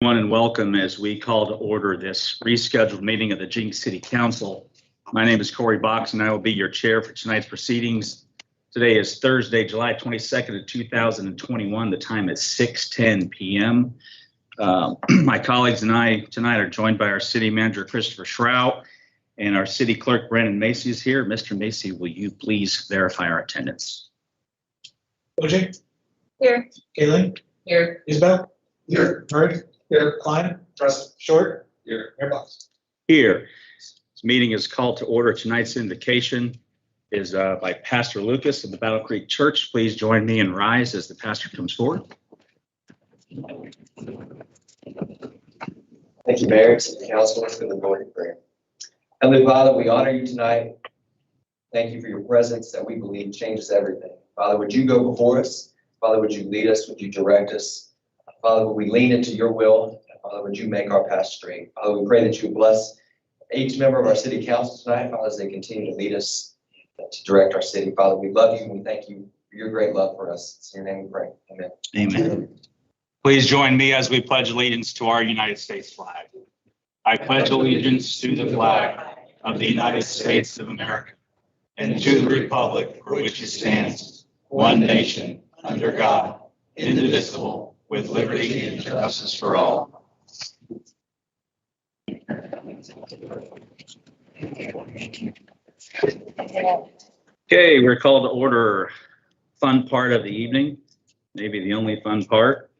And welcome as we call to order this rescheduled meeting of the Jenks City Council. My name is Corey Box and I will be your chair for tonight's proceedings. Today is Thursday, July 22nd of 2021. The time is 6:10 p.m. My colleagues and I tonight are joined by our city manager, Christopher Shrout, and our city clerk, Brandon Macy is here. Mr. Macy, will you please verify our attendance? OJ? Here. Kayleen? Here. Isabel? Here. Murray? Here. Klein? Present. Short? Here. Mayor Box. Here. This meeting is called to order. Tonight's invocation is by Pastor Lucas of the Battle Creek Church. Please join me and rise as the pastor comes forward. Thank you, Mayor, City Council, for the Lord's Prayer. Heavenly Father, we honor you tonight. Thank you for your presence that we believe changes everything. Father, would you go before us? Father, would you lead us? Would you direct us? Father, would we lean into your will? Father, would you make our path straight? Father, we pray that you bless each member of our city council tonight, Father, as they continue to lead us, to direct our city. Father, we love you and we thank you for your great love for us. It's in your name we pray. Amen. Amen. Please join me as we pledge allegiance to our United States flag. I pledge allegiance to the flag of the United States of America and to the republic for which it stands, one nation, under God, indivisible, with liberty and justice for all. Okay, we're called to order. Fun part of the evening, maybe the only fun part.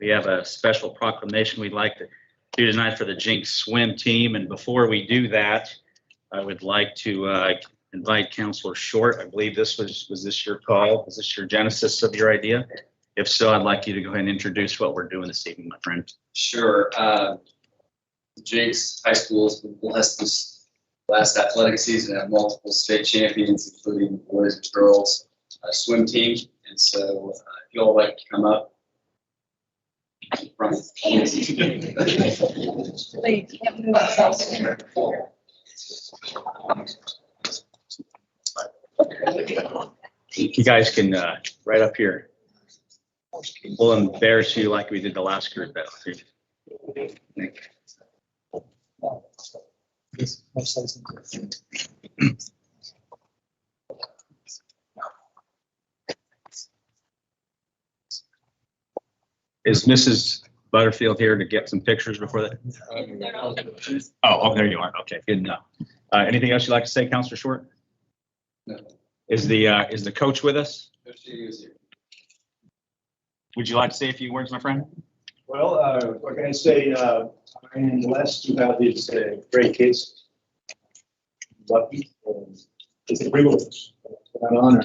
We have a special proclamation we'd like to do tonight for the Jenks swim team. And before we do that, I would like to invite Councilor Short. I believe this was this your call? Was this your genesis of your idea? If so, I'd like you to go ahead and introduce what we're doing this evening, my friend. Sure. Jenks High School has been blessed this last athletic season at multiple state champions, including boys and girls swim team. And so if you all like to come up. You guys can right up here. We'll embarrass you like we did the last group. Is Mrs. Butterfield here to get some pictures before that? Oh, there you are. Okay, good enough. Anything else you'd like to say, Councilor Short? No. Is the coach with us? She is here. Would you like to say a few words, my friend? Well, what can I say? I am blessed to have these great kids. Lucky. It's a privilege, an honor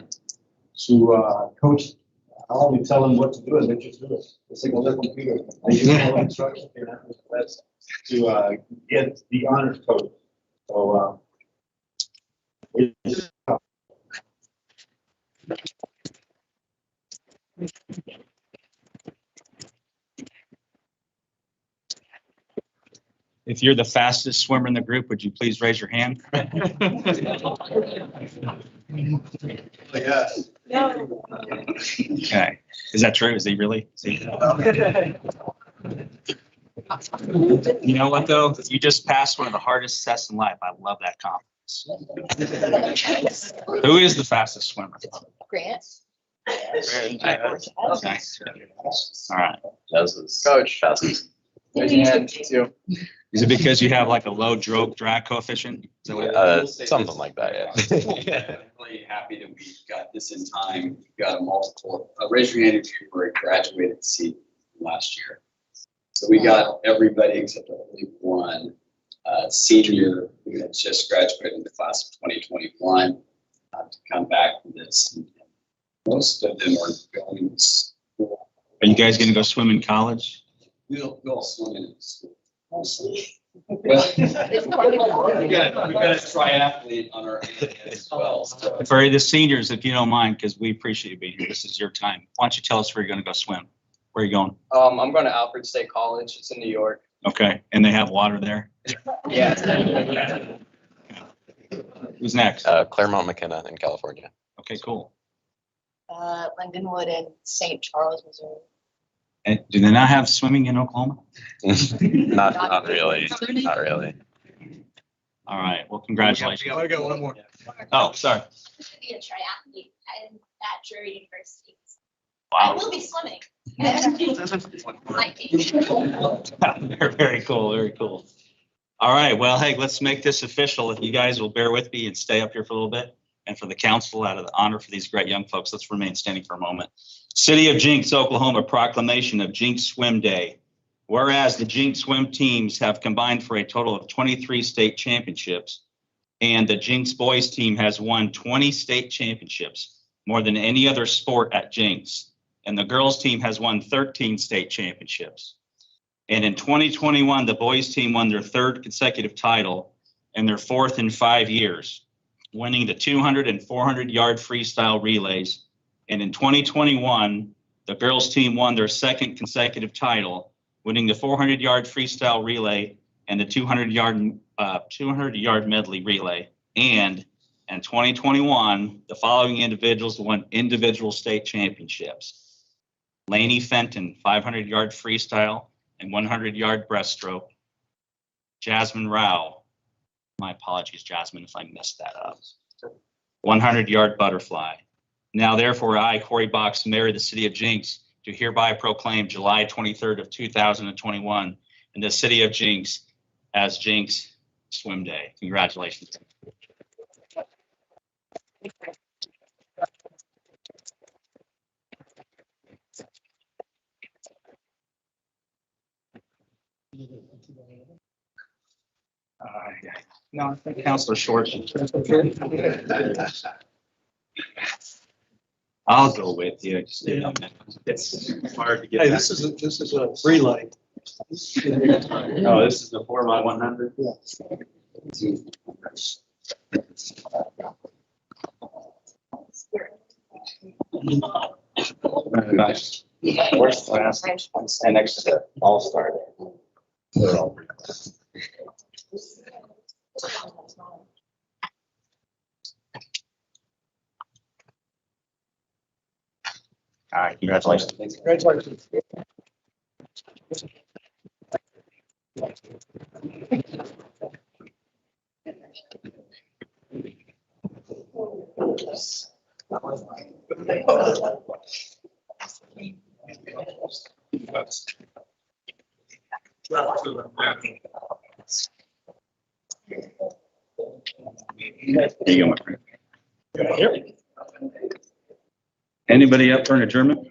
to coach. I always tell them what to do and they just do it. It's like a little computer. I use all the instructions and I'm blessed to get the honors coach. So If you're the fastest swimmer in the group, would you please raise your hand? yeah. No. Okay. Is that true? Is he really? You know what, though? You just passed one of the hardest tests in life. I love that confidence. Who is the fastest swimmer? Grant. Okay. All right. Coach, fastest. Is it because you have like a low drag coefficient? Something like that, yeah. I'm really happy that we got this in time. We've got a multiple, raise your hand if you were a graduated seat last year. So we got everybody except I believe one senior who had just graduated in the class of 2021 to come back for this. And most of them are going to school. Are you guys going to go swim in college? We'll swim in school. Mostly. Well, we've got a triathlete on our hand as well. So. For the seniors, if you don't mind, because we appreciate you being here. This is your time. Why don't you tell us where you're going to go swim? Where are you going? I'm going to Alfred State College. It's in New York. Okay. And they have water there? Yeah. Who's next? Claremont McKenna in California. Okay, cool. Lindenwood in St. Charles, Missouri. And do they not have swimming in Oklahoma? Not really, not really. All right, well, congratulations. I got one more. Oh, sorry. Be a triathlete at Drury University. I Wow. will be swimming. Very, very cool, very cool. All right, well, hey, let's make this official. If you guys will bear with me and stay up here for a little bit. And for the council, out of the honor for these great young folks, let's remain standing for a moment. City of Jenks, Oklahoma, proclamation of Jenks Swim Day. Whereas the Jenks swim teams have combined for a total of 23 state championships, and the Jenks boys team has won 20 state championships, more than any other sport at Jenks. And the girls team has won 13 state championships. And in 2021, the boys team won their third consecutive title and their fourth in 5 years, winning the 200 and 400-yard freestyle relays. And in 2021, the girls team won their second consecutive title, winning the 400-yard freestyle relay and the 200-yard medley relay. And in 2021, the following individuals won individual state championships: Lainey Fenton, 500-yard freestyle and 100-yard breaststroke; Jasmine Rao, my apologies, Jasmine, if I messed that up, 100-yard butterfly. Now, therefore, I, Corey Box, Mayor of the City of Jenks, do hereby proclaim July 23rd of 2021 in the City of Jenks as Jenks Swim Day. Congratulations. No, I think Councilor Short should. I'll go with you. It's hard to get. Hey, this is a free light. Oh, this is the 4x100? Yeah. Where's the last? Stand next to the All-Star there. All right, congratulations. Congratulations. There you go, my friend. Anybody up for an adjournment?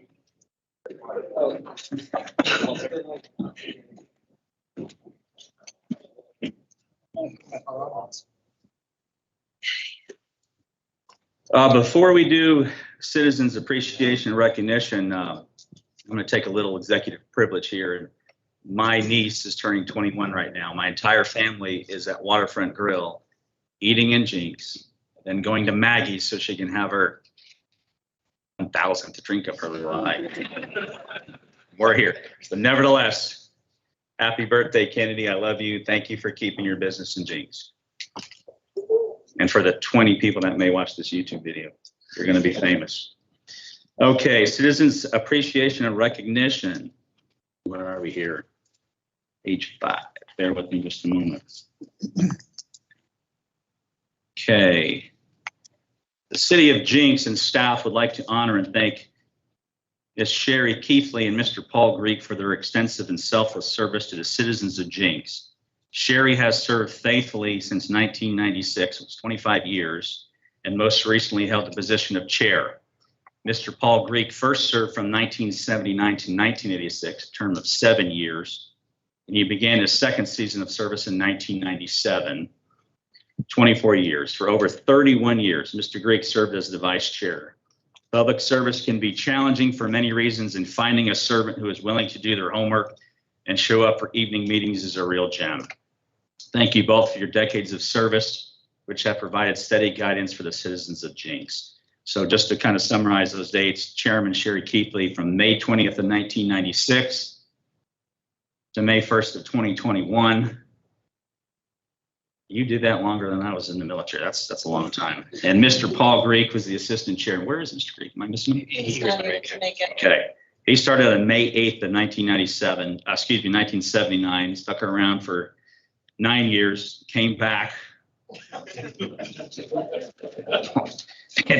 Before we do citizens appreciation and recognition, I'm going to take a little executive privilege here. My niece is turning 21 right now. My entire family is at Waterfront Grill, eating in Jenks, then going to Maggie's so she can have her 1,000th drink of her life. We're here. But nevertheless, happy birthday, Kennedy. I love you. Thank you for keeping your business in Jenks. And for the 20 people that may watch this YouTube video, you're going to be famous. Okay, citizens appreciation and recognition. Where are we here? Page 5. Bear with me just a moment. Okay. The City of Jenks and staff would like to honor and thank Ms. Sherry Keithley and Mr. Paul Greek for their extensive and selfless service to the citizens of Jenks. Sherry has served faithfully since 1996, it's 25 years, and most recently held the position of chair. Mr. Paul Greek first served from 1979 to 1986, a term of 7 years, and he began his second season of service in 1997, 24 years. For over 31 years, Mr. Greek served as the vice chair. Public service can be challenging for many reasons, and finding a servant who is willing to do their homework and show up for evening meetings is a real gem. Thank you both for your decades of service, which have provided steady guidance for the citizens of Jenks. So just to kind of summarize those dates, Chairman Sherry Keithley from May 20th of 1996 to May 1st of 2021. You did that longer than I was in the military. That's a long time. And Mr. Paul Greek was the assistant chair. Where is Mr. Greek? Am I missing him? He's not here to make it. Okay. He started on May 8th of 1979, stuck around for 9 years, came back and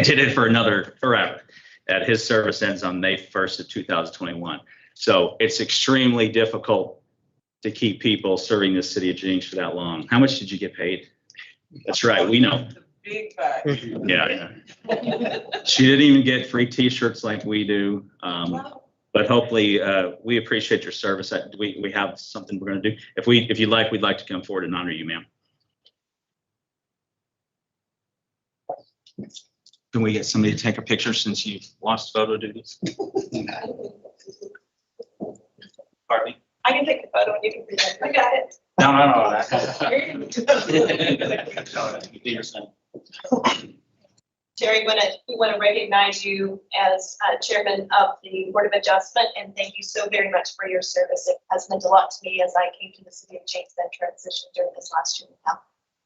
did it for another forever. And his service ends on May 1st of 2021. So it's extremely difficult to keep people serving the city of Jenks for that long. How much did you get paid? That's right, we know. Big bag. Yeah. She didn't even get free t-shirts like we do. But hopefully, we appreciate your service. We have something we're going to do. If you like, we'd like to come forward and honor you, ma'am. Can we get somebody to take a picture since you've lost photo duties? Pardon me? I can take the photo and you can present. I got it. No. Do your thing. Jerry, we want to recognize you as chairman of the Board of Adjustment, and thank you so very much for your service. It has meant a lot to me as I came to the city of Jenks and transitioned during this last year.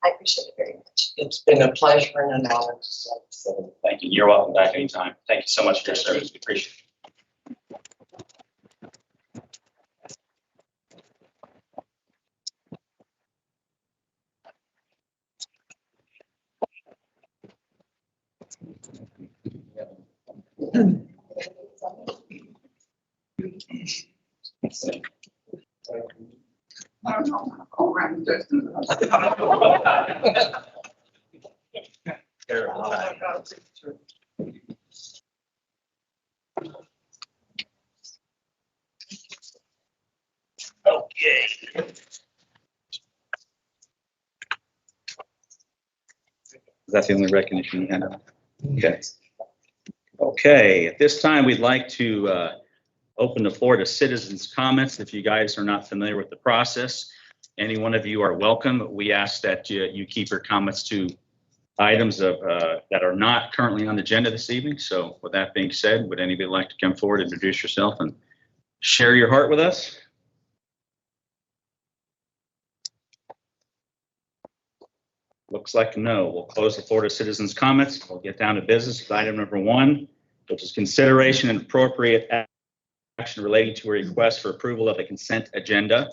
I appreciate it very much. It's been a pleasure and an honor. So thank you. You're welcome back anytime. Thank you so much for your service. We appreciate it. I don't know. I'll run this. Okay. That's the only recognition you had. Okay. Okay, at this time, we'd like to open the floor to citizens' comments. If you guys are not familiar with the process, any one of you are welcome. We ask that you keep your comments to items that are not currently on the agenda this evening. So with that being said, would anybody like to come forward, introduce yourself, and share your heart with us? Looks like no. We'll close the floor to citizens' comments. We'll get down to business with item number 1, which is consideration and appropriate action relating to a request for approval of a consent agenda.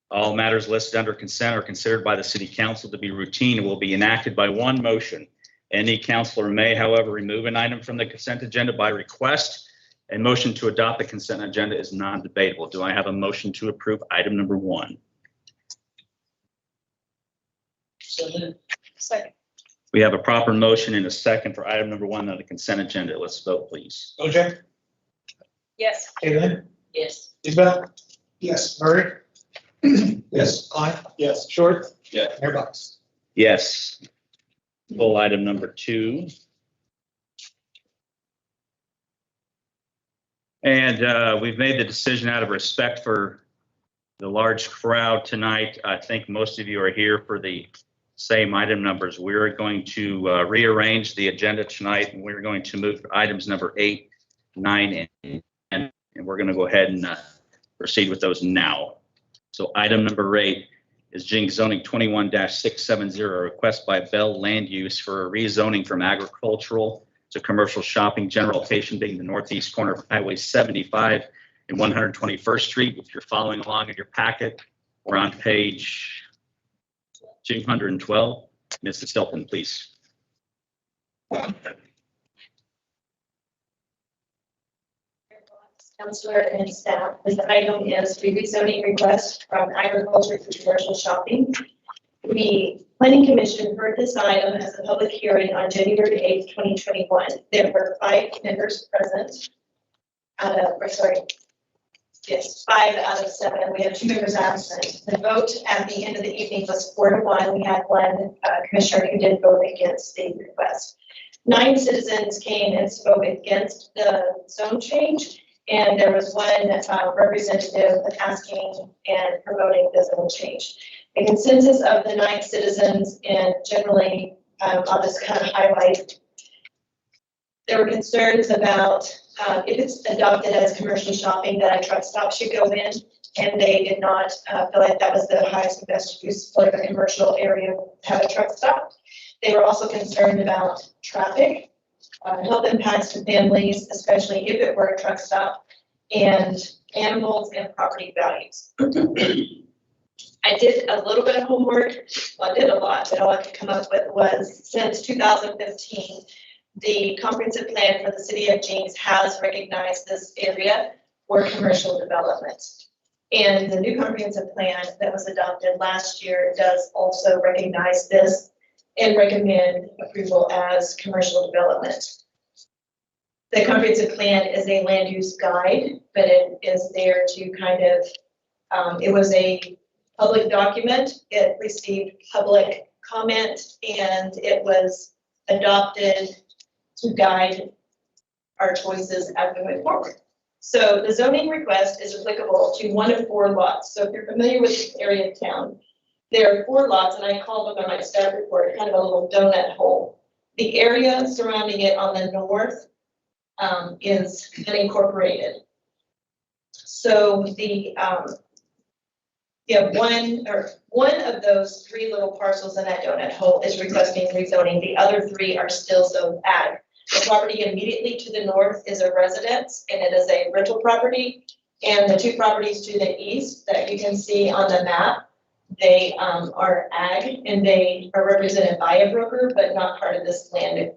All matters listed under consent are considered by the city council to be routine and will be enacted by one motion. Any councilor may, however, remove an item from the consent agenda by request. A motion to adopt the consent agenda is non-debatable. Do I have a motion to approve item number 1? Second. We have a proper motion and a second for item number 1 on the consent agenda. Let's vote, please. OJ? Yes. Caitlin? Yes. Isabel? Yes. Murray? Yes. Klein? Yes. Short? Yeah. Mayor Box? Yes. Full item number 2. And we've made the decision out of respect for the large crowd tonight. I think most of you are here for the same item numbers. We're going to rearrange the agenda tonight, and we're going to move to items number 8, 9, and 10, and we're going to go ahead and proceed with those now. So item number 8 is Jenks zoning 21-670, a request by Bell Land Use for a rezoning from agricultural to commercial shopping, general location being the northeast corner of Highway 75 and 121st Street. If you're following along in your packet, we're on page 212. Mrs. Hilton, please. Councilor and staff, this item is a rezoning request from agriculture to commercial shopping. The Planning Commission heard this item as a public hearing on January 8th, 2021. There were 5 members present. 5 out of 7. We had 2 members absent. The vote at the end of the evening was 4-1. We had 1 commissioner who did vote against the request. 9 citizens came and spoke against the zone change, and there was 1 representative asking and promoting the zone change. The consensus of the 9 citizens, and generally, I'll just kind of highlight, there were concerns about if it's adopted as commercial shopping, that a truck stop should go in, and they did not feel like that was the highest and best use for the commercial area to have a truck stop. They were also concerned about traffic, health impacts to families, especially if it were a truck stop, and animals and property values. I did a little bit of homework. Well, I did a lot, but all I could come up with was since 2015, the comprehensive plan for the city of Jenks has recognized this area for commercial development. And the new comprehensive plan that was adopted last year does also recognize this and recommend approval as commercial development. The comprehensive plan is a land use guide, but it is there to kind of, it was a public document. It received public comment and it was adopted to guide our choices as we move forward. So the zoning request is applicable to one of 4 lots. So if you're familiar with this area of town, there are 4 lots, and I called them on my staff report kind of a little donut hole. The area surrounding it on the north is unincorporated. So the one of those 3 little parcels in that donut hole is requesting rezoning. The other 3 are still zoned ag. The property immediately to the north is a residence and it is a rental property. And the 2 properties to the east that you can see on the map, they are ag and they are represented by a broker, but not part of this land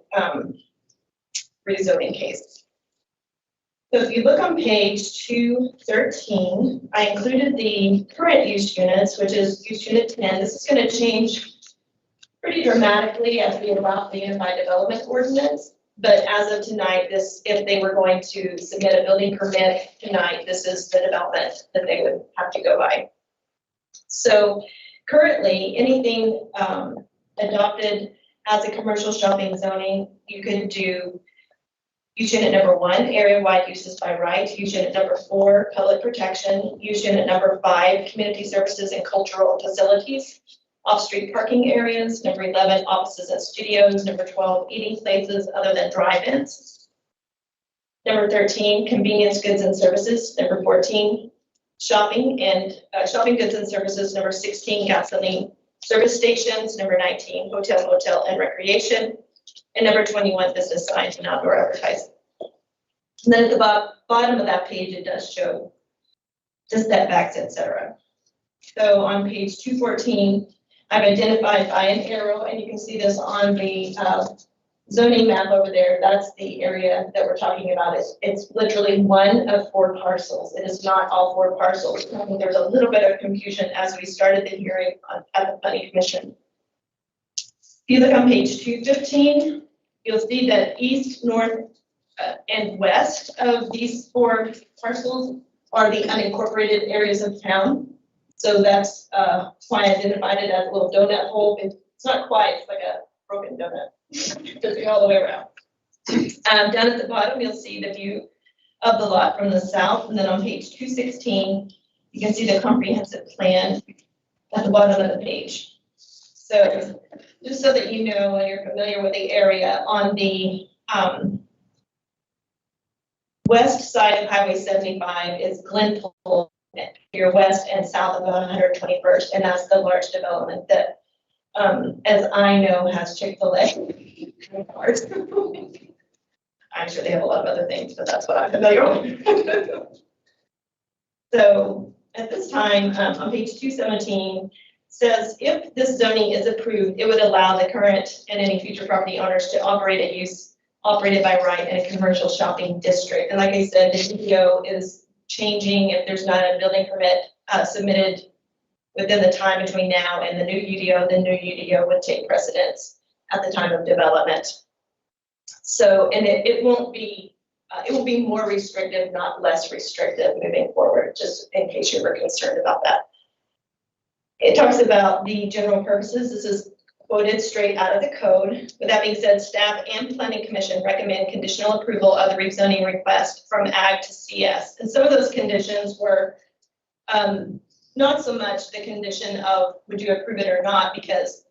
rezoning case. So if you look on page 213, I included the current use units, which is use unit 10. This is going to change pretty dramatically as we adopt the Unified Development Ordinance. But as of tonight, this, if they were going to submit a building permit tonight, this is the development that they would have to go by. So currently, anything adopted as a commercial shopping zoning, you can do use unit number 1, area-wide uses by right. Use unit number 4, public protection. Use unit number 5, community services and cultural facilities. Off-street parking areas. Number 11, offices and studios. Number 12, eating places other than drive-ins. Number 13, convenience goods and services. Number 14, shopping goods and services. Number 16, gasoline service stations. Number 19, hotel and recreation. And number 21, business signs and outdoor advertising. And then at the bottom of that page, it does show the setbacks, etc. So on page 214, I've identified by an arrow, and you can see this on the zoning map over there. That's the area that we're talking about. It's literally one of 4 parcels. It is not all 4 parcels. I think there's a little bit of confusion as we started the hearing at the Planning Commission. If you look on page 215, you'll see that east, north, and west of these 4 parcels are the unincorporated areas of town. So that's why I identified it as a little donut hole. It's not quite, it's like a broken donut. Just all the way around. Down at the bottom, you'll see the view of the lot from the south. And then on page 216, you can see the comprehensive plan at the bottom of the page. So just so that you know and you're familiar with the area, on the west side of Highway 75 is Glenpool, your west and south of 121st, and that's the large development that, as I know, has Chick-fil-A. I'm sure they have a lot of other things, but that's what I'm familiar with. So at this time, on page 217, says if this zoning is approved, it would allow the current and any future property owners to operate a use operated by right in a commercial shopping district. And like I said, the UDO is changing if there's not a building permit submitted within the time between now and the new UDO would take precedence at the time of development. So, and it will be more restrictive, not less restrictive moving forward, just in case you were concerned about that. It talks about the general purposes. This is quoted straight out of the code. With that being said, staff and planning commission recommend conditional approval of the rezoning request from ag to CS. And some of those conditions were not so much the condition of would you approve it or not, because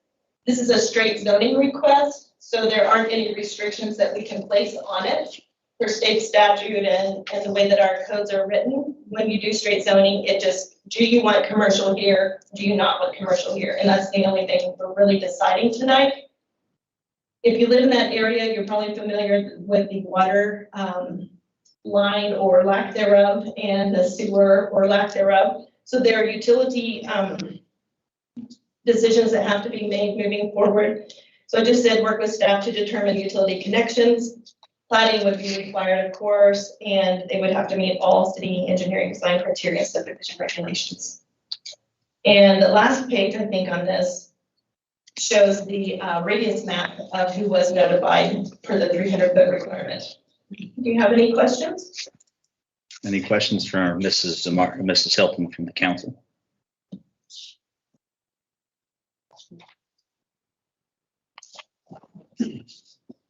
this is a straight zoning request. So there aren't any restrictions that we can place on it for state statute and the way that our codes are written. When you do straight zoning, it just, do you want commercial here? Do you not want commercial here? And that's the only thing we're really deciding tonight. If you live in that area, you're probably familiar with the water line or lack thereof and the sewer or lack thereof. So there are utility decisions that have to be made moving forward. So I just said work with staff to determine utility connections. Plating would be required, of course, and they would have to meet all city engineering design criteria and subdivision regulations. And the last page, I think, on this shows the radius map of who was notified for the 300-foot requirement. Do you have any questions? Any questions from Mrs. Hilton from the council?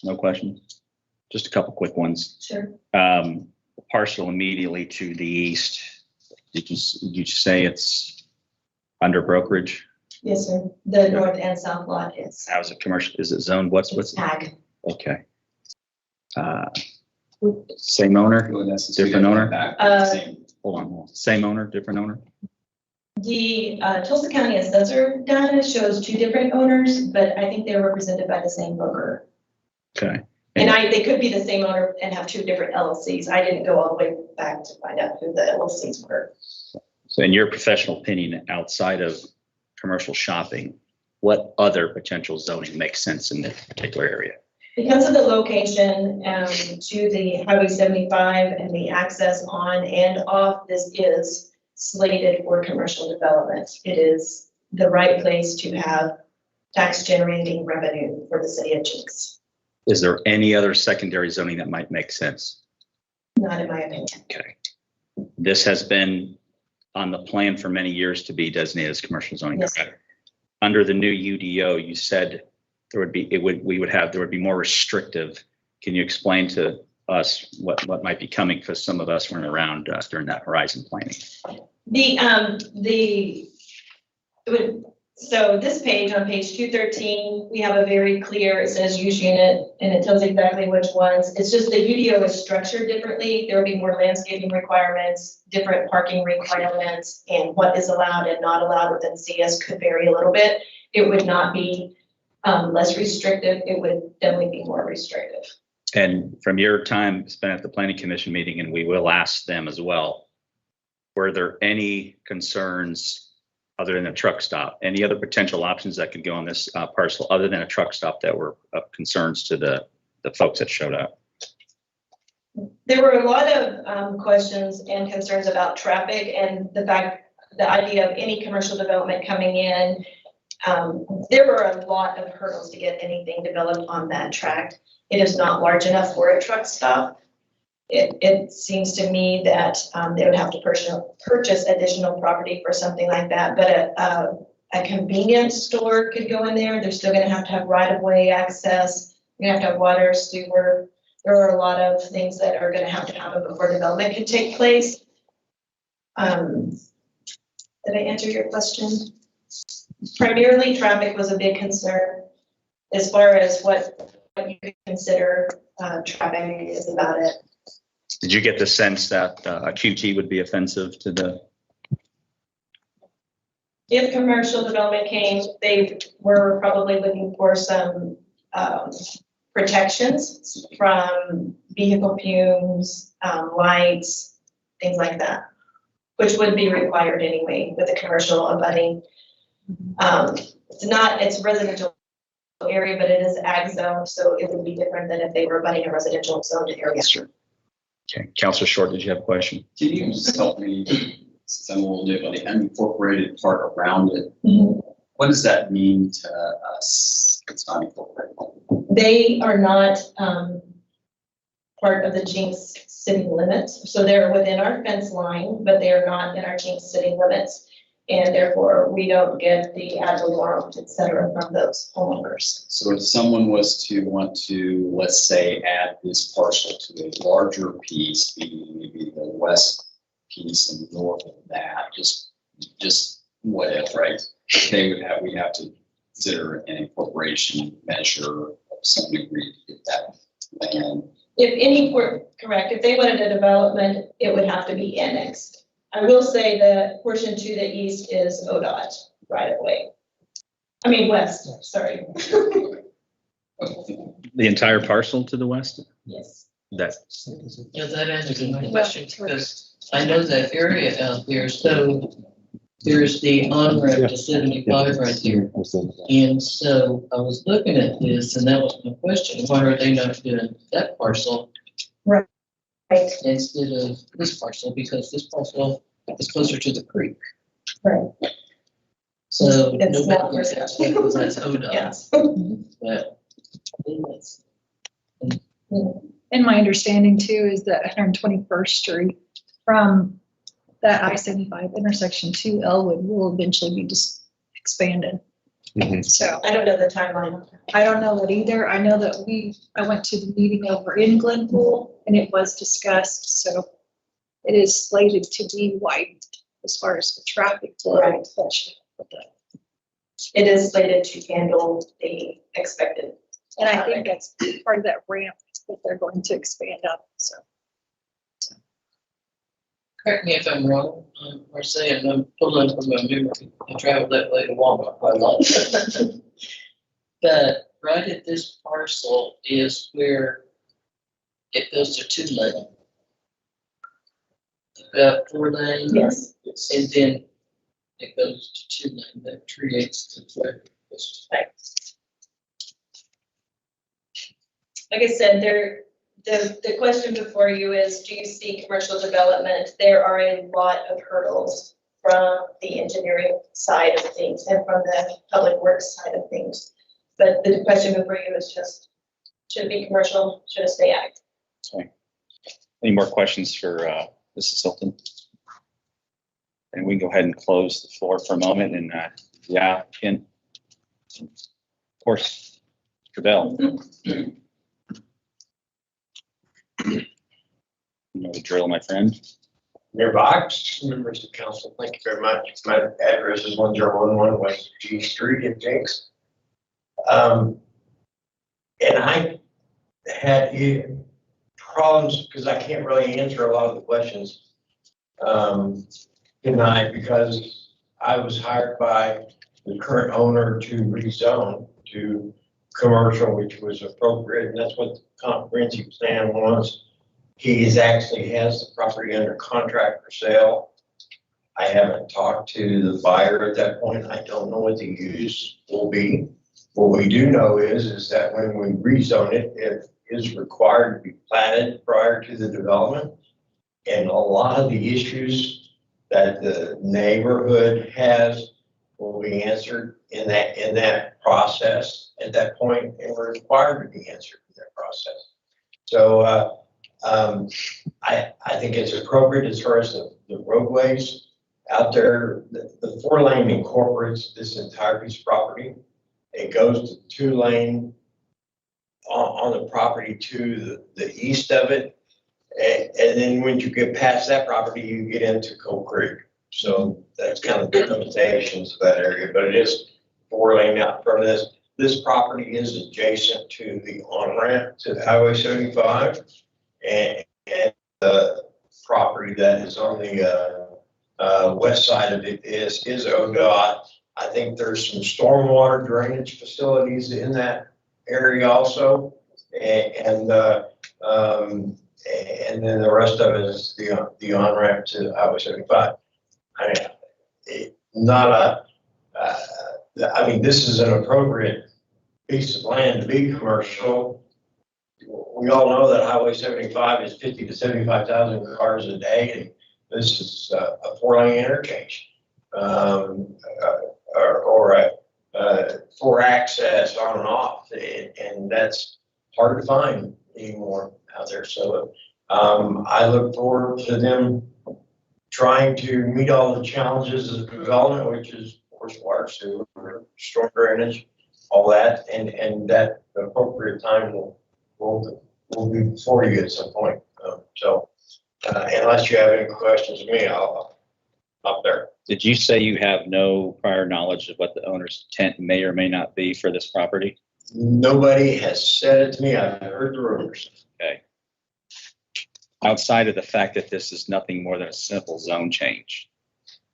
No questions? Just a couple quick ones. Sure. Parcel immediately to the east, did you say it's under brokerage? Yes, sir. The north and south lot is. How's it commercial? Is it zoned? What's Ag. okay. Same owner, different owner? Hold on. Same owner, different owner? The Tulsa County Assessor data shows two different owners, but I think they're represented by the same broker. Okay. And they could be the same owner and have two different LLCs. I didn't go all the way back to find out who the LLCs were. So in your professional opinion, outside of commercial shopping, what other potential zoning makes sense in this particular area? Because of the location to the Highway 75 and the access on and off, this is slated for commercial development. It is the right place to have tax generating revenue for the city of Jenks. Is there any other secondary zoning that might make sense? Not in my opinion. Okay. This has been on the plan for many years to be designated as commercial zoning. Yes. Correct? Under the new UDO, you said there would be more restrictive. Can you explain to us what might be coming? Because some of us weren't around during that horizon planning. So this page, on page 213, we have a very clear, it says use unit, and it tells exactly which ones. It's just the UDO is structured differently. There will be more landscaping requirements, different parking requirements, and what is allowed and not allowed within CS could vary a little bit. It would not be less restrictive. It would definitely be more restrictive. And from your time spent at the planning commission meeting, and we will ask them as well, were there any concerns other than a truck stop, any other potential options that could go on this parcel other than a truck stop that were of concerns to the folks that showed up? There were a lot of questions and concerns about traffic and the idea of any commercial development coming in. There were a lot of hurdles to get anything developed on that tract. It is not large enough for a truck stop. It seems to me that they would have to purchase additional property for something like that, but a convenience store could go in there. They're still going to have right-of-way access. You're going to have water, sewer. There are a lot of things that are going to happen before development can take place. Did I answer your question? Primarily, traffic was a big concern. As far as what you could consider traffic is about it. Did you get the sense that a QT would be offensive to the? If commercial development came, they were probably looking for some protections from vehicle fumes, lights, things like that, which would be required anyway with a commercial abutting. It's residential area, but it is ag zone, so it would be different than if they were abutting a residential zoned area. Sure. Okay, Councilor Short, did you have a question? Can you just help me, since I'm a little new about the unincorporated part around it? Mm-hmm. What does that mean to us? It's not incorporated. They are not part of the Jenks city limits, so they're within our fence line, but they are not in our Jenks city limits. And therefore, we don't get the ad valorem, et cetera, from those homeowners. So if someone was to want to, let's say, add this parcel to a larger piece, maybe the west piece and north of that, just what if, right? We have to consider an incorporation measure of some degree to get that land. If any were correct, if they wanted a development, it would have to be annexed. I will say the portion to the east is ODOT right away. I mean, west, sorry. The entire parcel to the west? Yes. That's, Yeah, that answers my question, because I know that area out there, so there's the on-ramp to 75 right there. And so I was looking at this, and that was my question, why are they not doing that parcel? Right. Instead of this parcel, because this parcel is closer to the creek. Right. So It's not nobody for gets sale. that, because that's ODOT. Yes. But I think that's- And my understanding too is that 121st Street from that I-75 intersection to Elwood will eventually be just expanded. So I don't know the timeline. I don't know that either. I know that I went to the meeting over in Glenpool and it was discussed, so it is slated to be widened as far as the traffic flow. Right. especially with that. It is slated to handle the expected. And I think that's part of that ramp that they're going to expand up, so. Correct me if I'm wrong, or saying I'm pulling from my memory. I traveled that way to Walmart quite a lot. But right at this parcel is where it goes to 2-lane. About 4-lane. Yes. And then it goes to 2-lane, that creates the traffic. Like I said, the question before you is, do you see commercial development? There are a lot of hurdles from the engineering side of things and from the public works side of things. But the question before you is just, should it be commercial? Should it stay ag? sorry. Any more questions for Mrs. Hilton? And we can go ahead and close the floor for a moment and, yeah, Ken. Of course, Mr. Bell. You know the drill, my friend. Mayor Box, members of council, thank you very much. My address is 1011 West G Street in Jenks. And I had problems because I can't really answer a lot of the questions tonight because I was hired by the current owner to rezone to commercial, which was appropriate, and that's what the comprehensive plan was. He actually has the property under contract for sale. I haven't talked to the buyer at that point. I don't know what the use will be. What we do know is that when we rezone it, it is required to be platted prior to the development. And a lot of the issues that the neighborhood has will be answered in that process at that point, and were required to be answered in that process. So I think it's appropriate as far as the roadways out there. The 4-lane incorporates this entire piece of property. It goes to 2-lane on the property to the east of it. And then when you get past that property, you get into Coal Creek. So that's kind of the limitations of that area, but it is 4-lane out in front of this. This property is adjacent to the on-ramp to Highway 75. And the property that is on the west side of it is ODOT. I think there's some stormwater drainage facilities in that area also. And then the rest of it is the on-ramp to Highway 75. I mean, this is an appropriate piece of land to be commercial. We all know that Highway 75 is 50 to 75,000 cars a day, and this is a 4-lane interchange, or for access on and off, and that's hard to find anymore out there. So I look forward to them trying to meet all the challenges of development, which is, of course, water, sewer, storm drainage, all that, and that appropriate time will be before you at some point. Unless you have any questions of me, I'll stop there. Did you say you have no prior knowledge of what the owner's intent may or may not be for this property? Nobody has said it to me. I've heard the rumors. Okay. Outside of the fact that this is nothing more than a simple zone change,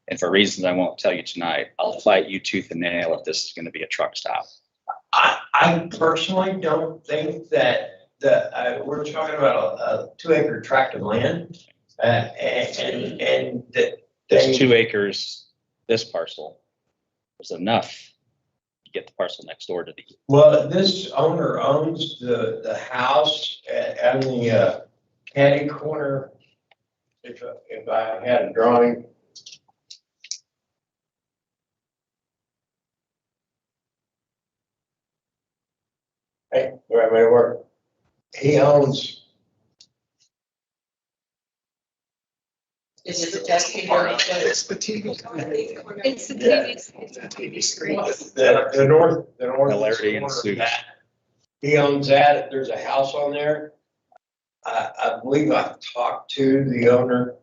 and for reasons I won't tell you tonight, I'll fight you tooth and nail if this is going to be a truck stop. I personally don't think that we're talking about a 2 acre tract of land, and that This they, 2 acres, this parcel was enough to get the parcel next door to the. well, this owner owns the house on the catty corner. If I had a drawing. Hey, where I may work. He owns, Is it the taxidermy? It's the TV. It's the TV screen. the north, Hilarity corner of ensues. that. He owns that. There's a house on there. I believe I've talked to the owner,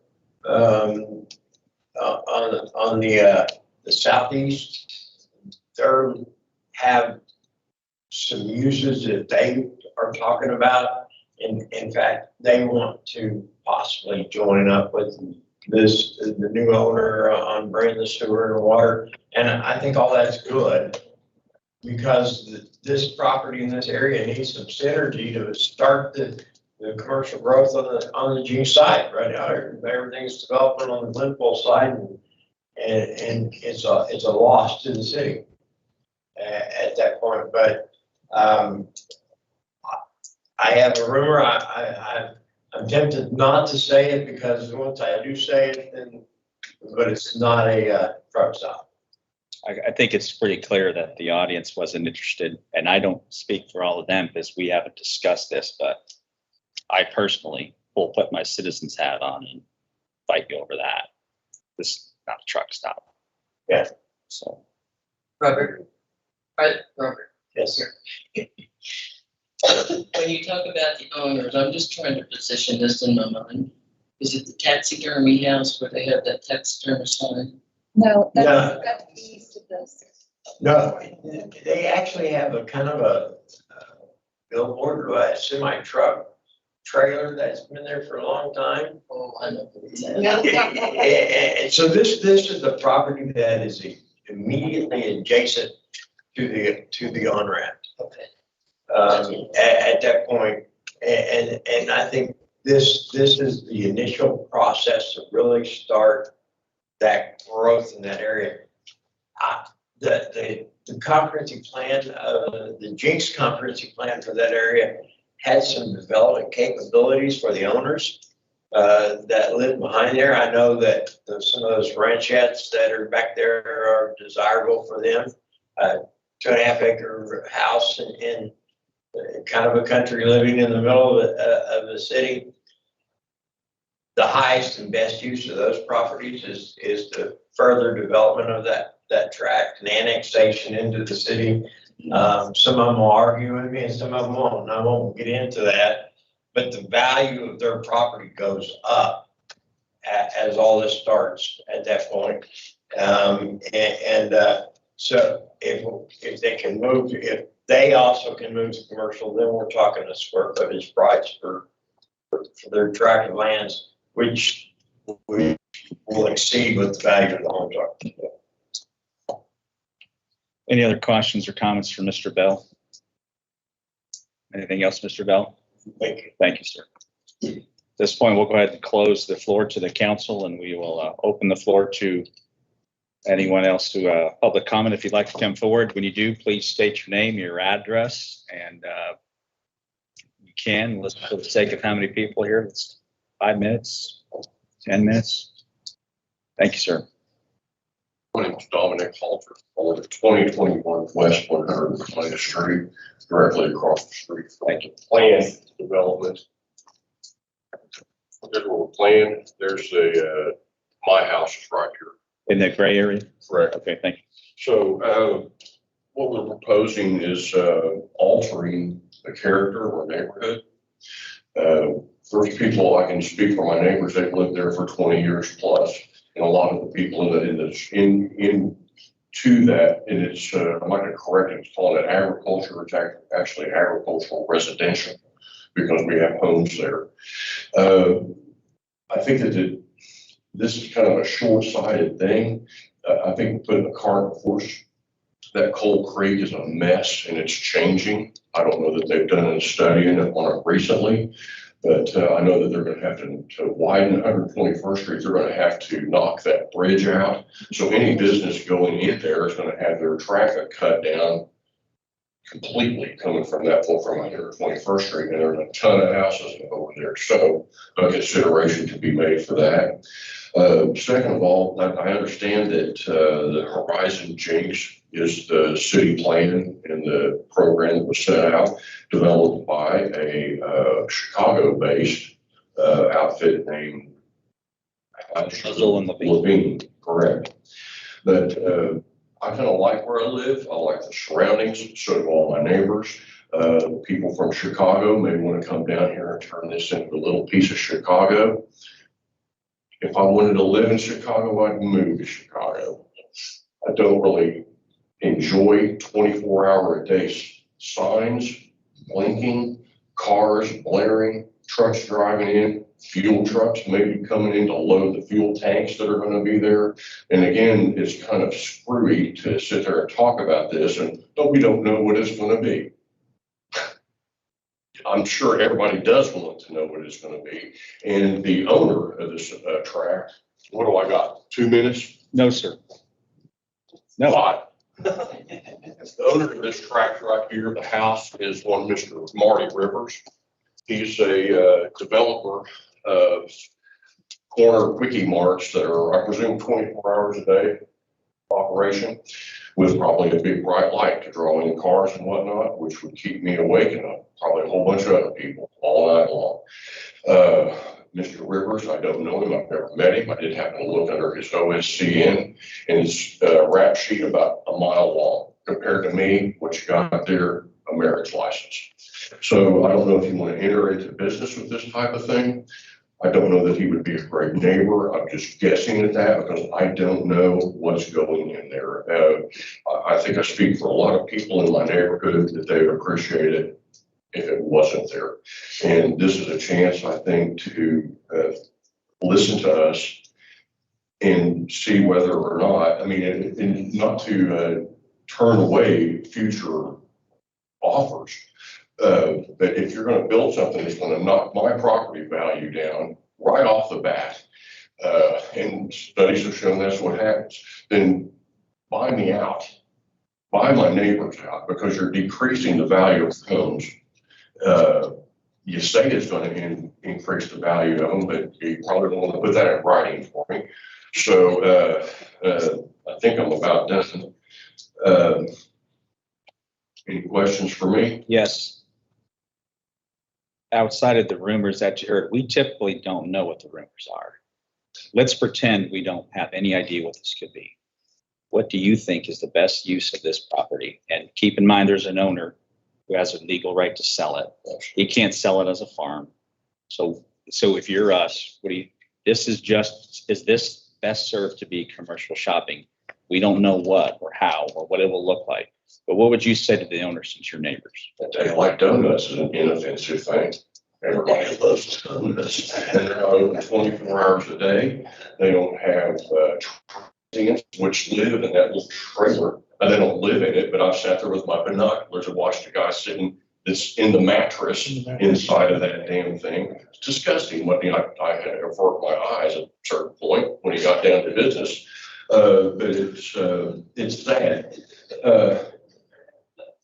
on the southeast. They have some uses that they are talking about. In fact, they want to possibly join up with the new owner on bringing the sewer and water. And I think all that's good because this property in this area needs some synergy to start the commercial growth on the Jenks side. Right now, everything's developing on the Glenpool side and it's a loss to the city at that point. But I have a rumor. I'm tempted not to say it because once I do say it, but it's not a truck stop. I think it's pretty clear that the audience wasn't interested, and I don't speak for all of them because we haven't discussed this, but I personally will put my citizen's hat on and fight you over that. This is not a truck stop. Yeah. So. Robert? Robert. Yes, sir. When you talk about the owners, I'm just trying to position this in my mind. Is it the taxidermy house where they have that taxidermy sign? No, No. that's east of this. No, they actually have a kind of a billboard, a semi truck trailer that's been there for a long time. Oh, I know what it's at. And so this is the property that is immediately adjacent to the on-ramp. Okay. At that point, and I think this is the initial process to really start that growth in that area. The comprehensive plan, the Jenks comprehensive plan for that area had some development capabilities for the owners that live behind there. I know that some of those ranchettes that are back there are desirable for them. 2.5 acre house in kind of a country living in the middle of the city. The highest and best use of those properties is the further development of that tract and annexation into the city. Some of them will argue with me and some of them won't, and I won't get into that. But the value of their property goes up as all this starts at that point. So if they can move, if they also can move to commercial, then we're talking a square footage price for their tract of lands, which will exceed what the value of the homes are. Any other questions or comments for Mr. Bell? Anything else, Mr. Bell? Thank you. Thank you, sir. At this point, we'll go ahead and close the floor to the council, and we will open the floor to anyone else to public comment. If you'd like to come forward, when you do, please state your name, your address, and you can, let's, for the sake of how many people here, it's 5 minutes, 10 minutes. Thank you, sir. My name is Dominic Halter. I live at 2021 West 120th Street, directly across the street from the planned development. Here's what we're planning. There's my house is right here. In the gray area? Correct. Okay, thank you. So what we're proposing is altering the character of our neighborhood. First, people, I can speak for my neighbors, they've lived there for 20 years plus. And a lot of the people into that, and it's, I'm not going to correct it, it's called an agriculture, it's actually agricultural residential because we have homes there. I think that this is kind of a short-sighted thing. I think putting the cart before That Coal Creek is a mess and it's changing. I don't know that they've done a study on it recently, but I know that they're going to have to widen 121st Street. They're going to have to knock that bridge out. So any business going in there is going to have their traffic cut down completely coming from that point from 121st Street. And there's a ton of houses over there. So a consideration to be made for that. Second of all, I understand that the Horizon Jenks is the city plan and the program that was set out, developed by a Chicago-based outfit named Puzzle and Levine, correct. But I kind of like where I live. I like the surroundings, so do all my neighbors. People from Chicago may want to come down here and turn this into a little piece of Chicago. If I wanted to live in Chicago, I'd move to Chicago. I don't really enjoy 24-hour-a-day signs, blinking, cars blaring, trucks driving in, fuel trucks maybe coming in to load the fuel tanks that are going to be there. And again, it's kind of screwy to sit there and talk about this and we don't know what it's going to be. I'm sure everybody does want to know what it's going to be. And the owner of this tract, what do I got? 2 minutes? No, sir. No. Five. The owner of this tract right here, the house, is one Mr. Marty Rivers. He's a developer of corner quickie marts that are, I presume, 24 hours a day operation, with probably a big bright light to draw in cars and whatnot, which would keep me awake and probably a whole bunch of other people all night long. Mr. Rivers, I don't know him. I've never met him. I did happen to look under his OSCN, and his rap sheet about a mile long. Compared to me, what you got there, a marriage license. So I don't know if you want to enter into business with this type of thing. I don't know that he would be a great neighbor. I'm just guessing at that because I don't know what's going in there. I think I speak for a lot of people in my neighborhood that they would appreciate it if it wasn't there. And this is a chance, I think, to listen to us and see whether or not, I mean, and not to turn away future offers. But if you're going to build something that's going to knock my property value down right off the bat, and studies have shown that's what happens, then buy me out, buy my neighbors out, because you're decreasing the value of homes. You say it's going to increase the value of them, but you probably don't want to put that in writing for me. So I think I'm about done. Any questions for me? Yes. Outside of the rumors that you heard, we typically don't know what the rumors are. Let's pretend we don't have any idea what this could be. What do you think is the best use of this property? And keep in mind, there's an owner who has a legal right to sell it. He can't sell it as a farm. So if you're us, is this best served to be commercial shopping? We don't know what or how or what it will look like. But what would you say to the owner since you're neighbors? They like donuts is an inoffensive thing. Everybody loves donuts. And they're not open 24 hours a day. They don't have transients which live in that little trailer. And they don't live in it, but I've sat there with my binoculars and watched a guy sitting that's in the mattress inside of that damn thing. It's disgusting. I had to avert my eyes at a certain point when he got down to business. But it's sad.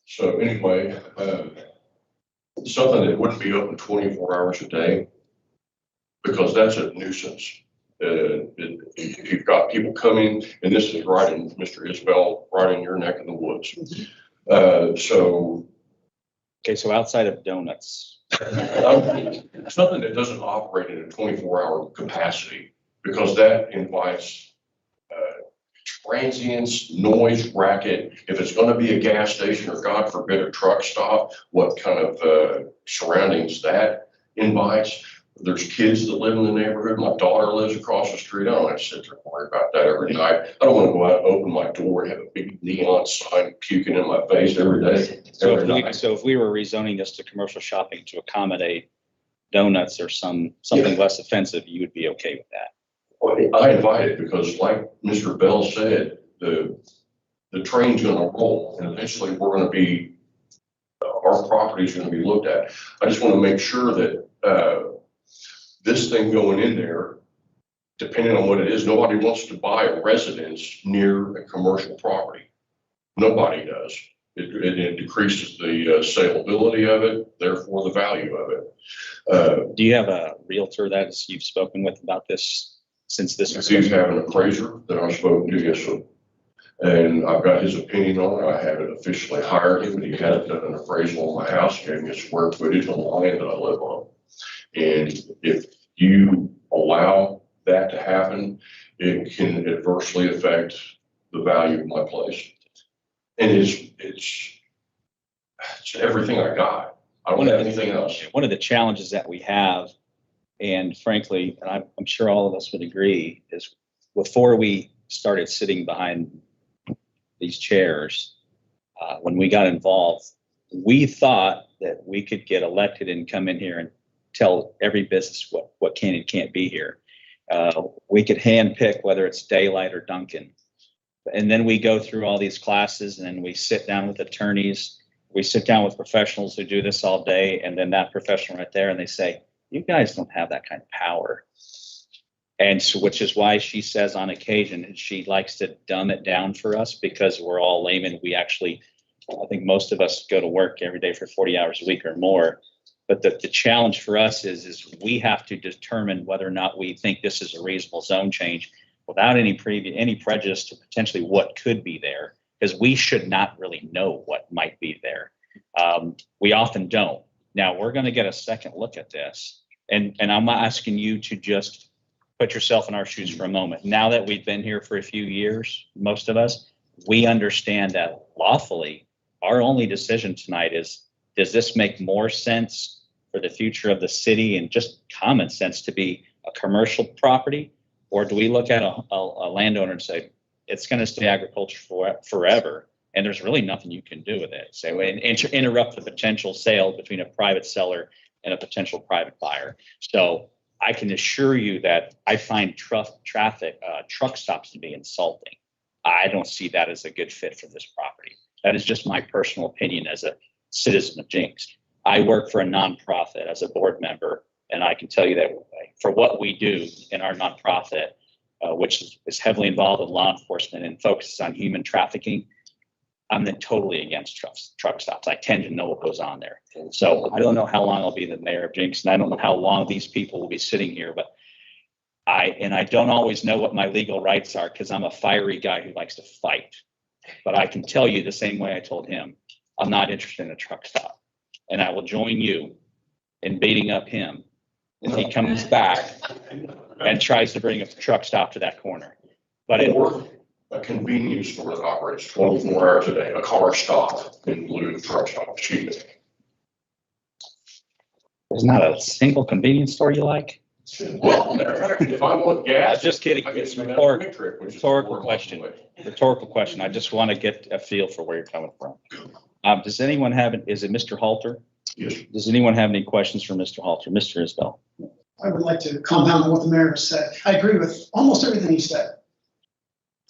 So anyway, something that wouldn't be open 24 hours a day, because that's a nuisance. If you've got people coming, and this is right in Mr. Isbell, right in your neck of the woods. Okay, so outside of donuts. Something that doesn't operate in a 24-hour capacity, because that invites transients, noise, racket. If it's going to be a gas station or, God forbid, a truck stop, what kind of surroundings that invites. There's kids that live in the neighborhood. My daughter lives across the street. I don't have to sit there and worry about that every night. I don't want to go out and open my door and have a big neon sign puking in my face every day. So if we were rezoning this to commercial shopping to accommodate donuts or something less offensive, you would be okay with that? I invite it because, like Mr. Bell said, the the train's gonna roll, and eventually we're gonna be, our property's gonna be looked at. I just wanna make sure that, this thing going in there, depending on what it is, nobody wants to buy a residence near a commercial property. Nobody does. It decreases the saleability of it, therefore the value of it. Do you have a realtor that you've spoken with about this since this? I do have an appraiser that I've spoken to, yes, sir. And I've got his opinion on it. I haven't officially hired him, but he has done an appraisal on my house, gave me a square footage on the land that I live on. And if you allow that to happen, it can adversely affect the value of my place. And it's everything I got. I don't have anything else. One of the challenges that we have, and frankly, and I'm sure all of us would agree, is before we started sitting behind these chairs, when we got involved, we thought that we could get elected and come in here and tell every business what can and can't be here. We could handpick whether it's Daylight or Duncan. And then we go through all these classes and we sit down with attorneys, we sit down with professionals who do this all day, and then that professional right there, and they say, you guys don't have that kind of power. And so, which is why she says on occasion, she likes to dumb it down for us because we're all laymen. We actually, I think most of us go to work every day for 40 hours a week or more. But the challenge for us is we have to determine whether or not we think this is a reasonable zone change without any prejudice to potentially what could be there, because we should not really know what might be there. We often don't. Now we're going to get a second look at this, and I'm asking you to just put yourself in our shoes for a moment. Now that we've been here for a few years, most of us, we understand that lawfully our only decision tonight is, does this make more sense for the future of the city and just common sense to be a commercial property? Or do we look at a landowner and say, it's going to stay agriculture forever, and there's really nothing you can do with it? So interrupt the potential sale between a private seller and a potential private buyer. So I can assure you that I find truck stops to be insulting. I don't see that as a good fit for this property. That is just my personal opinion as a citizen of Jenks. I work for a nonprofit as a board member, and I can tell you that for what we do in our nonprofit, which is heavily involved in law enforcement and focuses on human trafficking, I'm then totally against truck stops. I tend to know what goes on there. So I don't know how long I'll be the mayor of Jenks, and I don't know how long these people will be sitting here, but I don't always know what my legal rights are because I'm a fiery guy who likes to fight. But I can tell you the same way I told him, I'm not interested in a truck stop. And I will join you in beating up him if he comes back and tries to bring a truck stop to that corner. But Or a convenience store that operates 24 hours a day, a car stop in lieu of truck stop, excuse me. there's not a single convenience store you like? Well, if I want gas. Just kidding. I get It's some rhetorical question. Rhetorical question. I just want to get a feel for where you're coming from. Does anyone have, is it Mr. Halter? Yes. Does anyone have any questions for Mr. Halter? Mr. Isbell? I would like to compound on what the mayor has said. I agree with almost everything he said.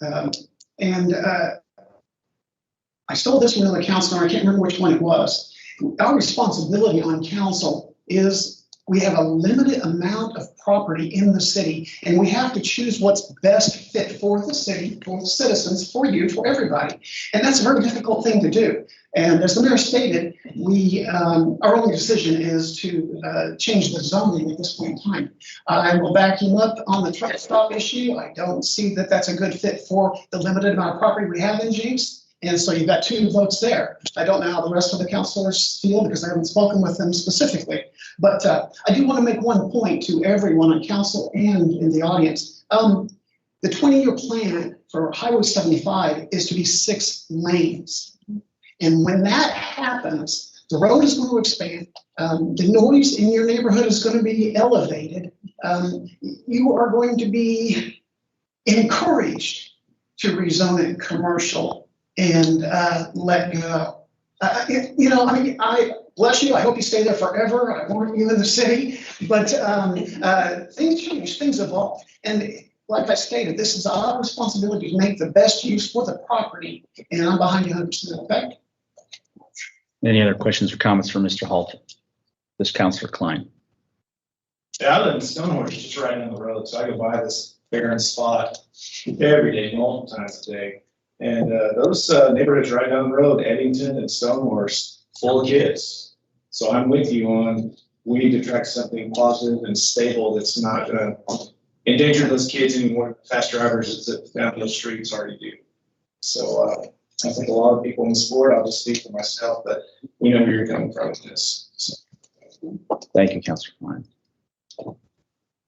I stole this one to the council, and I can't remember which one it was. Our responsibility on council is we have a limited amount of property in the city, and we have to choose what's best fit for the city, for the citizens, for you, for everybody. And that's a very difficult thing to do. And as the mayor stated, our only decision is to change the zoning at this point in time. I will back him up on the truck stop issue. I don't see that that's a good fit for the limited amount of property we have in Jenks. And so you've got 2 votes there. I don't know how the rest of the councilors feel because I haven't spoken with them specifically. But I do want to make one point to everyone on council and in the audience. The 20-year plan for Highway 75 is to be 6 lanes. And when that happens, the road is going to expand. The noise in your neighborhood is going to be elevated. You are going to be encouraged to rezone it commercial and let go. I bless you. I hope you stay there forever. I want you in the city. But things change, things evolve. And like I stated, this is our responsibility to make the best use for the property, and I'm behind you 100%. Okay? Any other questions or comments for Mr. Halton? This Counselor Klein. Yeah, I live in Stonehorse, just right down the road, so I go by this barren spot every day, multiple times a day. And those neighborhoods right down the road, Eddington and Stonehorse, full of kids. So I'm with you on, we need to attract something positive and stable that's not gonna endanger those kids anymore, fast drivers that down those streets already do. So I think a lot of people in the sport, I'll just speak for myself, but we know where you're coming from with this. So. Thank you, Counselor Klein.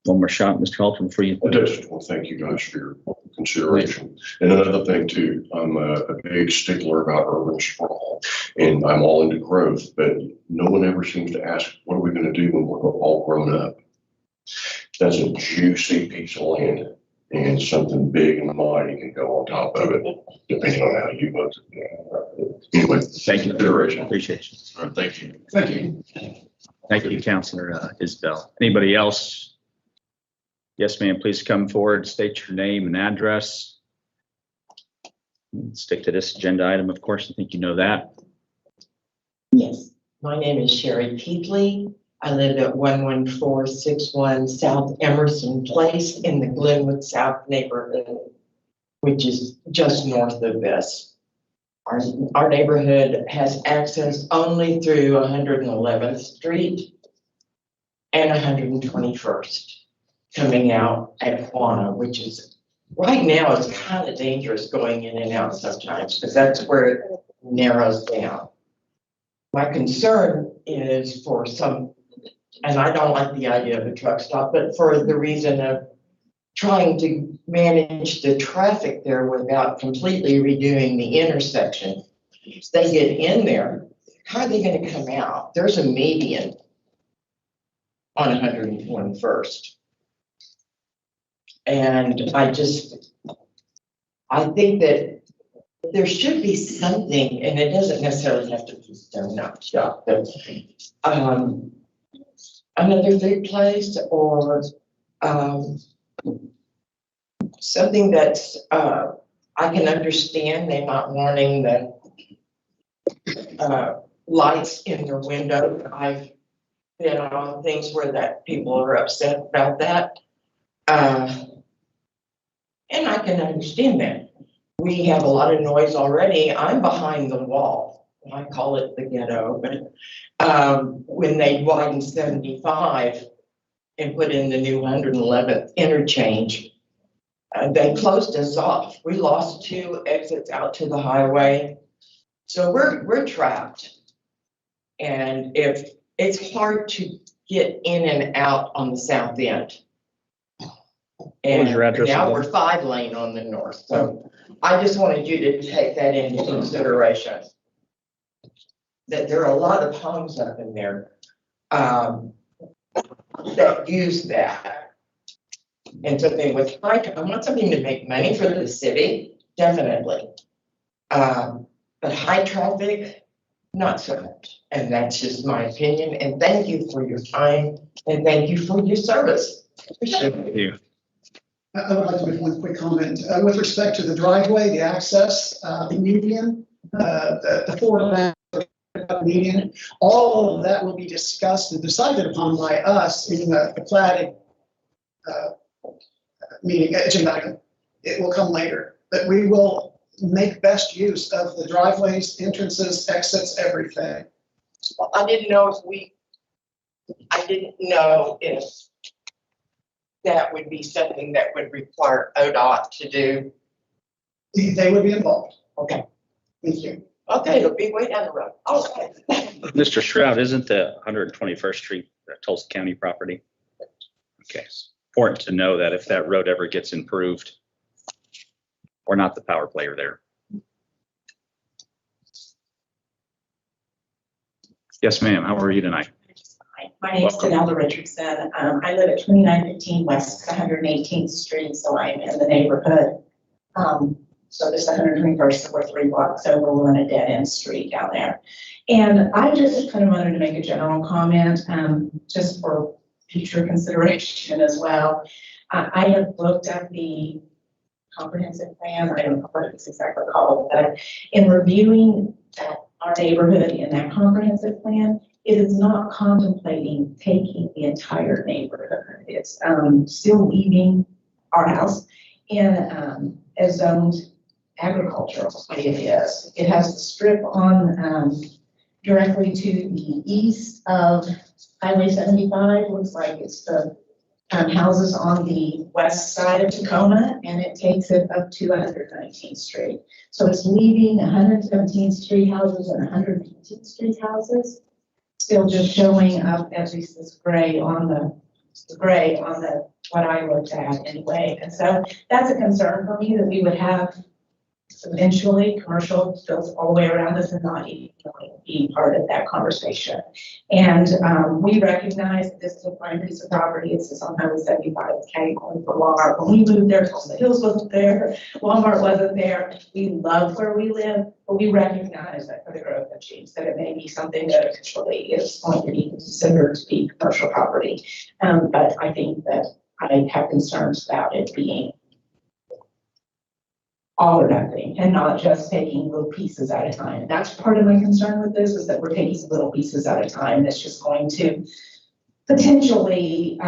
One more shot, Mr. Halton, before you. I just want to thank you guys for your consideration. And another thing too, I'm a big stickler about urban sprawl, and I'm all into growth, but no one ever seems to ask, what are we going to do when we're all grown up? That's a juicy piece of land, and something big and mighty can go on top of it, depending on how you vote. Anyway, Thank you. Consideration. Appreciate you. All right, thank you. Thank you. Thank you, Counselor Isbell. Anybody else? Yes, ma'am, please come forward, state your name and address. Stick to this agenda item, of course. I think you know that. Yes, my name is Sherry Peatley. I live at 11461 South Emerson Place in the Glenwood South neighborhood, which is just north of this. Our neighborhood has access only through 111th Street and 121st, coming out at Quanah, which is, right now, it's kind of dangerous going in and out sometimes, because that's where it narrows down. My concern is for some, and I don't like the idea of a truck stop, but for the reason of trying to manage the traffic there without completely redoing the intersection. If they get in there, how are they going to come out? There's a median on 121st. And I think that there should be something, and it doesn't necessarily have to be donut shop, but another food place or something that's I can understand. They're not wanting the lights in their window. I've been on things where that people are upset about that. And I can understand that. We have a lot of noise already. I'm behind the wall. I call it the ghetto, but when they widened 75 and put in the new 111th interchange, they closed us off. We lost 2 exits out to the highway. So we're trapped. And if it's hard to get in and out on the south end. And your address now again? we're 5-lane on the north. So I just wanted you to take that into consideration. That there are a lot of homes up in there that use that. And something with I want something to make money for the city, definitely. But high traffic, not so much. And that's just my opinion. And thank you for your time and thank you for your service. Thank you. I would like to make one quick comment. With respect to the driveway, the access, the median, the 4-lane median, all of that will be discussed and decided upon by us in the platted meeting agenda item. It will come later, but we will make best use of the driveways, entrances, exits, everything. Well, I didn't know if that would be something that would require ODOT to do. They would be involved. Okay. Thank you. Okay, it'll be way down the road. Okay. Mr. Shroud, isn't the 121st Street Tulsa County property? Okay, it's important to know that if that road ever gets improved, we're not the power player there. Yes, ma'am. How are you tonight? My name is Danella Richardson. I live at 2915 West 118th Street, so I'm in the neighborhood. So this 121st, so we're 3 blocks over. We're on a dead end street down there. And I just kind of wanted to make a general comment, just for future consideration as well. I have looked at the comprehensive plan, I don't know what it's exactly called, but in reviewing that, our neighborhood in that comprehensive plan, it is not contemplating taking the entire neighborhood. It's still leaving our house in a zoned agricultural way it is. It has the strip on directly to the east of Highway 75. Looks like it's the houses on the west side of Tacoma, and it takes it up to 119th Street. So it's leaving 117th Street houses and 119th Street houses, still just showing up as this gray on the what I looked at anyway. And so that's a concern for me, that we would have eventually commercial built all the way around us and not even be part of that conversation. And we recognize that this is a prime piece of property. It's on Highway 75, it's category for Walmart. When we moved there, Tulsa Hills wasn't there, Walmart wasn't there. We love where we live, but we recognize that for the growth of Jenks, that it may be something that eventually is going to be considered to be commercial property. But I think that I have concerns about it being all or nothing, and not just taking little pieces at a time. That's part of my concern with this, is that we're taking little pieces at a time. That's just going to potentially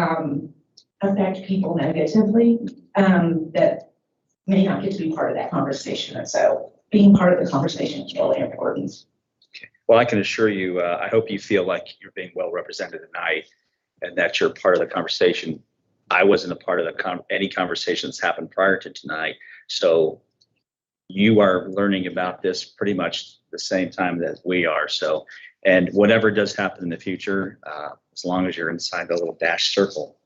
affect people negatively that may not get to be part of that conversation. And so being part of the conversation is really important. Okay. Well, I can assure you, I hope you feel like you're being well represented tonight and that you're part of the conversation. I wasn't a part of any conversation that's happened prior to tonight. So you are learning about this pretty much the same time that we are. So, and whatever does happen in the future, as long as you're inside the little dash circle.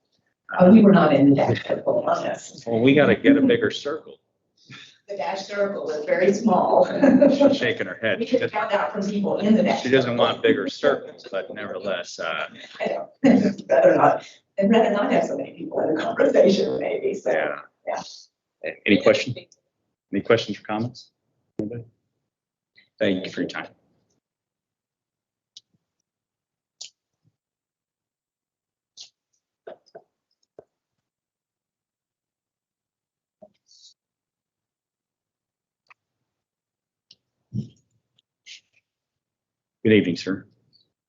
We were not in the dash circle on this. Well, we got to get a bigger circle. The dash circle is very small. She's shaking her head. We could find out from people in the dash. She doesn't want bigger circles, but nevertheless. I know. Better not, and rather not have so many people in the conversation, maybe. So, yeah. Any questions? Any questions or comments? Anybody? Thank you for your time. Good evening, sir.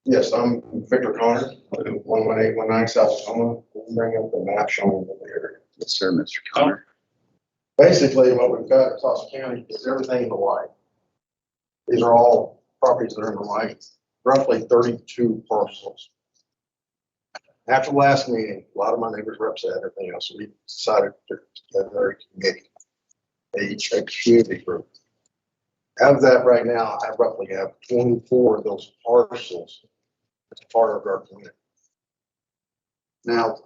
Yes, I'm Victor Connor, 11819 South Tacoma. We'll bring up the map showing the area. Yes, sir, Mr. Connor. Basically, what we've got in Tulsa County is everything in the white. These are all properties that are in the white, roughly 32 parcels. After the last meeting, a lot of my neighbors were upset, everything else, so we decided to get a committee, a community group. Out of that right now, I roughly have 24 of those parcels as part of our community. Now,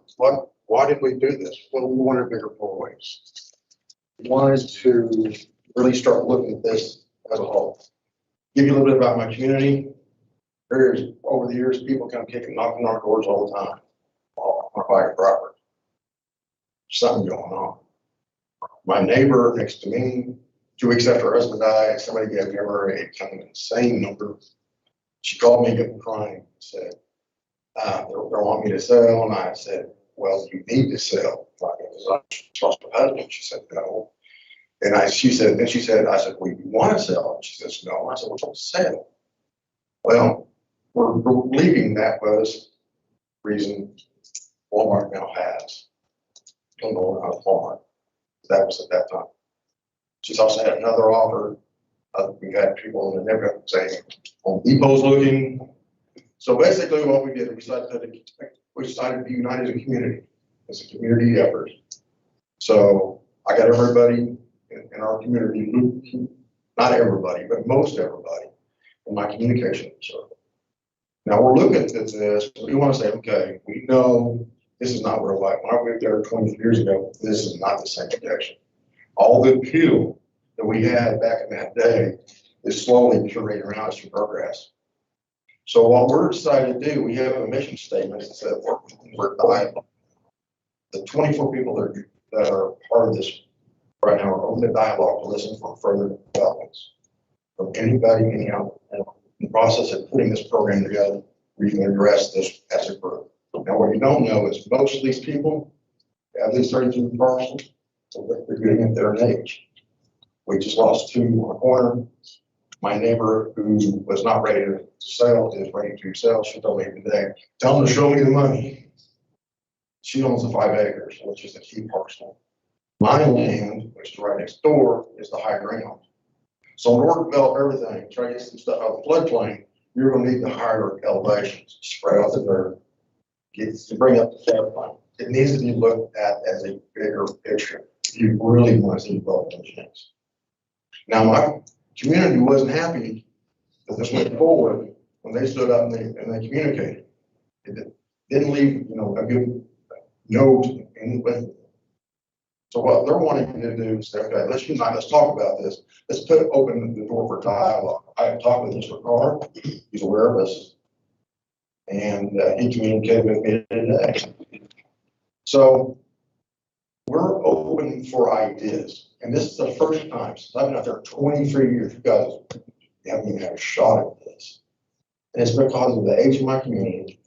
why did we do this? Well, we wanted bigger four-ways. We wanted to really start looking at this as a whole. Give you a little bit about my community. Over the years, people come knocking on our doors all the time on our private property. Something going on. My neighbor next to me, 2 weeks after her husband died, somebody gave her a kind of insane number. She called me getting crying and said, they want me to sell. And I said, well, you need to sell. I trust my husband. She said, no. And she said, I said, well, you want to sell? And she says, no. I said, we're going to sell. Well, we're believing that was the reason Walmart now has. Don't know how Walmart. That was at that time. She's also had another offer. We've had people in the neighborhood saying, Home Depot's looking. So basically what we did, we decided to be united as a community. It's a community effort. So I got everybody in our community, not everybody, but most everybody in my communication circle. Now we're looking at this, we want to say, okay, we know this is not real life. When I moved there 20 years ago, this is not the same protection. All the appeal that we had back in that day is slowly curating around us through progress. So what we're deciding to do, we have a mission statement that says we're dialogue. The 24 people that are part of this right now are open to dialogue to listen for further developments from anybody, anyhow, in the process of putting this program together, we can address this as a group. Now, what you don't know is most of these people Have these 32 parcels, so they're getting at their age. We just lost 2 on the corner. My neighbor who was not ready to sell is ready to sell. She told me today, tell them to show me the money. She owns the 5 acres, which is the key parcel. My land, which is right next door, is the high ground. So in order to develop everything, try to get some stuff out of the floodplain, you're gonna need the higher elevations, spread out the dirt, to bring up the floodplain. It needs to be looked at as a bigger picture. If you really want to see development change. Now, my community wasn't happy that this went forward when they stood up and they communicated. It didn't leave, a good note anyway. So what they're wanting to do is say, okay, let's unite, let's talk about this. Let's open the door for dialogue. I have talked with Mr. Carr, he's aware of this. And he communicated with me today. So we're open for ideas. And this is the first time since I've been out there 23 years, you guys haven't even had a shot at this. And it's because of the age of my community,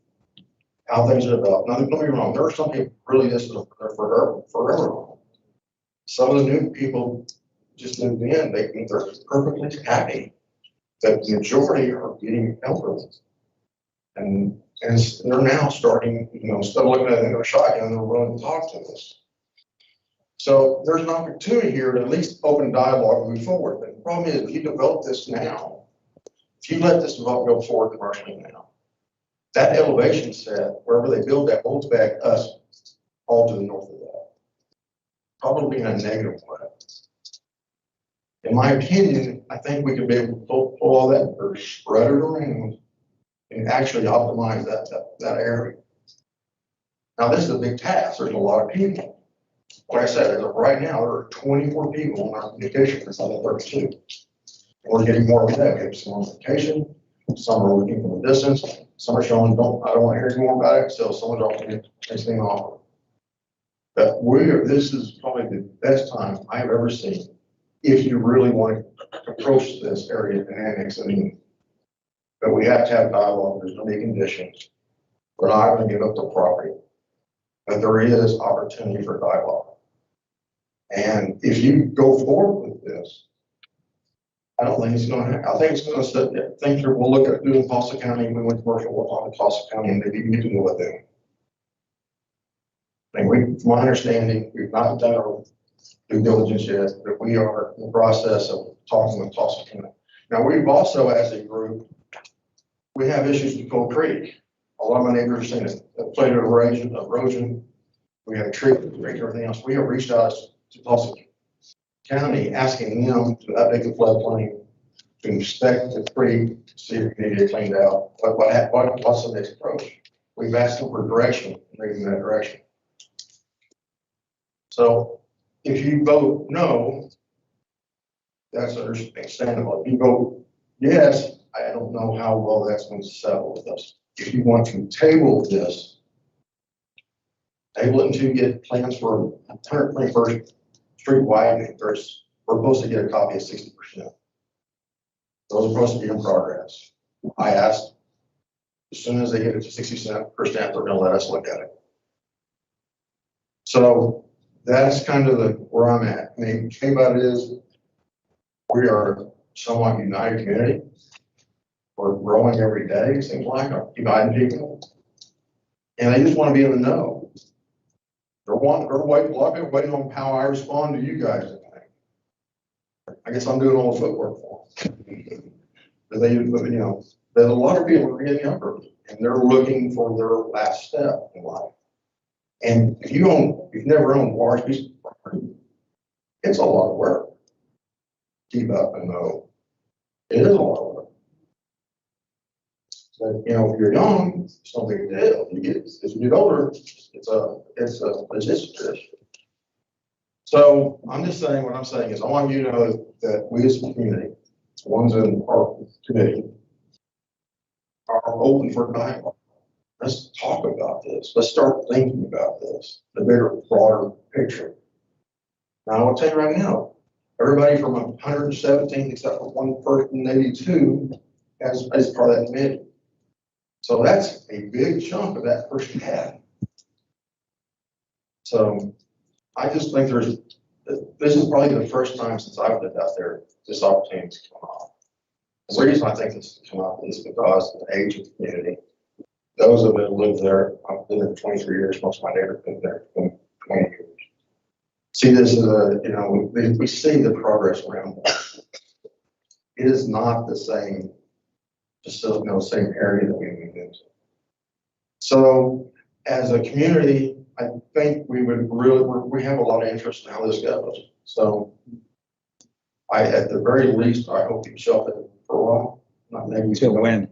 how things are developed. Now, don't get me wrong, there are some people really this is forever. Some of the new people just moved in, they're perfectly happy. The majority are getting elderly. And they're now starting, instead of looking at it in a shotgun, they're willing to talk to us. So there's an opportunity here to at least open dialogue and move forward. But the problem is, if you develop this now, if you let this development go forward commercially now, that elevation set, wherever they build that, holds back us all to the north of that. Probably in a negative way. In my opinion, I think we could be able to pull all that or spread it around and actually optimize that area. Now, this is a big task. There's a lot of people. Like I said, as of right now, there are 24 people on our communication for some 32. We're getting more every day. We have some on vacation, some are looking from a distance, some are showing, I don't want to hear any more about it, so someone's offering anything off. But this is probably the best time I've ever seen if you really want to approach this area and annex it in. But we have to have dialogue. There's going to be conditions. We're not going to give up the property. But there is opportunity for dialogue. And if you go forward with this, I don't think it's going to happen. I think it's going to sit there. We'll look at doing Tulsa County. We went commercial, we'll talk to Tulsa County and maybe get to know what they. From my understanding, we've not done our due diligence yet, but we are in the process of talking with Tulsa County. Now, we've also, as a group, we have issues with Cold Creek. A lot of my neighbors are saying a plate of erosion. We have tree and everything else. We have reached out to Tulsa County asking them to update the floodplain, to inspect the creek, see if we need it cleaned out. What's the next approach? We've asked them for direction, and they're in that direction. So if you vote no, that's understandable. If you vote yes, I don't know how well that's going to settle with us. If you want to table this, table it until you get plans for 121st Street widening. We're supposed to get a copy of 60%. Those are supposed to be in progress. I asked, as soon as they get it to 60%, they're going to let us look at it. So that's kind of where I'm at. I mean, the thing about it is we are somewhat united community. We're growing every day, it seems like, uniting people. And they just want to be in the know. They're waiting, a lot of people waiting on how I respond to you guys. I guess I'm doing all the footwork for them. But there's a lot of people are getting younger and they're looking for their last step in life. And if you've never owned a large piece of property, it's a lot of work. Keep up and know. It is a lot of work. But if you're young, it's no big deal. As you get older, it's a logistics issue. So I'm just saying what I'm saying is I want you to know that we as a community, ones in our committee, are open for dialogue. Let's talk about this. Let's start thinking about this, the bigger, broader picture. Now, I'll tell you right now, everybody from 117, except for one person, maybe two, is part of that committee. So that's a big chunk of that first half. So I just think this is probably the first time since I've lived out there, this opportunity's come up. The reason I think this has come up is because of the age of the community. Those of us who live there, I've been there for 23 years, most of my neighbors have been there for 20 years. See this as we see the progress around us. It is not the same, same area that we moved into. So as a community, I think we have a lot of interest in how this goes. So at the very least, I hope you shelf it for a while, not maybe. Until when?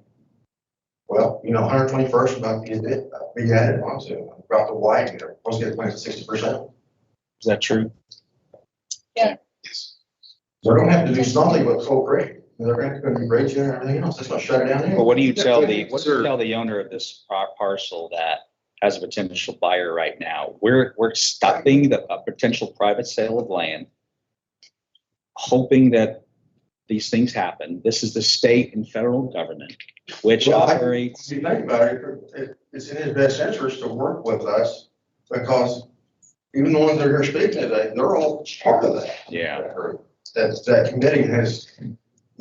Well, 121st about to be added onto, about the widen, they're supposed to get plans at 60%. Is that true? Yeah. They're gonna have to do something with Coal Creek. They're gonna be great and everything else. That's gonna shut it down anyway. Well, what do you tell the owner of this parcel that has a potential buyer right now? We're stopping a potential private sale of land, hoping that these things happen. This is the state and federal government, which operates. If you think about it, it's in his best interest to work with us because even the ones that are here speaking today, they're all part of that. Yeah. That committee that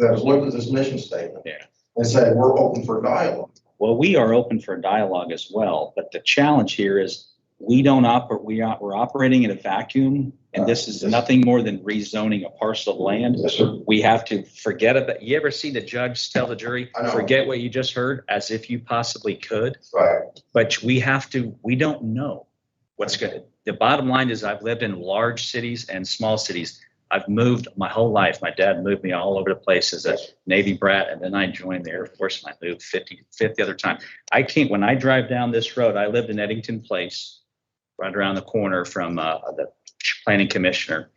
has looked at this mission statement. Yeah. And said, we're open for dialogue. Well, we are open for dialogue as well, but the challenge here is we don't operate, we're operating in a vacuum, and this is nothing more than rezoning a parcel of land. Yes, sir. We have to forget about, you ever see the judge tell the jury, forget what you just heard, as if you possibly could? Right. But we don't know what's good. The bottom line is I've lived in large cities and small cities. I've moved my whole life. My dad moved me all over the place as a Navy brat, and then I joined the Air Force and I moved 50th other time. When I drive down this road, I lived in Eddington Place, right around the corner from the planning commissioner,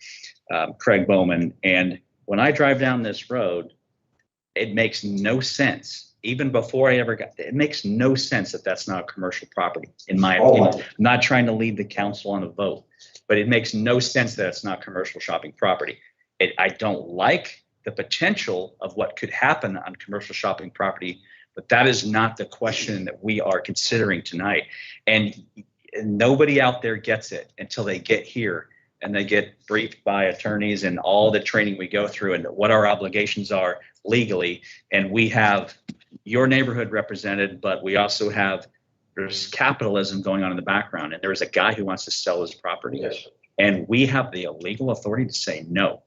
Craig Bowman. And when I drive down this road, it makes no sense. Even before I ever got there, it makes no sense that that's not a commercial property, in my opinion. I'm not trying to lead the council on a vote, but it makes no sense that it's not commercial shopping property. I don't like the potential of what could happen on commercial shopping property, but that is not the question that we are considering tonight. And nobody out there gets it until they get here and they get briefed by attorneys and all the training we go through and what our obligations are legally. And we have your neighborhood represented, but we also have, there's capitalism going on in the background, and there is a guy who wants to sell his property. Yes. And we have the legal authority to say no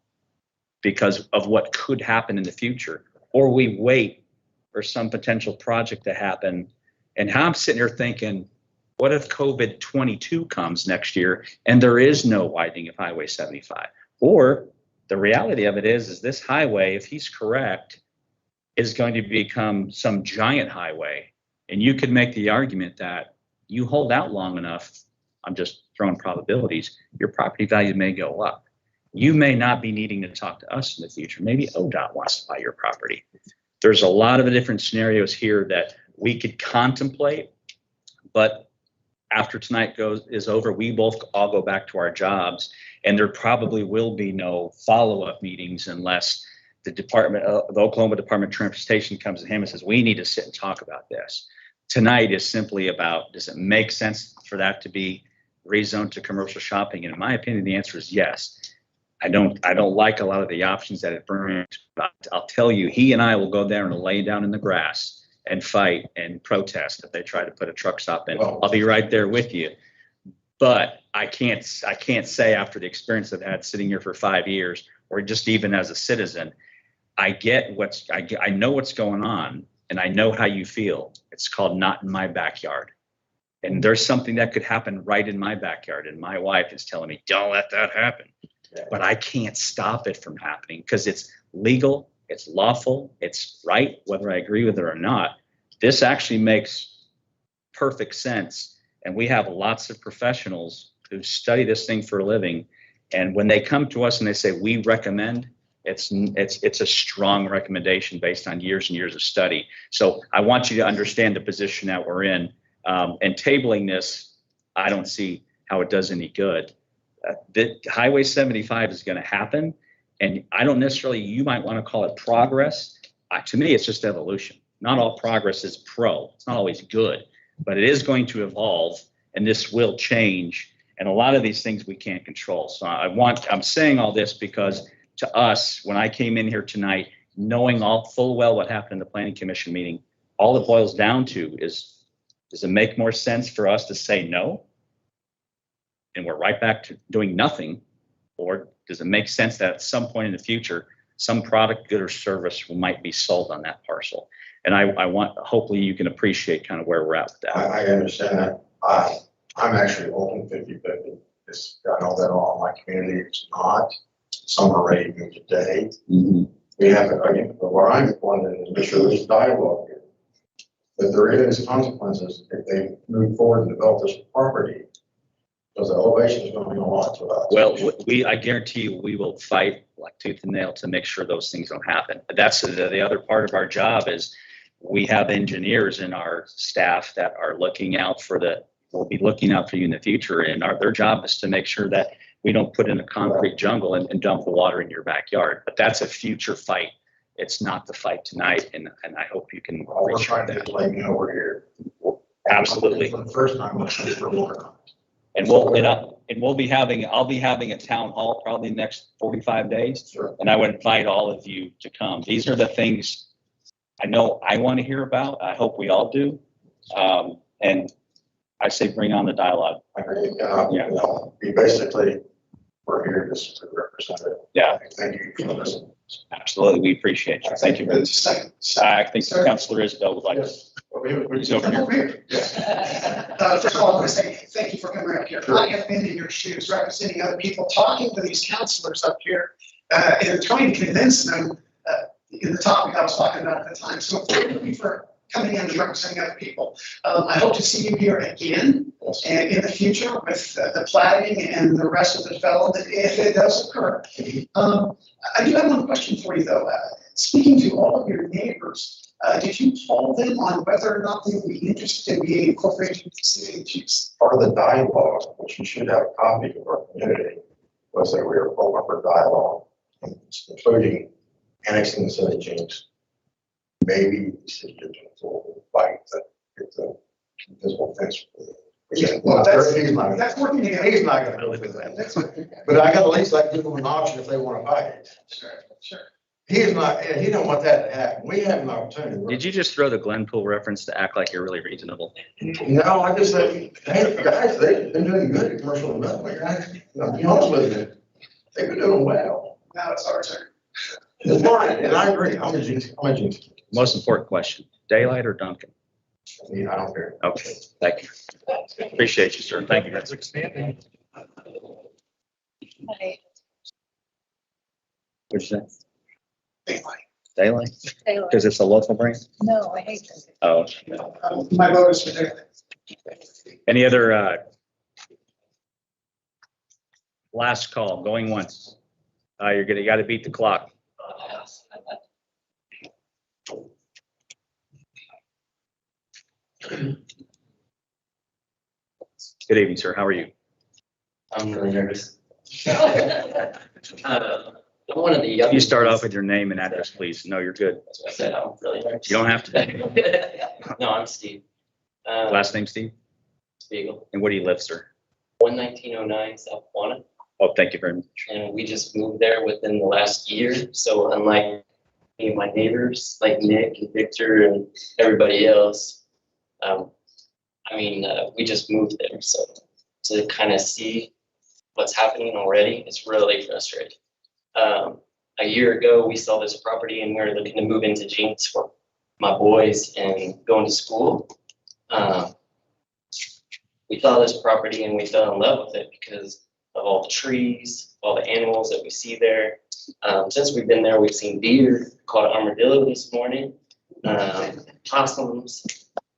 because of what could happen in the future, or we wait for some potential project to happen. And how I'm sitting here thinking, what if COVID-22 comes next year and there is no widening of Highway 75? Or the reality of it is this highway, if he's correct, is going to become some giant highway. And you could make the argument that you hold out long enough, I'm just throwing probabilities, your property value may go up. You may not be needing to talk to us in the future. Maybe ODOT wants to buy your property. There's a lot of different scenarios here that we could contemplate, but after tonight is over, we both all go back to our jobs, and there probably will be no follow-up meetings unless the Oklahoma Department of Transportation comes to him and says, we need to sit and talk about this. Tonight is simply about, does it make sense for that to be rezoned to commercial shopping? And in my opinion, the answer is yes. I don't like a lot of the options that it brings. I'll tell you, he and I will go there and lay down in the grass and fight and protest if they try to put a truck stop in. I'll be right there with you. But I can't say after the experience I've had sitting here for 5 years, or just even as a citizen, I know what's going on, and I know how you feel. It's called not in my backyard. And there's something that could happen right in my backyard, and my wife is telling me, don't let that happen. But I can't stop it from happening because it's legal, it's lawful, it's right, whether I agree with it or not. This actually makes perfect sense. And we have lots of professionals who study this thing for a living. And when they come to us and they say, we recommend, it's a strong recommendation based on years and years of study. So I want you to understand the position that we're in. And tabling this, I don't see how it does any good. The Highway 75 is going to happen. And I don't necessarily, you might want to call it progress. To me, it's just evolution. Not all progress is pro. It's not always good, but it is going to evolve, and this will change. And a lot of these things we can't control. So I'm saying all this because to us, when I came in here tonight, knowing all full well what happened in the planning commission meeting, all it boils down to is, does it make more sense for us to say no? And we're right back to doing nothing? Or does it make sense that at some point in the future, some product, good or service might be sold on that parcel? And I want, hopefully you can appreciate kind of where we're at with that. I understand that. I'm actually open 50-50. I know that all my community is not. Some are ready to move today. We have, again, but where I'm wanting to make sure there's dialogue here. That there is consequences if they move forward and develop this property. Because the elevation is going to mean a lot to us. Well, I guarantee you, we will fight like tooth and nail to make sure those things don't happen. That's the other part of our job is we have engineers in our staff that are looking out will be looking out for you in the future. And their job is to make sure that we don't put in a concrete jungle and dump the water in your backyard. But that's a future fight. It's not the fight tonight. And I hope you can We're appreciate trying to that. blame you over here. Absolutely. For the first time, let's just for more. And I'll be having a town hall probably the next 45 days. Sure. And I would invite all of you to come. These are the things I know I want to hear about. I hope we all do. And I say, bring on the dialogue. I agree. We basically, we're here just to represent it. Yeah. Thank you for listening. Absolutely. We appreciate you. Thank you. Second. I think Councilor Isbell would like to. Yes. We're Come here. First of all, I want to say thank you for coming up here. I have been in your shoes representing other people, talking to these counselors up here and trying to convince them in the topic I was talking about at the time. So thank you for coming in and representing other people. I hope to see you here again and in the future with the plating and the rest of the development if it does occur. I do have one question for you though. Speaking to all of your neighbors, did you poll them on whether or not they would be interested in being incorporated into the city of Jenks? Part of the dialogue, which you should have a copy of our community, was that we were open for dialogue, including annexing the city of Jenks. Maybe the city of Jenks will fight the invisible fence. Yeah, well, That's working together. He's not gonna go with that. But I got at least like give them an option if they want to fight it. Sure. He don't want that to happen. We have an opportunity. Did you just throw the Glenpool reference to act like you're really reasonable? No, I just said, hey, guys, they've been doing good at commercial development, guys. Be honest with you. They've been doing well. Now it's our turn. It's fine, and I agree. I'm a Jenks. Most important question, daylight or Duncan? I mean, I don't care. Okay, thank you. Appreciate you, sir. Thank you. That's expanding. What'd you say? Daylight. Daylight? Taylor. Because it's a local brand? No, I hate this. Oh. My vote is for daylight. Any other, last call, going once? You gotta beat the clock. Good evening, sir. How are you? I'm really nervous. I'm one of the young. Can you start off with your name and address, please? No, you're good. That's what I said. I'm really nervous. You don't have to. No, I'm Steve. Last name, Steve? Spiegel. And where do you live, sir? 11909 South Quanah. Oh, thank you very much. And we just moved there within the last year. So unlike any of my neighbors, like Nick and Victor and everybody else, we just moved there. So to kind of see what's happening already, it's really frustrating. A year ago, we saw this property and we were looking to move into Jenks for my boys and going to school. We saw this property and we fell in love with it because of all the trees, all the animals that we see there. Since we've been there, we've seen deer, caught armadillo this morning, possums,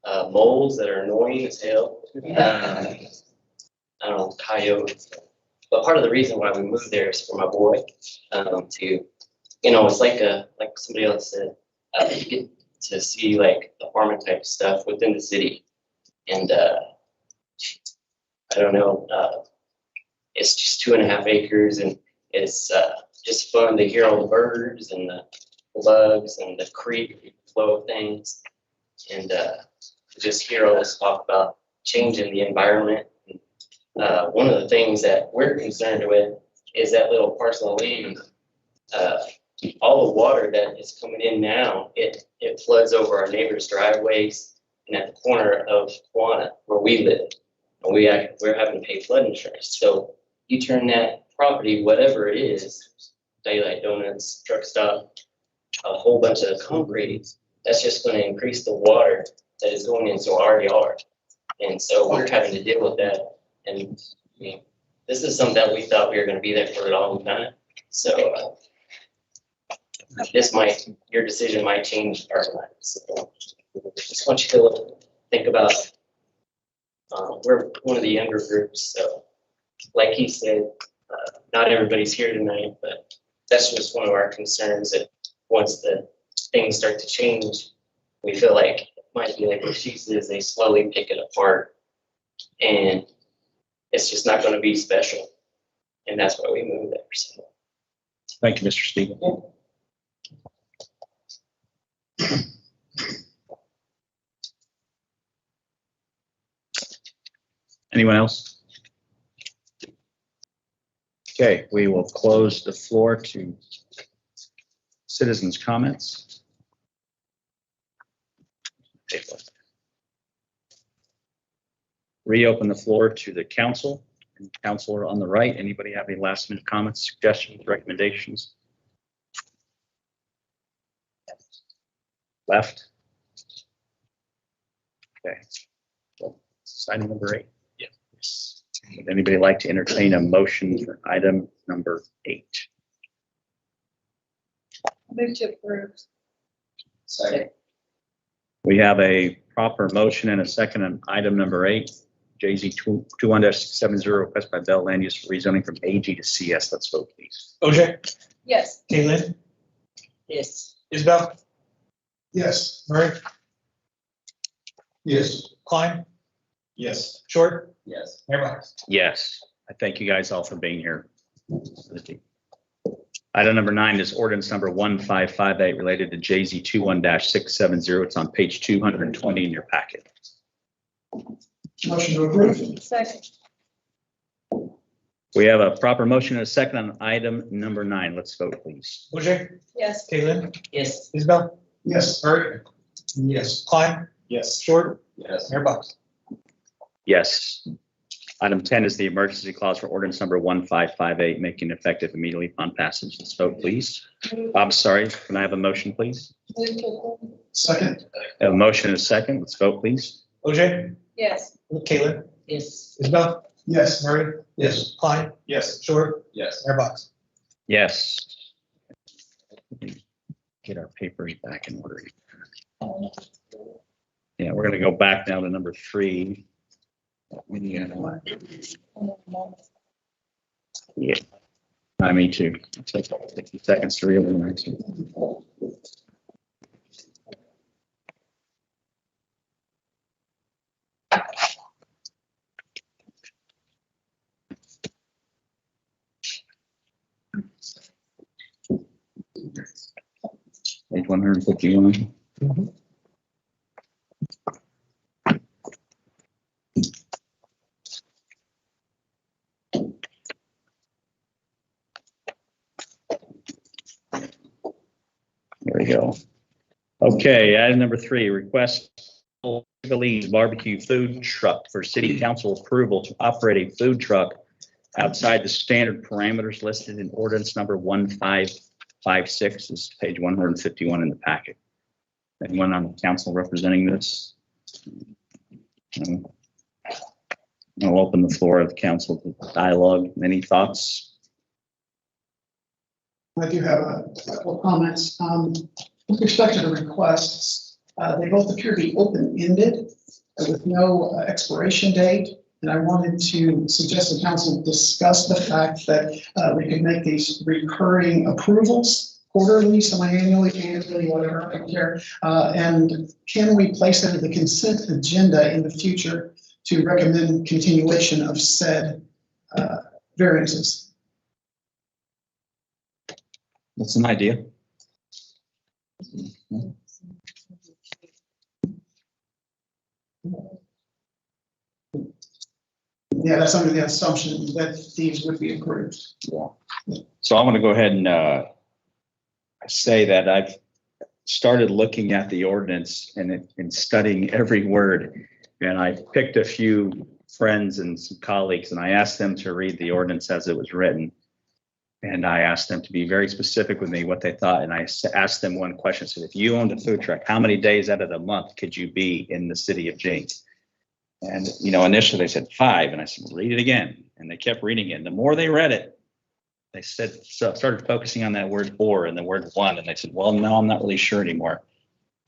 moles that are annoying as hell, coyotes. But part of the reason why we moved there is for my boy it's like somebody else said, you get to see like the farming type stuff within the city. And I don't know, it's just 2.5 acres and it's just fun to hear all the birds and the bugs and the creek flow of things. And to just hear all this talk about changing the environment and One of the things that we're concerned with is that little parcel of land. All the water that is coming in now, it floods over our neighbors' driveways and at the corner of Quanah where we live. And we're having to pay flood insurance. So you turn that property, whatever it is, Daylight Donuts, truck stop, a whole bunch of concrete, that's just going to increase the water that is going into our yard. And so we're having to deal with that. And I mean, this is something that we thought we were going to be there for a long time. So your decision might change our lives. So just want you to think about, we're one of the younger groups. So like he said, not everybody's here tonight, but that's just one of our concerns that once the things start to change, we feel like it might be like what she says, they slowly pick it apart and it's just not going to be special. And that's why we moved there. So. Thank you, Mr. Steve. Anyone else? Okay, we will close the floor to citizens' comments. Reopen the floor to the council. Counselor on the right, anybody have any last minute comments, suggestions, recommendations? Left? Okay. Item number 8. Yes. Would anybody like to entertain a motion for item number 8? Move to approve. Second. We have a proper motion and a second on item number 8. JZ 21-70 request by Bell Land Use for rezoning from AG to CS. Let's vote, please. OJ, Yes. Kaylin, Yes. Isabel, Yes. Murray, Yes. Klein, Yes. Short, Yes. Mayor Box. Yes. I thank you guys all for being here. Item number 9 is ordinance number 1558 related to JZ 21-670. It's on page 220 in your packet. Motion to approve. Second. We have a proper motion and a second on item number 9. Let's vote, please. OJ, Yes. Kaylin, Yes. Isabel, Yes. Murray, Yes. Klein, Yes. Short, Yes. Mayor Box. Yes. Item 10 is the emergency clause for ordinance number 1558, making effective immediately upon passage. Let's vote, please. I'm sorry, can I have a motion, please? Move to approve. Second. I have a motion and a second. Let's vote, please. OJ, Yes. Kaylin, Yes. Isabel, Yes. Murray, Yes. Klein, Yes. Short, Yes. Mayor Box. Yes. Get our papers back in order. Yeah, we're going to go back now to number 3. Yeah, me too. It takes 60 seconds to realize. Page 151. There we go. Okay, item number 3, request Lee's barbecue food truck for city council approval to operate a food truck outside the standard parameters listed in ordinance number 1556. This is page 151 in the packet. Anyone on the council representing this? I'll open the floor of the council to dialogue. Any thoughts? I do have a couple of comments. With respect to the requests, they both appear to be open-ended with no expiration date. And I wanted to suggest the council discuss the fact that we could make these recurring approvals quarterly, semi-annually, annually, whatever, I don't care. And can we place it in the consent agenda in the future to recommend continuation of said variances? That's an idea. Yeah, that's under the assumption that these would be approved. Yeah. So I'm gonna go ahead and say that I've started looking at the ordinance and studying every word. And I picked a few friends and some colleagues, and I asked them to read the ordinance as it was written. And I asked them to be very specific with me what they thought. And I asked them one question. I said, if you owned a food truck, how many days out of the month could you be in the city of Jenks? And, initially they said 5. And I said, read it again. And they kept reading it. And the more they read it, they started focusing on that word "or" and the word "one." And they said, well, no, I'm not really sure anymore.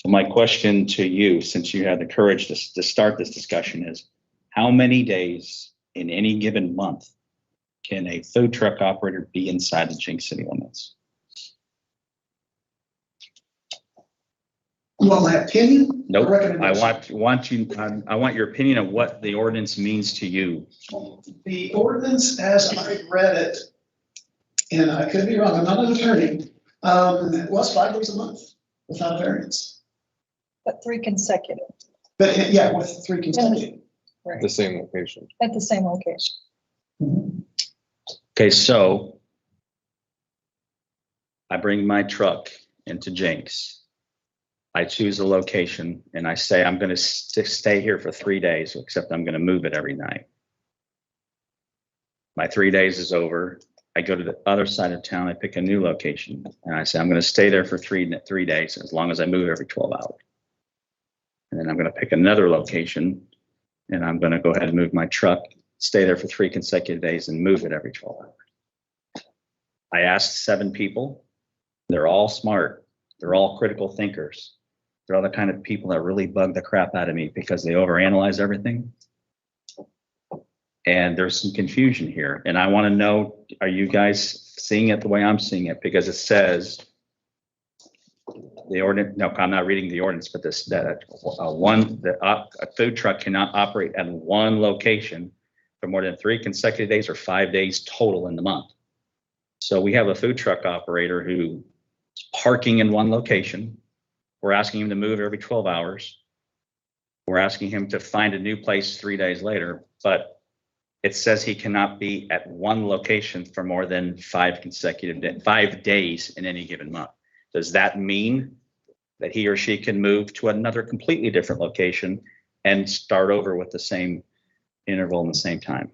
So my question to you, since you had the courage to start this discussion, is how many days in any given month can a food truck operator be inside the Jenks city limits? You want my opinion? Nope. I want your opinion of what the ordinance means to you. The ordinance, as I read it, and I could be wrong, I'm not an attorney, was 5 days a month without a variance. But 3 consecutive. But yeah, with 3 consecutive. Right. The same location. At the same location. Mhm. Okay, so I bring my truck into Jenks. I choose a location and I say, I'm going to stay here for 3 days, except I'm going to move it every night. My 3 days is over. I go to the other side of town. I pick a new location and I say, I'm going to stay there for three days as long as I move every 12 hours. And then I'm going to pick another location and I'm going to go ahead and move my truck, stay there for 3 consecutive days and move it every 12 hours. I asked 7 people. They're all smart. They're all critical thinkers. They're all the kind of people that really bug the crap out of me because they overanalyze everything. And there's some confusion here. And I want to know, are you guys seeing it the way I'm seeing it? Because it says the ordinance, no, I'm not reading the ordinance, but this, that a food truck cannot operate at one location for more than 3 consecutive days or 5 days total in the month. So we have a food truck operator who's parking in one location. We're asking him to move every 12 hours. We're asking him to find a new place 3 days later, but it says he cannot be at one location for more than 5 days in any given month. Does that mean that he or she can move to another completely different location and start over with the same interval and the same time?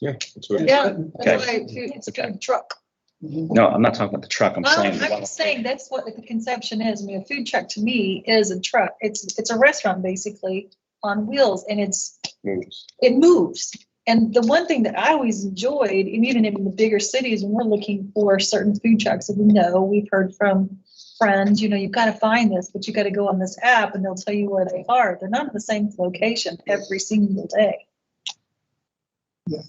Yeah. That's what Yeah, Okay. that's why it's a food truck. No, I'm not talking about the truck. I'm saying. I'm just saying that's what the conception is. I mean, a food truck to me is a truck. It's a restaurant basically on wheels, and it moves. And the one thing that I always enjoyed, and even in the bigger cities, when we're looking for certain food trucks that we've heard from friends, you've got to find this, but you got to go on this app and they'll tell you where they are. They're not in the same location every single day. Yeah.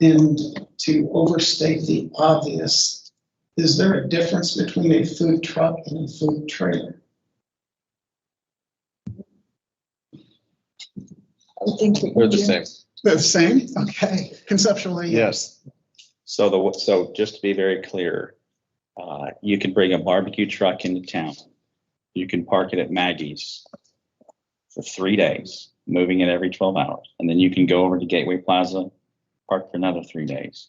And to overstate the obvious, is there a difference between a food truck and a food trailer? I think They're the same. They're the same? Okay, conceptually, yes. So just to be very clear, you can bring a barbecue truck into town. You can park it at Maggie's for 3 days, moving it every 12 hours. And then you can go over to Gateway Plaza, park for another 3 days,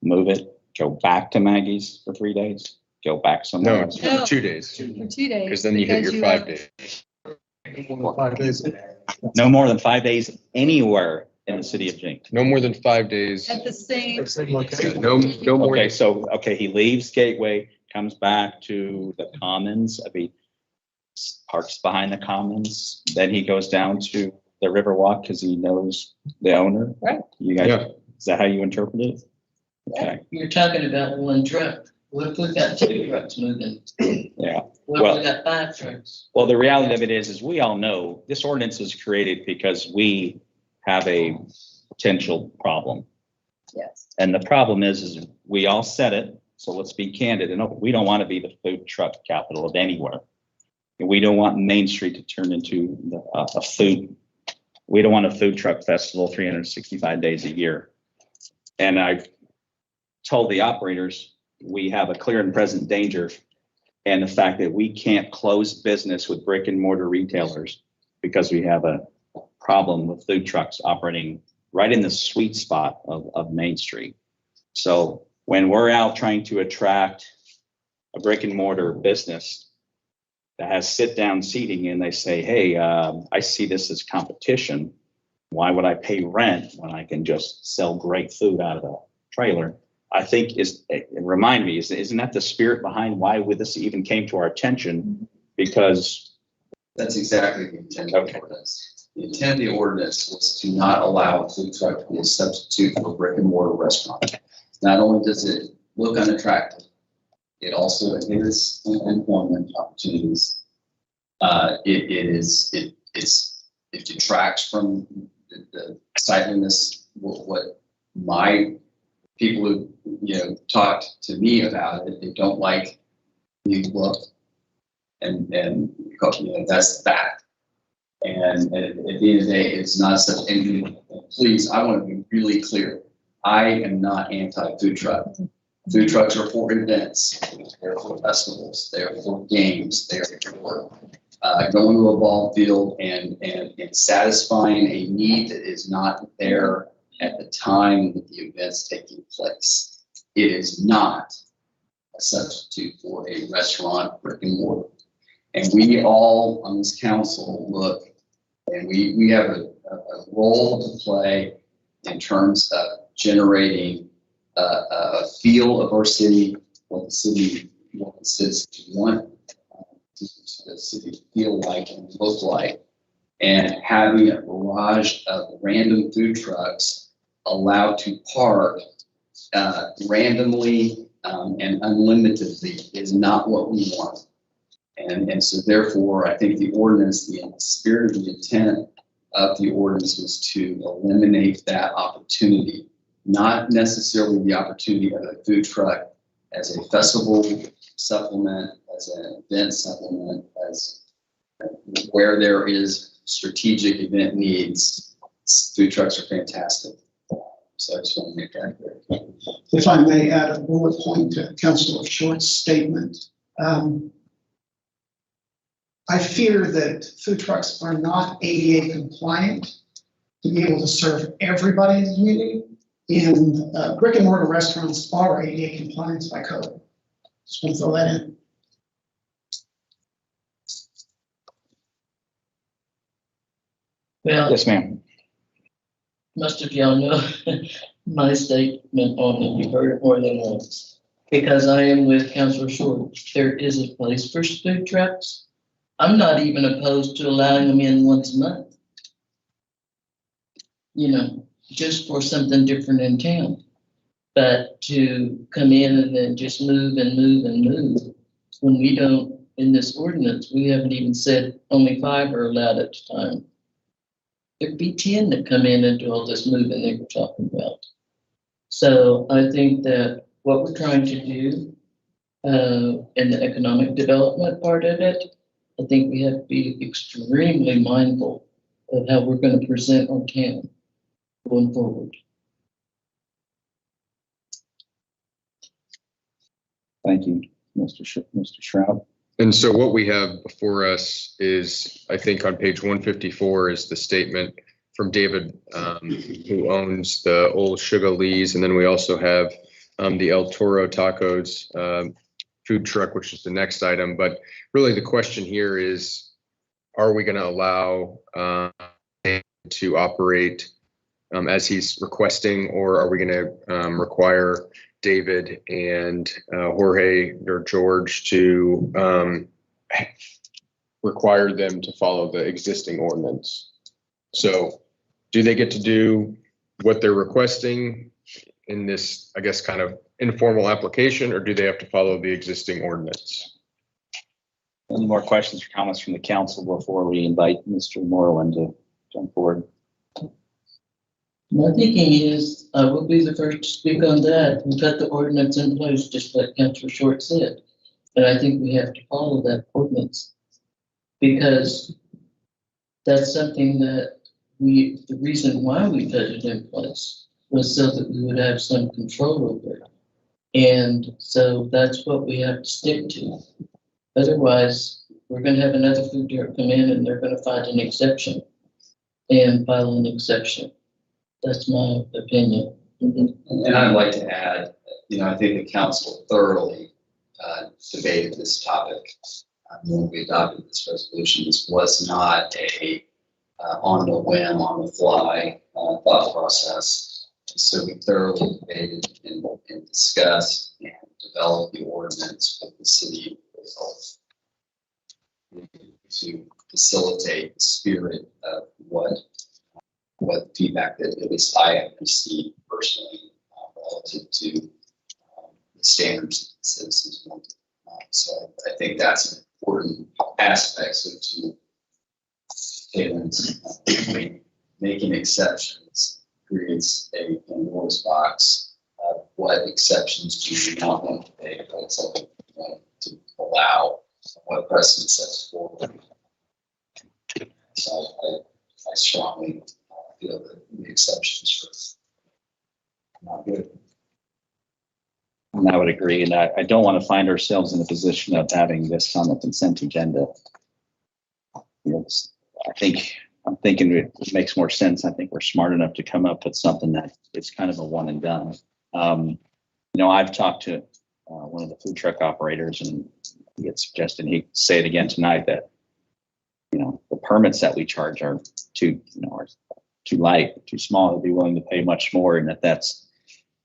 move it, go back to Maggie's for 3 days, go back somewhere else. For 2 days. For 2 days. Because then you hit your 5 days. 5 days. No more than 5 days anywhere in the city of Jenks. No more than 5 days. At the same. No more. Okay, he leaves Gateway, comes back to the Commons, parks behind the Commons, then he goes down to the Riverwalk because he knows the owner. Right. You guys, Yeah. Is that how you interpret it? Okay, You're talking about one truck. What if we've got 2 trucks moving? yeah. What Well- if we got 5 trucks? Well, the reality of it is we all know this ordinance was created because we have a potential problem. Yes. And the problem is we all said it, so let's be candid, and we don't want to be the food truck capital of anywhere. And we don't want Main Street to turn into a food, we don't want a food truck festival 365 days a year. And I've told the operators, we have a clear and present danger and the fact that we can't close business with brick and mortar retailers because we have a problem with food trucks operating right in the sweet spot of Main Street. So when we're out trying to attract a brick and mortar business that has sit down seating and they say, hey, I see this as competition. Why would I pay rent when I can just sell great food out of a trailer? I think remind me, isn't that the spirit behind why this even came to our attention? Because that's exactly the intent of the ordinance. The intent of the ordinance was to not allow a food truck to be a substitute for a brick and mortar restaurant. Not only does it look unattractive, it also inhibits employment opportunities. It detracts from the sightliness. What my people who talked to me about it, they don't like the look, and that's that. And at the end of the day, it's not such. And please, I want to be really clear. I am not anti-food truck. Food trucks are for events. They're for festivals. They're for games. They're for going to a ball field and satisfying a need that is not there at the time that the event's taking place. It is not a substitute for a restaurant, brick and mortar. And we all on this council look, and we have a role to play in terms of generating a feel of our city, what the citizens want the city to feel like and look like, and having a barrage of random food trucks allowed to park randomly and unlimitedly is not what we want. And so therefore, I think the ordinance, the spirit of the intent of the ordinance was to eliminate that opportunity, not necessarily the opportunity of a food truck as a festival supplement, as an event supplement, as where there is strategic event needs. Food trucks are fantastic. So I just want to make that clear. If I may add a bullet point to Councilor Short's statement. I fear that food trucks are not ADA compliant to be able to serve everybody in the community. And brick and mortar restaurants are ADA compliant by code. Just want to throw that in. Well, yes, ma'am. most of y'all know my statement on it. You've heard it more than once. Because I am with Councilor Short, there is a place for food trucks. I'm not even opposed to allowing them in once a month. Just for something different in town. But to come in and then just move and move and move, when we don't, in this ordinance, we haven't even said only 5 are allowed at a time. There'd be 10 that come in and do all this moving they were talking about. So I think that what we're trying to do in the economic development part of it, I think we have to be extremely mindful of how we're going to present our town going forward. Thank you, Mr. Shroud. And so what we have before us is, I think on page 154 is the statement from David, who owns the old Sugar Lee's. And then we also have the El Toro Tacos food truck, which is the next item. But really the question here is, are we going to allow him to operate as he's requesting, or are we going to require David and Jorge or George to require them to follow the existing ordinance? So do they get to do what they're requesting in this, I guess, kind of informal application, or do they have to follow the existing ordinance? Any more questions or comments from the council before we invite Mr. Moreland to jump forward? My thinking is, I will be the first to speak on that. We've got the ordinance in place, just like Councilor Short said. And I think we have to follow that ordinance. Because that's something that the reason why we put it in place was so that we would have some control over it. And so that's what we have to stick to. Otherwise, we're gonna have another food truck come in and they're gonna find an exception and file an exception. That's my opinion. And I'd like to add, I think the council thoroughly debated this topic when we adopted this resolution. This was not a on the whim, on the fly thought process. So we thoroughly debated and discussed and developed the ordinance with the city to facilitate the spirit of what feedback that at least I have received personally relative to the standards that the citizens want. So I think that's an important aspect. So to making exceptions creates a Pandora's box of what exceptions do you not want to pay, what something you want to allow, what precedent sets forward. So I strongly feel that the exceptions are not good. And I would agree, and I don't want to find ourselves in a position of having this on the consent agenda. I'm thinking it makes more sense. I think we're smart enough to come up with something that is kind of a one and done. I've talked to one of the food truck operators, and he had suggested, he say it again tonight, that the permits that we charge are too light, too small. They'd be willing to pay much more, and that's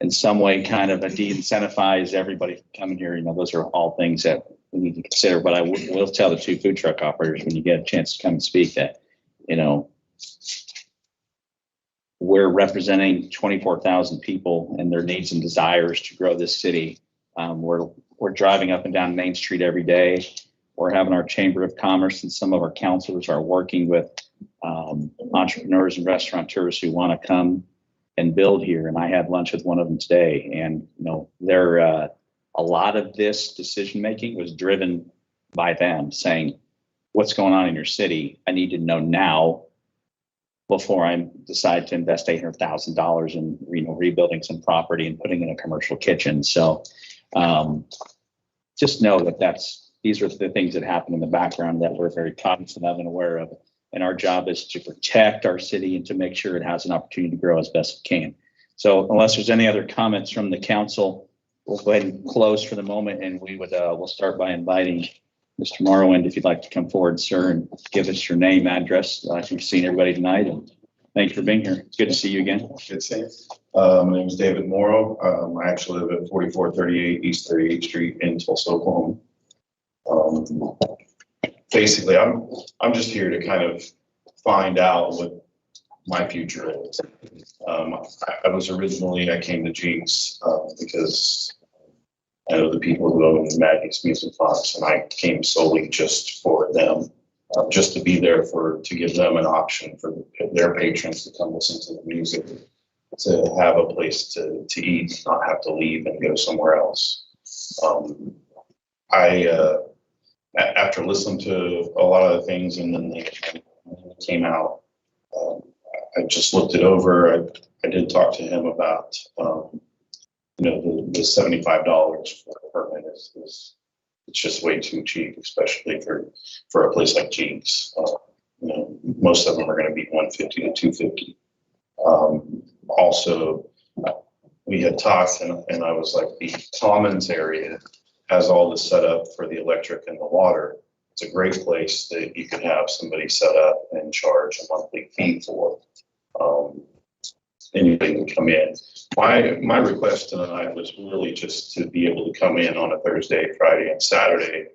in some way kind of a de-incentivize everybody from coming here. Those are all things that we need to consider. But I will tell the two food truck operators when you get a chance to come and speak that, we're representing 24,000 people and their needs and desires to grow this city. We're driving up and down Main Street every day. We're having our Chamber of Commerce and some of our counselors are working with entrepreneurs and restaurateurs who want to come and build here. And I had lunch with one of them today, and they're a lot of this decision making was driven by them saying, what's going on in your city? I need to know now before I decide to invest $800,000 in rebuilding some property and putting in a commercial kitchen. So just know that these are the things that happen in the background that we're very cognizant of and aware of. And our job is to protect our city and to make sure it has an opportunity to grow as best it can. So unless there's any other comments from the council, we'll go ahead and close for the moment, and we'll start by inviting Mr. Morrowind, if you'd like to come forward, sir, and give us your name, address. You've seen everybody tonight, and thank you for being here. It's good to see you again. Good to see you. My name is David Morrow. I actually live at 4438 East 38th Street in Tulsa, Oklahoma. Basically, I'm just here to kind of find out what my future is. I came to Jenks because I know the people who own Maggie's Music Box, and I came solely just for them, just to be there to give them an option for their patrons to come listen to the music, to have a place to eat, not have to leave and go somewhere else. After listening to a lot of the things and then they came out, I just looked it over. I did talk to him about, the $75 for a permit is it's just way too cheap, especially for a place like Jenks. Most of them are going to be $150 to $250. Also, we had talked, and I was like, the commons area has all this set up for the electric and the water. It's a great place that you can have somebody set up and charge a monthly fee for. Anybody can come in. My request tonight was really just to be able to come in on a Thursday, Friday, and Saturday.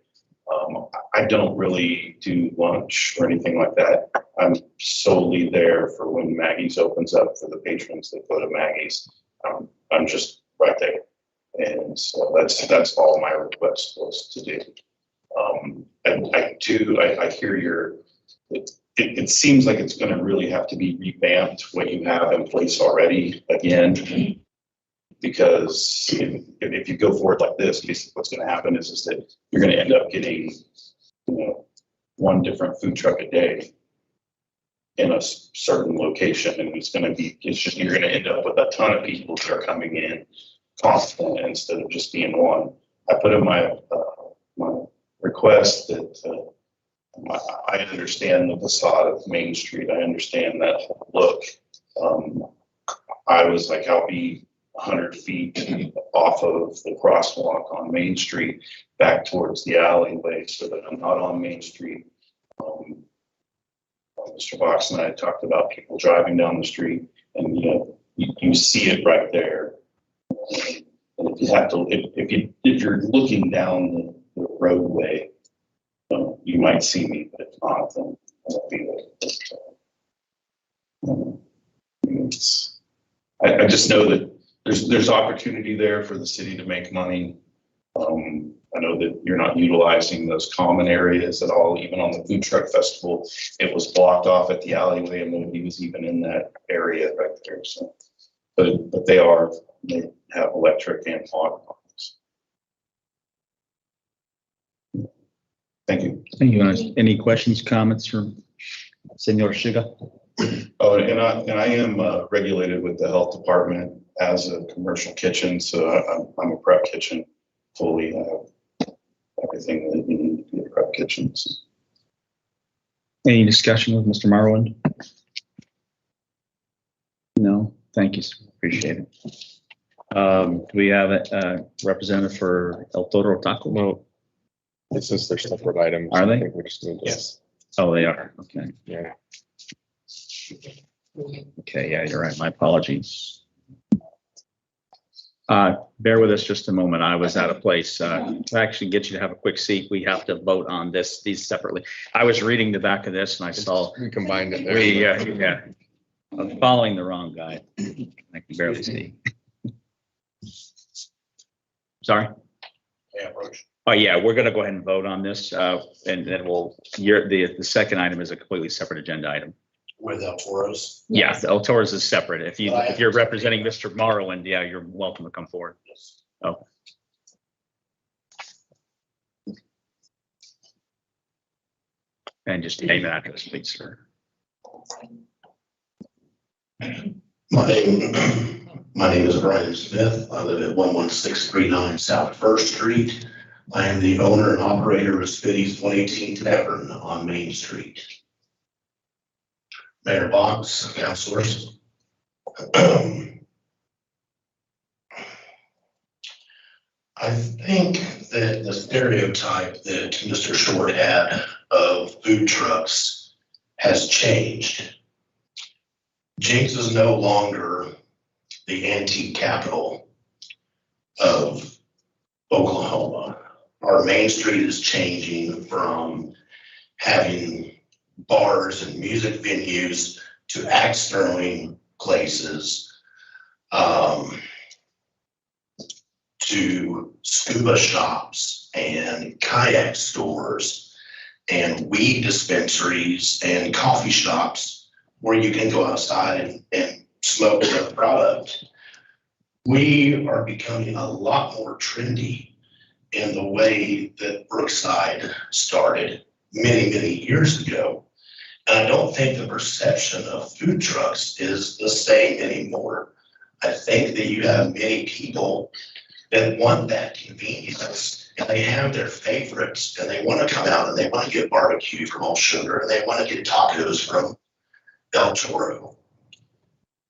I don't really do lunch or anything like that. I'm solely there for when Maggie's opens up for the patrons that go to Maggie's. I'm just right there. And so that's all my request was to do. I hear it seems like it's going to really have to be revamped what you have in place already again, because if you go forward like this, basically what's going to happen is that you're going to end up getting one different food truck a day in a certain location, and you're going to end up with a ton of people that are coming in constant instead of just being one. I put in my request that I understand the facade of Main Street. I understand that whole look. I was like, I'll be 100 feet off of the crosswalk on Main Street back towards the alleyway so that I'm not on Main Street. Mr. Box and I talked about people driving down the street, and you see it right there. And if you have to, if you're looking down the roadway, you might see me, but if not, then I'll be there. I just know that there's opportunity there for the city to make money. I know that you're not utilizing those common areas at all. Even on the food truck festival, it was blocked off at the alleyway, and nobody was even in that area right there. So, but they have electric and water lines. Thank you. Thank you. Any questions, comments from Senor Sugar? Oh, and I am regulated with the health department as a commercial kitchen, so I'm a prep kitchen fully. I have everything that you need to be a prep kitchen. So. Any discussion with Mr. Marwin? No, thank you, sir. Appreciate it. Do we have a representative for El Toro Taco? Well, since they're separate items, Are they? I think we just need to. Yes. Oh, they are. Okay. Yeah. Okay. Yeah, you're right. My apologies. Bear with us just a moment. I was at a place to actually get you to have a quick seat. We have to vote on these separately. I was reading the back of this and I saw we combined it there. Yeah. I'm following the wrong guy. I can barely see. Sorry. Yeah, approach. Oh, yeah, we're gonna go ahead and vote on this, and then the second item is a completely separate agenda item. With El Toro's. Yeah, the El Toro's is separate. If you're representing Mr. Marland, yeah, you're welcome to come forward. Oh. And just name and address, please, sir. My name is Brian Smith. I live at 11639 South First Street. I am the owner and operator of Spitty's 118 Tavern on Main Street. Mayor Boggs, councilors. I think that the stereotype that Mr. Short had of food trucks has changed. Jenks is no longer the antique capital of Oklahoma. Our Main Street is changing from having bars and music venues to axe throwing places, to scuba shops and kayak stores and weed dispensaries and coffee shops where you can go outside and smoke the product. We are becoming a lot more trendy in the way that Brookside started many, many years ago. And I don't think the perception of food trucks is the same anymore. I think that you have many people that want that convenience and they have their favorites and they want to come out and they want to get barbecue from Old Sugar and they want to get tacos from El Toro.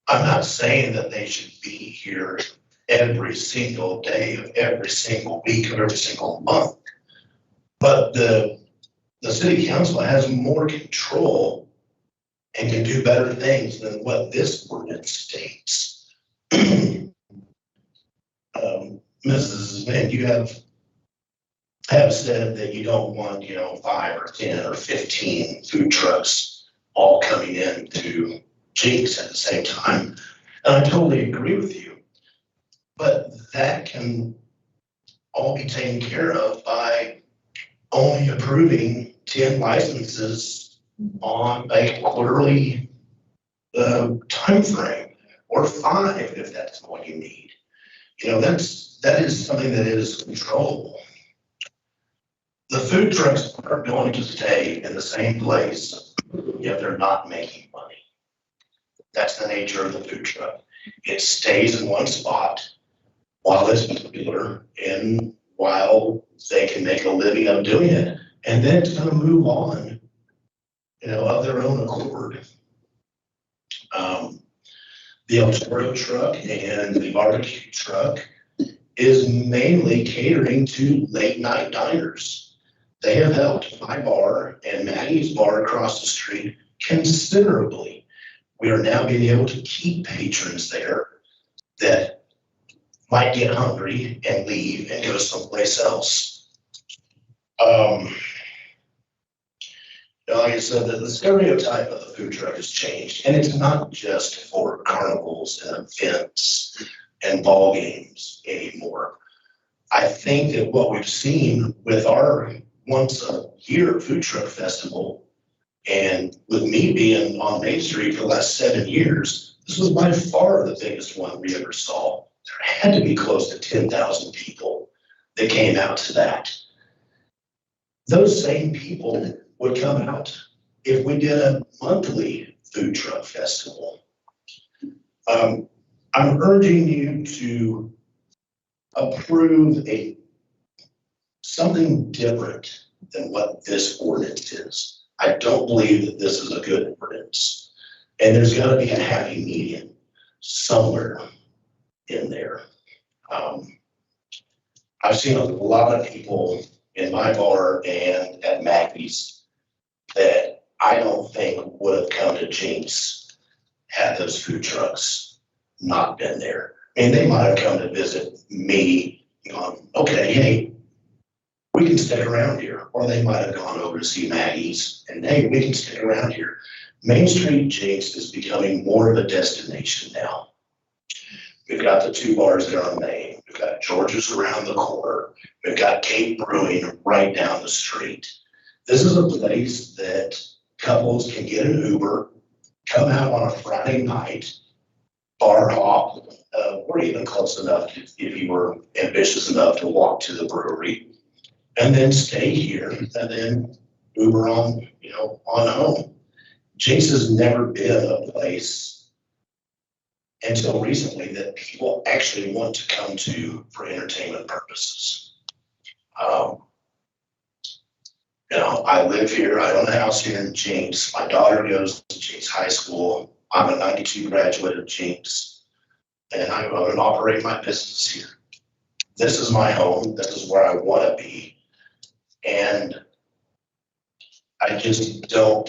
I'm not saying that they should be here every single day of every single week of every single month, but the city council has more control and can do better things than what this ordinance states. Mrs. Lynn, you have said that you don't want, 5 or 10 or 15 food trucks all coming in to Jenks at the same time. And I totally agree with you. But that can all be taken care of by only approving 10 licenses on a quarterly time frame, or 5 if that's what you need. That is something that is controllable. The food trucks are going to stay in the same place, yet they're not making money. That's the nature of the food truck. It stays in one spot while it's popular and while they can make a living of doing it. And then it's going to move on of their own accord. The El Toro truck and the barbecue truck is mainly catering to late night diners. They have helped my bar and Maggie's bar across the street considerably. We are now being able to keep patrons there that might get hungry and leave and go someplace else. Like I said, the stereotype of the food truck has changed, and it's not just for carnivals and events and ball games anymore. I think that what we've seen with our once a year food truck festival, and with me being on Main Street for the last 7 years, this was by far the biggest one we ever saw. There had to be close to 10,000 people that came out to that. Those same people would come out if we did a monthly food truck festival. I'm urging you to approve something different than what this ordinance is. I don't believe that this is a good ordinance. And there's got to be a happy medium somewhere in there. I've seen a lot of people in my bar and at Maggie's that I don't think would have come to Jenks had those food trucks not been there. I mean, they might have come to visit me, okay, hey, we can stick around here. Or they might have gone over to see Maggie's and hey, we can stick around here. Main Street Jenks is becoming more of a destination now. We've got the 2 bars there on Main. We've got George's around the corner. We've got Cape Brewing right down the street. This is a place that couples can get an Uber, come out on a Friday night, bar hop. We're even close enough if you were ambitious enough to walk to the brewery, and then stay here, and then Uber on, on home. Jenks has never been a place until recently that people actually want to come to for entertainment purposes. I live here. I own a house here in Jenks. My daughter goes to Jenks High School. I'm a 92 graduate of Jenks, and I own and operate my business here. This is my home. This is where I want to be. And I just don't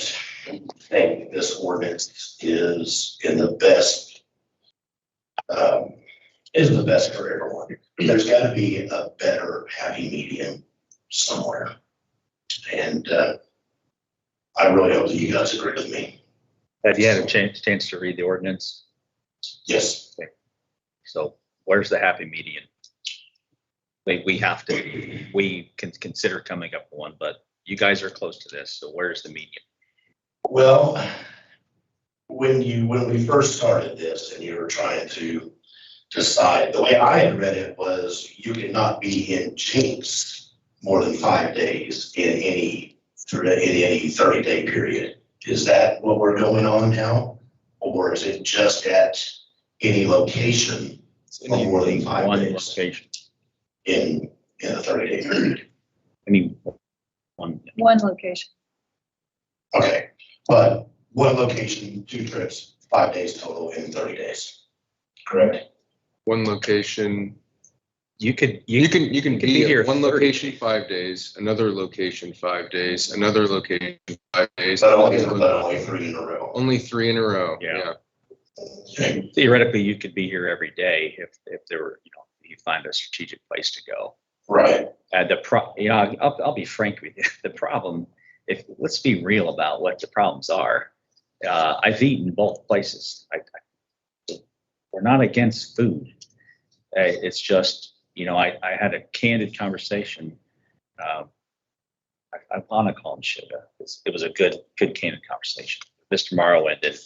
think this ordinance is the best for everyone. There's got to be a better happy medium somewhere. And I really hope that you guys agree with me. Have you had a chance to read the ordinance? Yes. Okay. So where's the happy medium? We can consider coming up with one, but you guys are close to this. So where's the medium? Well, when we first started this and you were trying to decide, the way I had read it was you cannot be in Jenks more than 5 days in any 30-day period. Is that what we're going on now? Or is it just at any location for more than 5 days? Location. In a 30-day period? I mean, one location. Okay, but one location, 2 trips, 5 days total in 30 days, correct? One location. You can be here one location 5 days, another location 5 days, another location 5 days. But only 3 in a row. Only 3 in a row. Yeah. Theoretically, you could be here every day if there were, you find a strategic place to go. Right. I'll be frank with you. The problem, let's be real about what the problems are. I've eaten both places. We're not against food. It's just, I had a candid conversation. I want to call him Sugar. It was a good candid conversation. Mr. Morrow ended.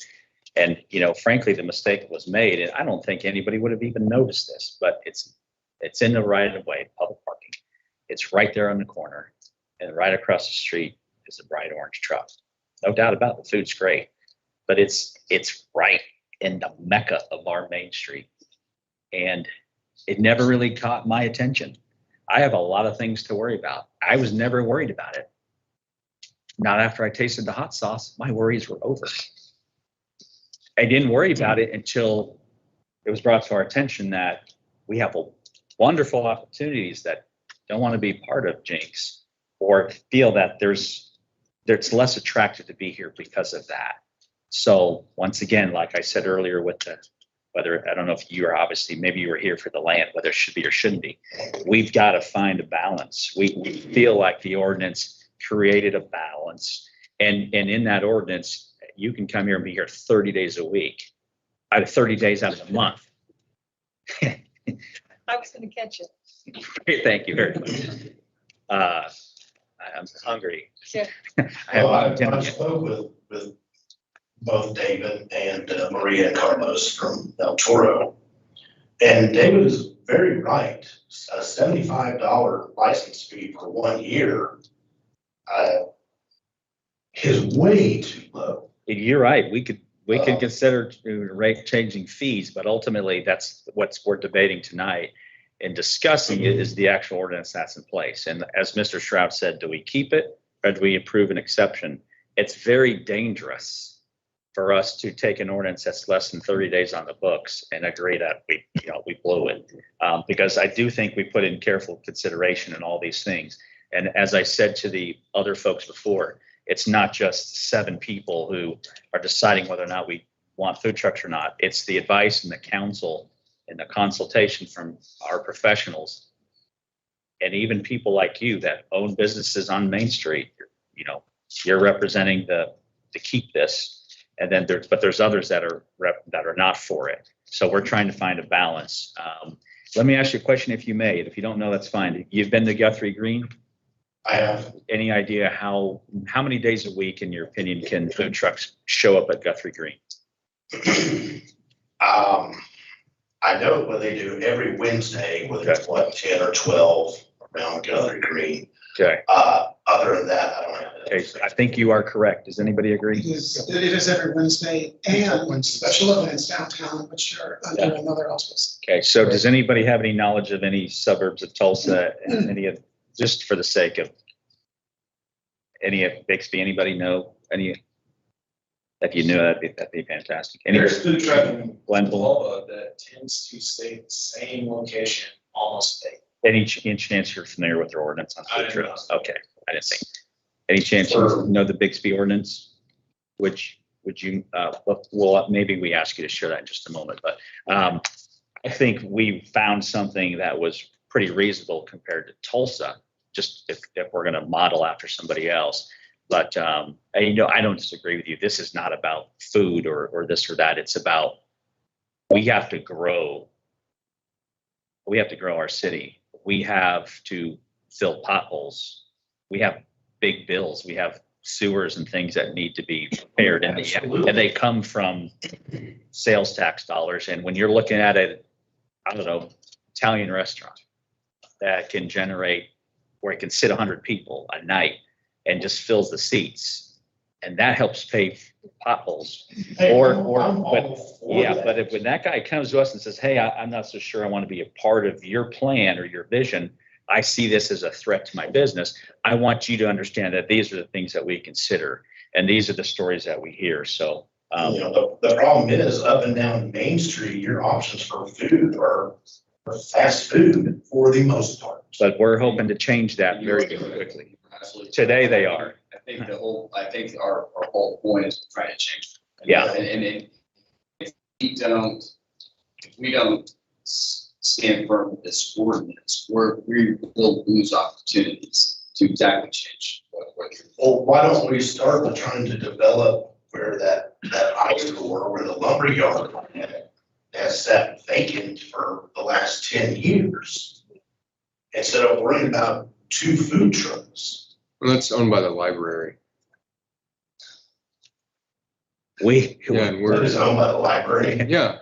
And, frankly, the mistake was made, and I don't think anybody would have even noticed this, but it's in the right of way, public parking. It's right there on the corner, and right across the street is a bright orange truck. No doubt about it, the food's great, but it's right in the mecca of our Main Street. And it never really caught my attention. I have a lot of things to worry about. I was never worried about it. Not after I tasted the hot sauce. My worries were over. I didn't worry about it until it was brought to our attention that we have wonderful opportunities that don't want to be part of Jenks or feel that there's less attractive to be here because of that. So once again, like I said earlier with whether, I don't know if you are, obviously, maybe you were here for the land, whether it should be or shouldn't be. We've got to find a balance. We feel like the ordinance created a balance. And in that ordinance, you can come here and be here 30 days a week, out of 30 days out of the month. I was going to catch it. Thank you very much. I'm hungry. Yeah. I spoke with both David and Maria and Carlos from El Toro. And David is very right. A $75 license fee for 1 year is way too low. You're right. We could consider rate changing fees, but ultimately that's what we're debating tonight and discussing it is the actual ordinance that's in place. And as Mr. Shroud said, do we keep it or do we approve an exception? It's very dangerous for us to take an ordinance that's less than 30 days on the books and agree that we blew it. Because I do think we put in careful consideration in all these things. And as I said to the other folks before, it's not just 7 people who are deciding whether or not we want food trucks or not. It's the advice and the counsel and the consultation from our professionals and even people like you that own businesses on Main Street. You're representing to keep this. And then there's others that are not for it. So we're trying to find a balance. Let me ask you a question, if you may. If you don't know, that's fine. You've been to Guthrie Green? I have. Any idea how many days a week, in your opinion, can food trucks show up at Guthrie Green? I know what they do every Wednesday, whether it's 10 or 12 around Guthrie Green. Okay. Other than that, I don't have it. Okay, so I think you are correct. Does anybody agree? It is every Wednesday and special events downtown, which are under another auspice. Okay, so does anybody have any knowledge of any suburbs of Tulsa and any of, just for the sake of any of Bixby, anybody know any? If you knew, that'd be fantastic. There's food truck in Glenville. Volvo that tends to stay at the same location almost daily. Any chance you're familiar with their ordinance on food I do trucks? Okay, I didn't think. Any chance you know the Bixby ordinance? Would you, well, maybe we ask you to share that in just a moment, but I think we found something that was pretty reasonable compared to Tulsa, just if we're going to model after somebody else. But, I don't disagree with you. This is not about food or this or that. It's about, we have to grow. We have to grow our city. We have to fill potholes. We have big bills. We have sewers and things that need to be repaired. And they come from sales tax dollars. And when you're looking at Italian restaurant that can generate, where it can sit 100 people a night and just fills the seats, and that helps pay potholes. But when that guy comes to us and says, hey, I'm not so sure I want to be a part of your plan or your vision, I see this as a threat to my business. I want you to understand that these are the things that we consider, and these are the stories that we hear. So, the problem is up and down Main Street, your options for food are fast food for the most part. But we're hoping to change that very quickly. Absolutely. Today they are. I think our whole point is trying to change. Yeah. And if we don't stand firm with this ordinance, we will lose opportunities to exactly change what Well, why don't we start with trying to develop where that ice store, where the lumber yard has sat vacant for the last 10 years, instead of worrying about 2 food trucks. Well, that's owned by the library. It's owned by the library. Yeah,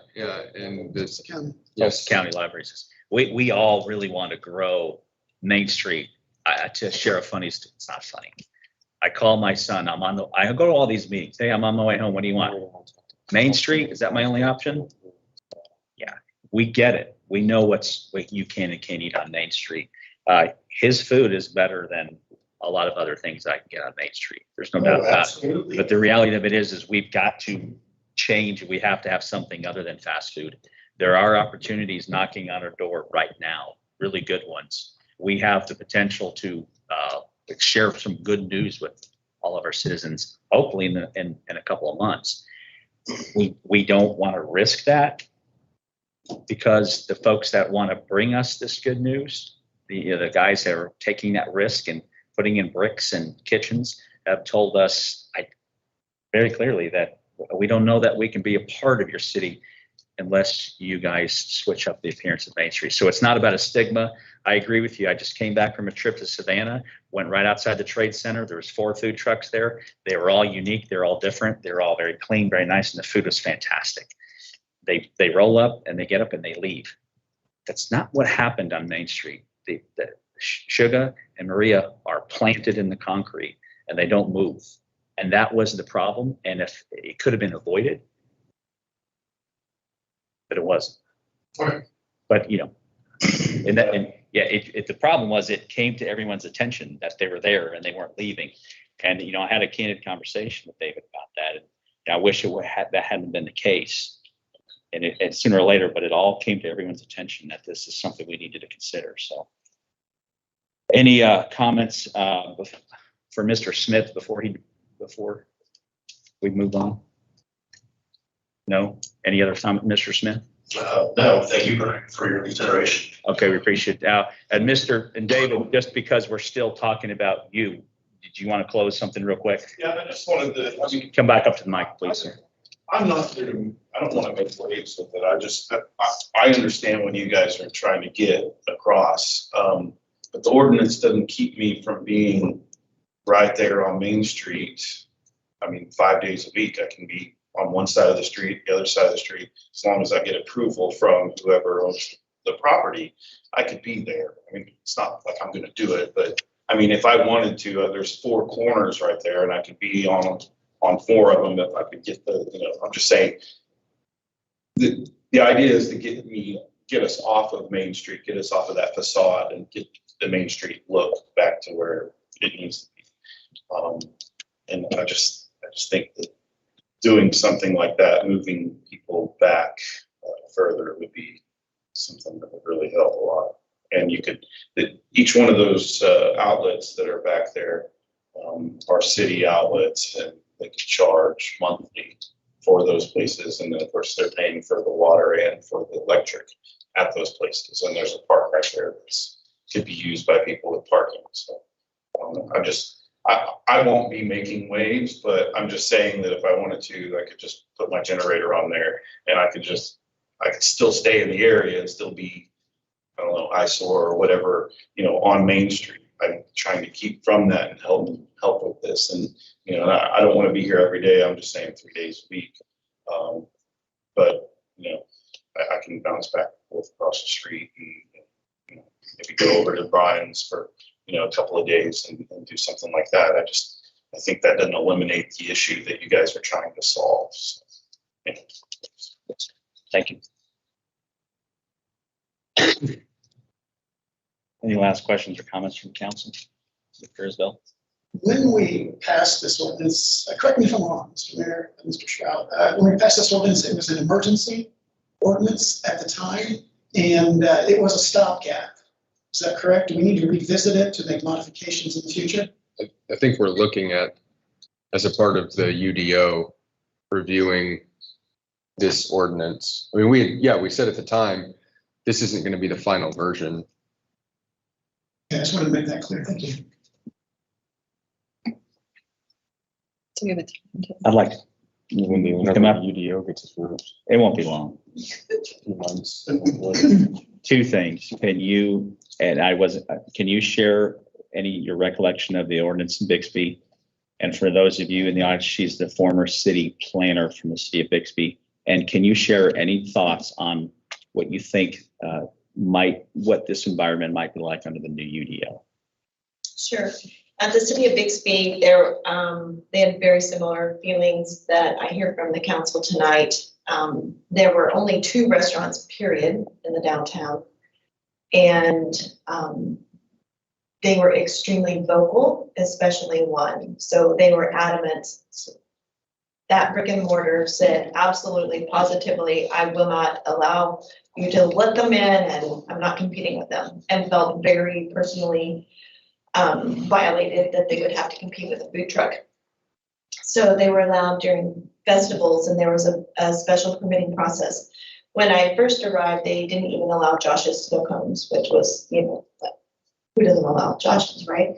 and this. Yes, county libraries. We all really want to grow Main Street. To share a funny, it's not funny. I call my son. I go to all these meetings. Hey, I'm on my way home. What do you want? Main Street? Is that my only option? Yeah, we get it. We know what you can and can't eat on Main Street. His food is better than a lot of other things I can get on Main Street. There's no doubt about it. Absolutely. But the reality of it is we've got to change. We have to have something other than fast food. There are opportunities knocking on our door right now, really good ones. We have the potential to share some good news with all of our citizens, hopefully in a couple of months. We don't want to risk that because the folks that want to bring us this good news, the guys that are taking that risk and putting in bricks and kitchens have told us very clearly that we don't know that we can be a part of your city unless you guys switch up the appearance of Main Street. So it's not about a stigma. I agree with you. I just came back from a trip to Savannah, went right outside the Trade Center. There was 4 food trucks there. They were all unique. They're all different. They're all very clean, very nice, and the food was fantastic. They roll up and they get up and they leave. That's not what happened on Main Street. The Sugar and Maria are planted in the concrete and they don't move. And that was the problem. And if it could have been avoided, but it wasn't. Right. But the problem was it came to everyone's attention that they were there and they weren't leaving. And I had a candid conversation with David about that. And I wish that hadn't been the case. And sooner or later, but it all came to everyone's attention that this is something we needed to consider. So, any comments for Mr. Smith before we move on? No. Any other comment, Mr. Smith? No, thank you for your consideration. Okay, we appreciate that. And David, just because we're still talking about you, did you want to close something real quick? Yeah, I just wanted to, Come back up to the mic, please, sir. I'm not there to, I don't want to make waves with it. I understand what you guys are trying to get across. But the ordinance doesn't keep me from being right there on Main Street. 5 days a week, I can be on one side of the street, the other side of the street, as long as I get approval from whoever owns the property, I could be there. It's not like I'm gonna do it, but if I wanted to, there's 4 corners right there and I could be on 4 of them if I could get I'm just saying, the idea is to get us off of Main Street, get us off of that facade and get the Main Street look back to where it needs to be. And I just think that doing something like that, moving people back further would be something that would really help a lot. And each one of those outlets that are back there are city outlets, and they could charge monthly for those places. And then of course they're paying for the water and for the electric at those places. And there's a park right there that's could be used by people with parking. So I won't be making waves, but I'm just saying that if I wanted to, I could just put my generator on there and I could still stay in the area and still be, I don't know, eyesore or whatever, on Main Street. I'm trying to keep from that and help with this. And, I don't want to be here every day. I'm just saying 3 days a week. But, I can bounce back and forth across the street and maybe go over to Brian's for, a couple of days and do something like that. I think that doesn't eliminate the issue that you guys are trying to solve. So, Thank you. Any last questions or comments from council? Mr. Isbell? When we passed this ordinance, correct me if I'm wrong, Mr. Mayor, Mr. Stroud, when we passed this ordinance, it was an emergency ordinance at the time, and it was a stopgap. Is that correct? Do we need to revisit it to make modifications in the future? I think we're looking at, as a part of the UDO, reviewing this ordinance. We said at the time, this isn't going to be the final version. Yeah, I just wanted to make that clear. Thank you. I'd like to come up. UDO gets its rules. It won't be long. 2 months. 2 things. Can you share your recollection of the ordinance in Bixby? And for those of you in the audience, she's the former city planner from the city of Bixby. And can you share any thoughts on what you think what this environment might be like under the new UDO? Sure. At the city of Bixby, they had very similar feelings that I hear from the council tonight. There were only 2 restaurants, period, in the downtown. And they were extremely vocal, especially one. So they were adamant. That brick and mortar said, absolutely, positively, I will not allow you to let them in, and I'm not competing with them, and felt very personally violated that they would have to compete with a food truck. So they were allowed during festivals, and there was a special permitting process. When I first arrived, they didn't even allow Josh's snow cones, which was, you know, who doesn't allow Josh's, right?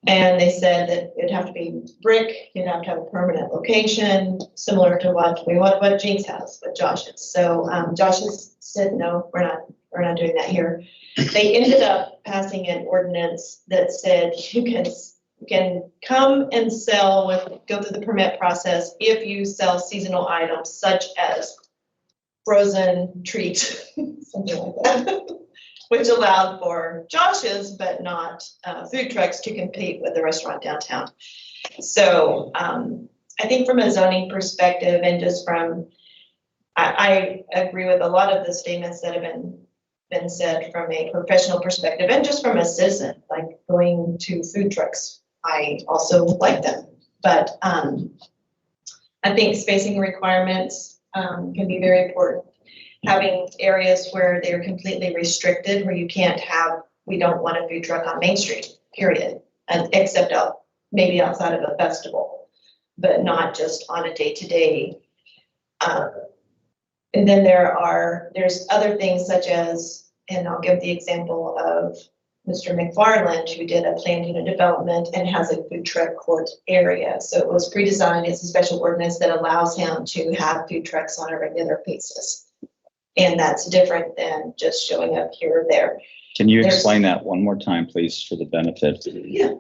And they said that it'd have to be brick, you'd have to have a permanent location, similar to what Jenks has, what Josh is. So Josh's said, no, we're not doing that here. They ended up passing an ordinance that said you can come and sell go through the permit process if you sell seasonal items such as frozen treats, something like that, which allowed for Josh's, but not food trucks to compete with the restaurant downtown. So I think from a zoning perspective and just from, I agree with a lot of the statements that have been said from a professional perspective and just from a citizen, like going to food trucks. I also like them, but I think spacing requirements can be very important. Having areas where they're completely restricted, where you can't have, we don't want a food truck on Main Street, period, and except maybe outside of a festival, but not just on a day-to-day. And then there's other things such as, and I'll give the example of Mr. McFarland, who did a planned unit development and has a food truck court area. So it was pre-designed. It's a special ordinance that allows him to have food trucks on a regular basis. And that's different than just showing up here or there. Can you explain that one more time, please, for the benefit? Yeah.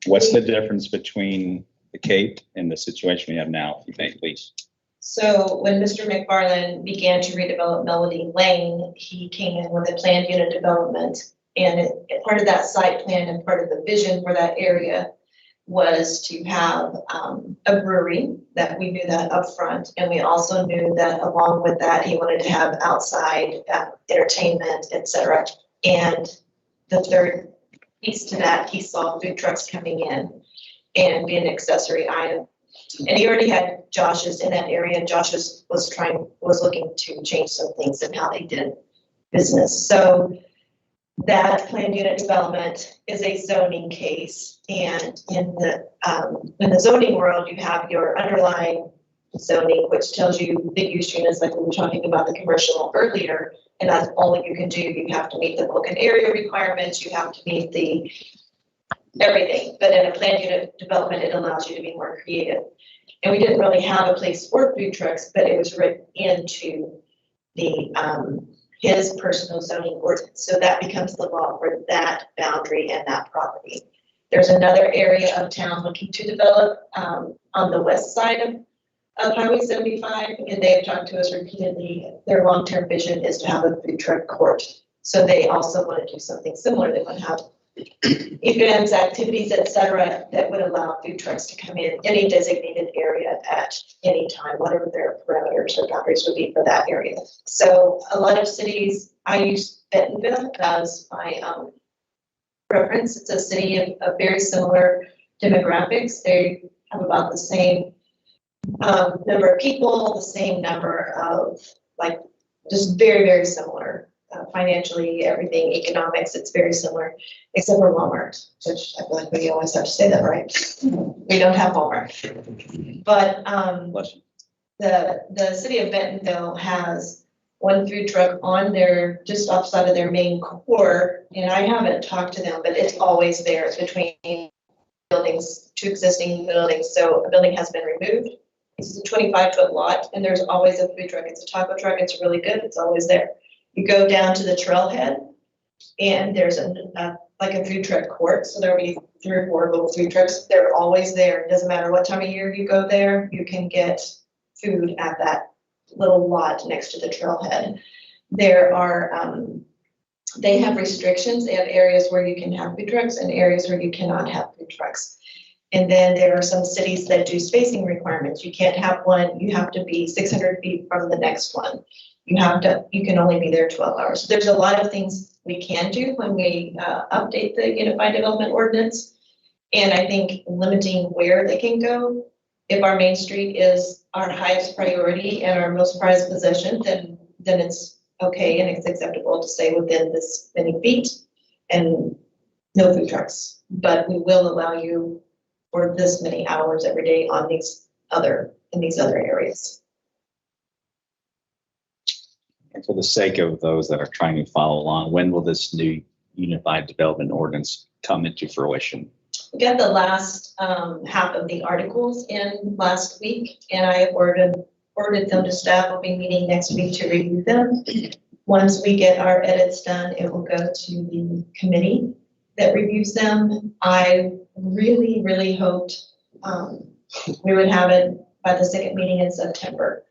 What's the difference between the Cape and the situation we have now, if you think, please? So when Mr. McFarland began to redevelop Melody Lane, he came in with a planned unit development. And part of that site plan and part of the vision for that area was to have a brewery, that we knew that up front. And we also knew that along with that, he wanted to have outside entertainment, et cetera. And the third piece to that, he saw food trucks coming in and be an accessory item. And he already had Josh's in that area. Josh's was looking to change some things in how they did business. So that planned unit development is a zoning case. And in the zoning world, you have your underlying zoning, which tells you the use units, like we were talking about the commercial earlier, and that's all you can do. You have to meet the bulk and area requirements. You have to meet the everything. But in a planned unit development, it allows you to be more creative. And we didn't really have a place for food trucks, but it was written into the his personal zoning ordinance. So that becomes the law for that boundary and that property. There's another area of town looking to develop on the west side of Highway 75, and they have talked to us repeatedly. Their long-term vision is to have a food truck court. So they also want to do something similar. They want to have events, activities, et cetera, that would allow food trucks to come in any designated area at any time, whatever their parameters or boundaries would be for that area. So a lot of cities, I use Bentonville as my reference. It's a city of very similar demographics. They have about the same number of people, the same number of just very, very similar. Financially, everything, economics, it's very similar, except for Walmart, which I feel like we always have to say that, right? We don't have Walmart. But the city of Bentonville has one food truck on their, just outside of their main core, and I haven't talked to them, but it's always there. It's between buildings, two existing buildings, so a building has been removed. This is a 25-foot lot, and there's always a food truck. It's a taco truck, it's really good, it's always there. You go down to the trailhead and there's a food truck court. So there'll be 3 or 4 little food trucks. They're always there. It doesn't matter what time of year you go there, you can get food at that little lot next to the trailhead. There are, they have restrictions. They have areas where you can have food trucks and areas where you cannot have food trucks. And then there are some cities that do spacing requirements. You can't have one, you have to be 600 feet from the next one. You can only be there 12 hours. There's a lot of things we can do when we update the Unified Development Ordinance. And I think limiting where they can go, if our main street is our highest priority and our most prized possession, then it's okay and it's acceptable to stay within this many feet and no food trucks. But we will allow you for this many hours every day on in these other areas. And for the sake of those that are trying to follow along, when will this new Unified Development Ordinance come into fruition? We got the last half of the articles in last week, and I forwarded them to staff. We'll be meeting next week to review them. Once we get our edits done, it will go to the committee that reviews them. I really, really hoped we would have it by the second meeting in September.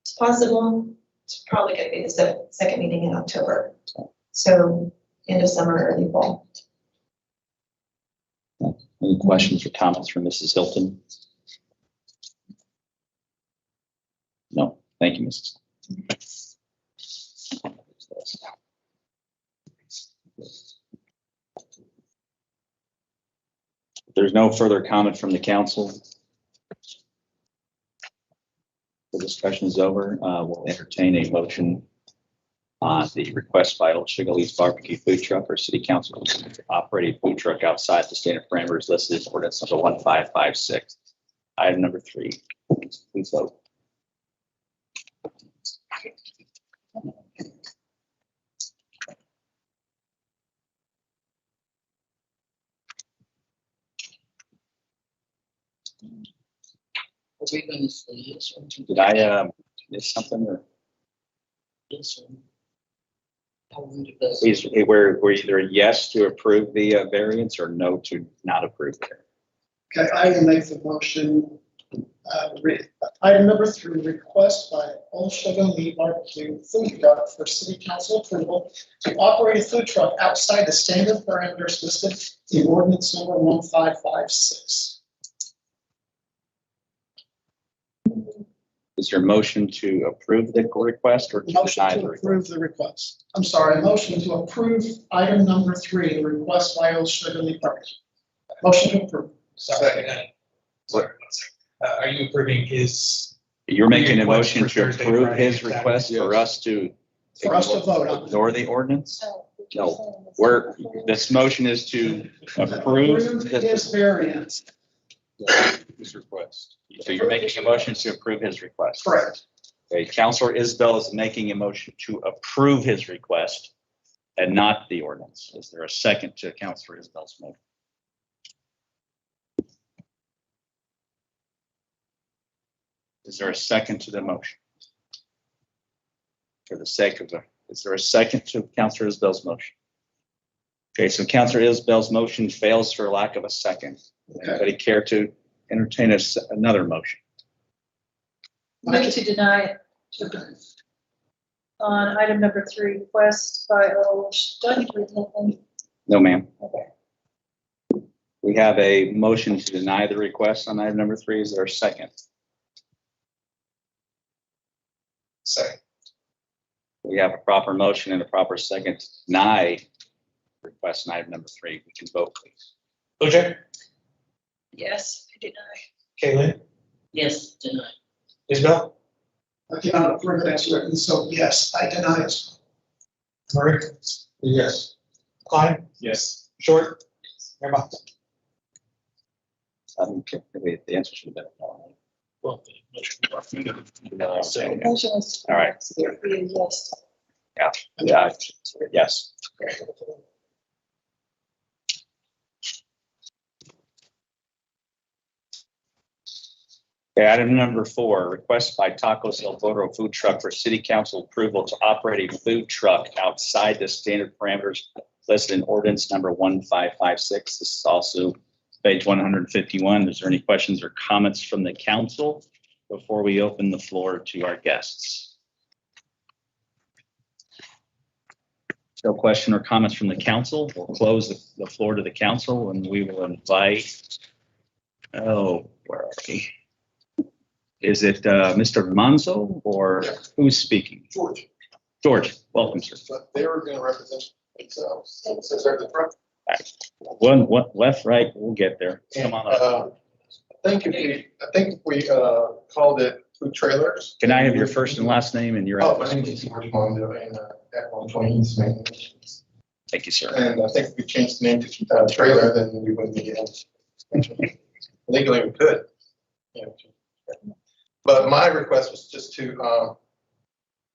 It's possible. It's probably going to be the second meeting in October. So end of summer, early fall. Any questions or comments from Mrs. Hilton? No, thank you, Mrs. If there's no further comment from the council, the discussion is over. We'll entertain a motion on the request by Old Sugar Lee's Barbecue Food Truck or City Council to operate a food truck outside the standard parameters listed in ordinance number 1556. Item number 3, please vote. Are we going to say yes or no? Did I miss something or? Yes or no? How would it be? We're either yes to approve the variance or no to not approve it. Okay, I will make the motion. Item number 3, request by Old Sugar Lee Barbecue Food Truck for City Council approval to operate a food truck outside the standard parameters listed in ordinance number 1556. Is your motion to approve the request or to Motion deny to the request? approve the request. I'm sorry, motion to approve item number 3, the request by Old Sugar Lee Barbecue. Motion to approve. Sorry. Are you approving his? You're making a request motion for to Thursday, approve Friday, his Saturday? request for us to vote on. ignore the ordinance? No, this motion is to approve his variance. his request. So you're making a motion to approve his request. Correct. Okay, Councilor Isbell is making a motion to approve his request and not the ordinance. Is there a second to Councilor Isbell's motion? Is there a second to the motion? For the sake of is there a second to Councilor Isbell's motion? Okay, so Councilor Isbell's motion fails for lack of a second. Anybody care to entertain another motion? Move to deny it. On item number 3, request by Old. No, ma'am. Okay. We have a motion to deny the request on item number 3. Is there a second? Second. We have a proper motion and a proper second to deny request on item number 3. We can vote, please. OJ? Yes, I deny. Kaylin? Yes, deny. Isabel? I cannot approve it as written, so yes, I deny it. Murray? Yes. Klein? Yes. Short? Mayor Moss? I don't care. The answer should have been no. Well, Motion was. All right. Yes. Yeah, yes. Okay, item number 4, request by Tacos El Voto Food Truck for City Council approval to operate a food truck outside the standard parameters listed in ordinance number 1556. This is also page 151. Is there any questions or comments from the council before we open the floor to our guests? No question or comments from the council. We'll close the floor to the council and we will invite, where are we? Is it Mr. Manzo or who's speaking? George. George, welcome, sir. But they're going to represent So, since they're the front. One, left, right, we'll get there. Come on up. I think we called it food trailers. Can I have your first and last name and your Oh, my address? name is George Mondo and at 120 East Main. Thank you, sir. And I think if we changed the name to trailer, then we wouldn't be legally we could. Yeah. But my request was just to,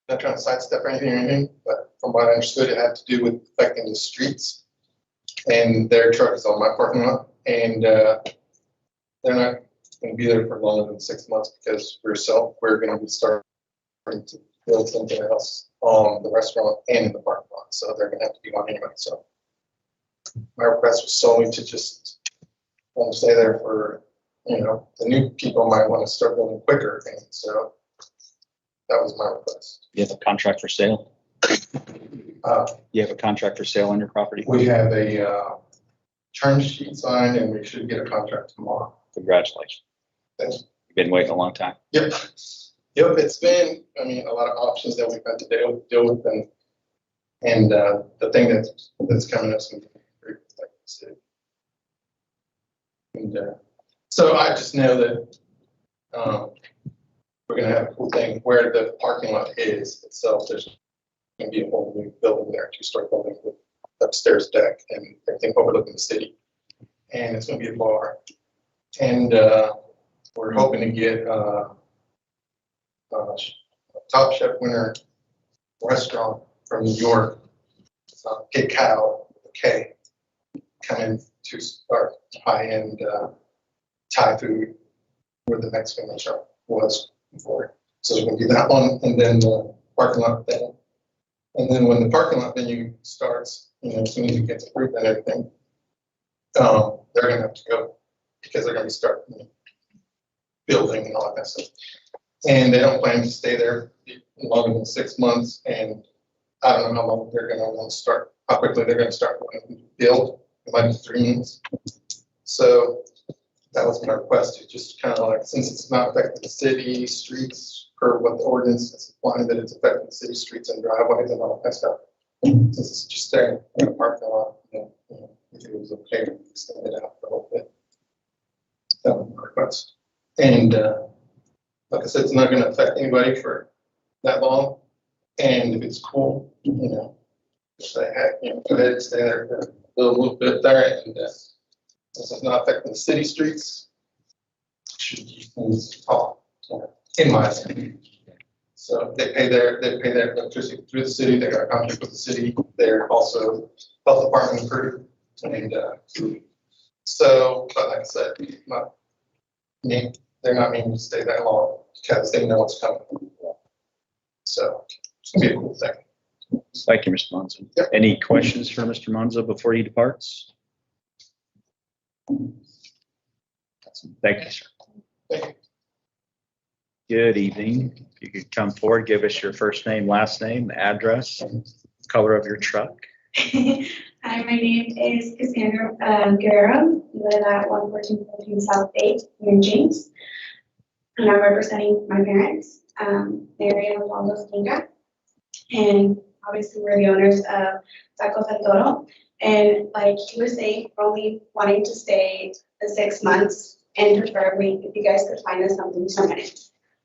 not trying to sidestep or anything, but from what I understood, it had to do with affecting the streets. And their truck is on my parking lot, and they're not going to be there for longer than 6 months because we're going to be starting to build something else on the restaurant and in the parking lot. So they're going to have to be on anyway. So my request was solely to just want to stay there for, the new people might want to start building quicker. And so that was my request. You have a contract for sale? You have a contract for sale on your property? We have a term sheet signed and we should get a contract tomorrow. Congratulations. Thanks. You've been waiting a long time. Yep. It's been, a lot of options that we've had to deal with and the thing that's coming up is going to be pretty like and so I just know that we're going to have a cool thing where the parking lot is itself. There's going to be a whole new building there, 2-story building with upstairs deck and everything overlooking the city. And it's going to be a bar. And we're hoping to get a Top Chef winner restaurant from New York, Kid Cow, with a K, come in to start high-end Thai food where the Mexican restaurant was before. So there's going to be that one, and then the parking lot thing. And then when the parking lot venue starts, as soon as it gets approved and everything, they're going to have to go because they're going to be starting building and all that stuff. And they don't plan to stay there longer than 6 months. And I don't know how long they're going to want to start, how quickly they're going to start wanting to build. It might be 3 months. So that was my request to just kind of like, since it's not affecting the city streets per what the ordinance is applying, that it's affecting the city streets and driveways and all that stuff. Since it's just staying in a parking lot, if it was okay to extend it out for a little bit. That was my request. And like I said, it's not going to affect anybody for that long. And if it's cool, say, go ahead and stay there for a little bit there. And since it's not affecting the city streets, should use talk, in my opinion. So they pay their electricity through the city. They got a contract with the city. They're also health department approved. And so, but like I said, they're not meaning to stay that long because they know what's coming. So it's gonna be a cool thing. Thank you, Mr. Monzo. Yep. Any questions for Mr. Monzo before he departs? Thank you, sir. Thank you. Good evening. If you could come forward, give us your first name, last name, address, color of your truck. Hi, my name is Cassandra Guerrero. Live at 11414 South 8 here in Jenks. And I'm representing my parents, Mary and Alfonso Stinga. And obviously we're the owners of Tacos El Toro. And like you were saying, we're only wanting to stay the 6 months and preferably if you guys could find us something permanent.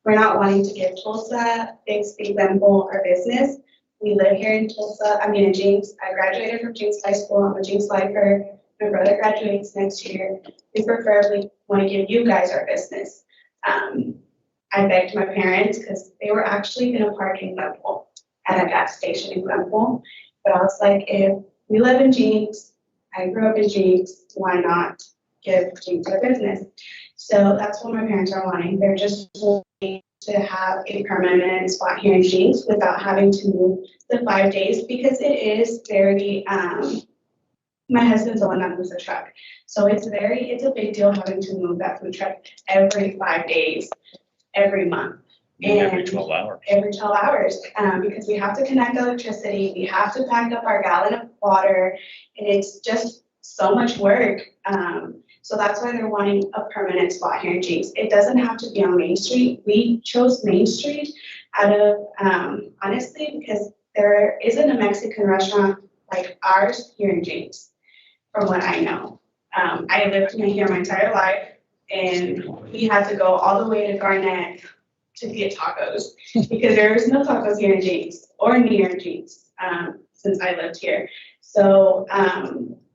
We're not wanting to give Tulsa, Bixby, Glenville our business. We live here in Tulsa, in Jenks. I graduated from Jenks High School. I'm a Jenks lifer. My brother graduates next year. We preferably want to give you guys our business. I begged my parents because they were actually going to park in Glenville at a gas station in Glenville. But I was like, if we live in Jenks, I grew up in Jenks, why not give Jenks our business? So that's what my parents are wanting. They're just wanting to have a permanent spot here in Jenks without having to move the 5 days because it is very, my husband's the one that moves the truck. So it's a big deal having to move that food truck every 5 days, every month. And every 12 hours. Every 12 hours, because we have to connect electricity, we have to pack up our gallon of water, and it's just so much work. So that's why they're wanting a permanent spot here in Jenks. It doesn't have to be on Main Street. We chose Main Street out of, honestly, because there isn't a Mexican restaurant like ours here in Jenks, from what I know. I lived here my entire life, and we had to go all the way to Garnett to get tacos, because there is no tacos here in Jenks or near Jenks, since I lived here. So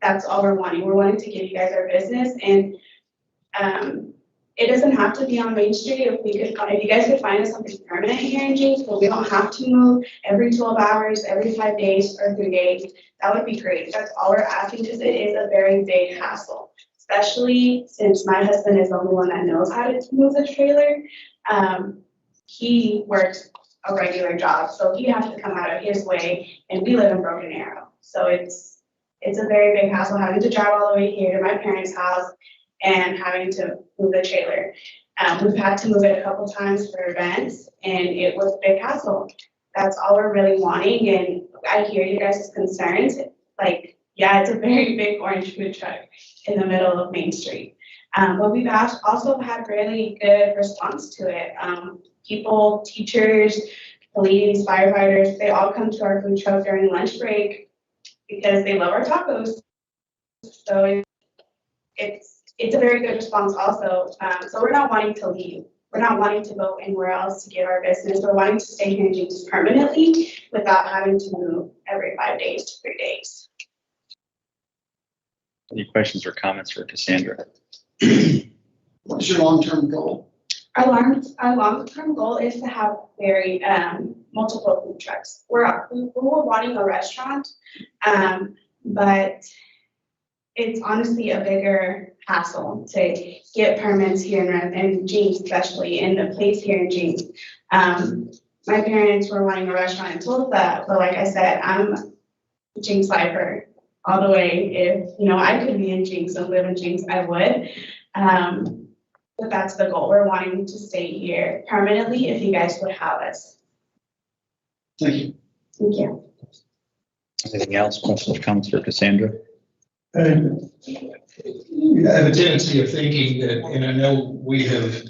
that's all we're wanting. We're wanting to give you guys our business, and it doesn't have to be on Main Street. If you guys could find us something permanent here in Jenks, but we don't have to move every 12 hours, every 5 days or 3 days, that would be great. That's all we're asking, because it is a very big hassle, especially since my husband is the only one that knows how to move the trailer. He works a regular job, so he has to come out of his way, and we live in Broken Arrow. So it's a very big hassle having to drive all the way here to my parents' house and having to move the trailer. We've had to move it a couple times for events, and it was a big hassle. That's all we're really wanting, and I hear you guys' concerns. Like, yeah, it's a very big orange food truck in the middle of Main Street. But we've also had really good response to it. People, teachers, police, firefighters, they all come to our food truck during lunch break because they love our tacos. So it's a very good response also. So we're not wanting to leave. We're not wanting to go anywhere else to give our business. We're wanting to stay here in Jenks permanently without having to move every 5 days to 3 days. Any questions or comments for Cassandra? What's your long-term goal? Our long-term goal is to have very multiple food trucks. We're wanting a restaurant, but it's honestly a bigger hassle to get permits here in Jenks, especially in the place here in Jenks. My parents were wanting a restaurant in Tulsa, but like I said, I'm a Jenks lifer all the way. If I could be in Jenks and live in Jenks, I would. But that's the goal. We're wanting to stay here permanently if you guys would have us. Thank you. Thank you. Anything else? Questions or comments for Cassandra? You have a tendency of thinking that, and I know we have,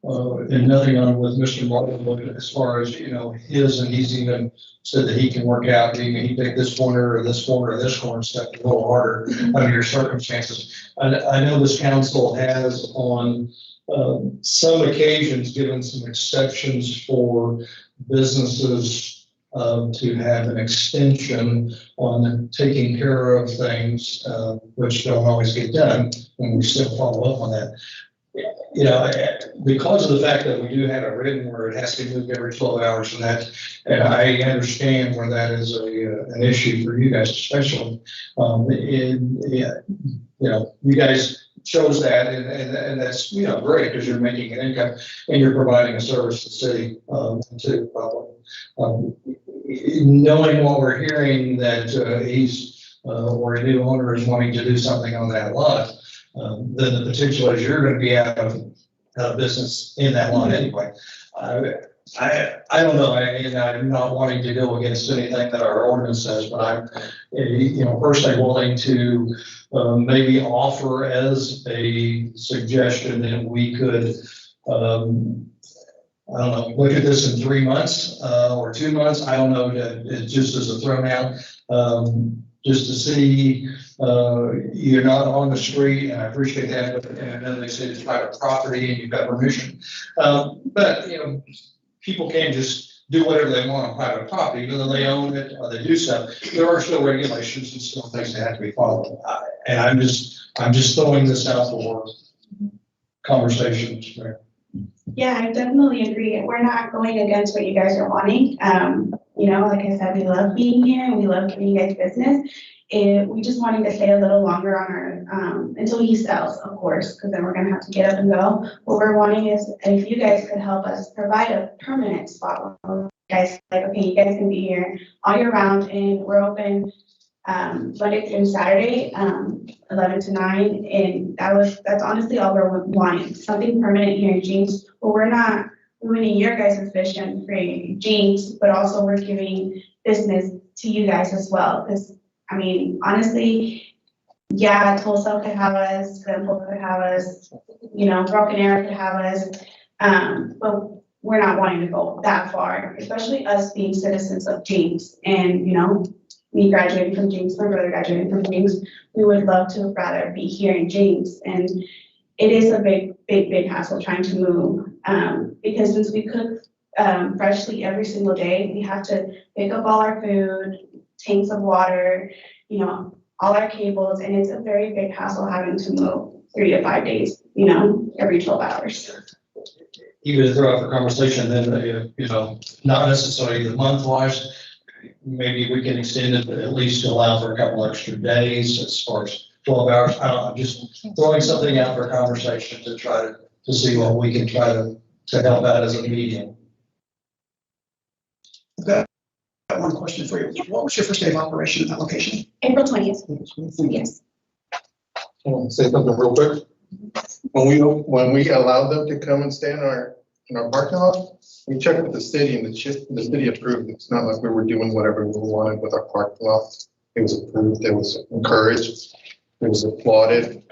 and nothing on with Mr. Martin, but as far as, he's even said that he can work out, he take this corner or this corner or this corner, stuff a little harder under your circumstances. I know this council has on some occasions given some exceptions for businesses to have an extension on taking care of things, which don't always get done, and we still follow up on that. Because of the fact that we do have it written where it has to be moved every 12 hours and that, and I understand where that is an issue for you guys especially. You guys chose that, and that's, great, because you're making an income and you're providing a service to the city, to knowing what we're hearing, that he's or a new owner is wanting to do something on that lot, then the potential is you're going to be out of business in that lot anyway. I don't know, and I'm not wanting to go against anything that our ordinance says, but I'm, personally willing to maybe offer as a suggestion that we could, I don't know, look at this in 3 months or 2 months. I don't know, just as a thrown out, just to see you're not on the street, and I appreciate that. And I know they say it's private property and you've got permission, but people can't just do whatever they want on private property, whether they own it or they do so. There are still regulations and still things that have to be followed. And I'm just throwing this out for conversations. Yeah, I definitely agree. We're not going against what you guys are wanting. Like I said, we love being here and we love giving you guys business. And we just wanting to stay a little longer on our, until he sells, of course, because then we're gonna have to get up and go. What we're wanting is if you guys could help us provide a permanent spot. Guys, like, okay, you guys can be here all year round, and we're open Monday through Saturday, 11 to 9, and that's honestly all we're wanting. Something permanent here in Jenks, but we're not ruining your guys' vision for Jenks, but also we're giving business to you guys as well. Because honestly, yeah, Tulsa could have us, Glenville could have us, Broken Arrow could have us, but we're not wanting to go that far, especially us being citizens of Jenks. And me graduating from Jenks, my brother graduating from Jenks, we would love to rather be here in Jenks. And it is a big hassle trying to move, because since we cook freshly every single day, we have to pick up all our food, tanks of water, you know, all our cables, and it's a very big hassle having to move 3 to 5 days, you know, every 12 hours. Even to throw out for conversation, then, you know, not necessarily the month wise, maybe we can extend it, but at least allow for a couple extra days as far as 12 hours. I don't know, I'm just throwing something out for conversation to try to see what we can try to help out as a medium. I've got one question for you. What was your first day of operation in that location? April 20th. Yes. Say something real quick. When we allowed them to come and stay in our parking lot, we checked with the city and the city approved. It's not like we were doing whatever we wanted with our parking lot. It was approved, it was encouraged, it was applauded.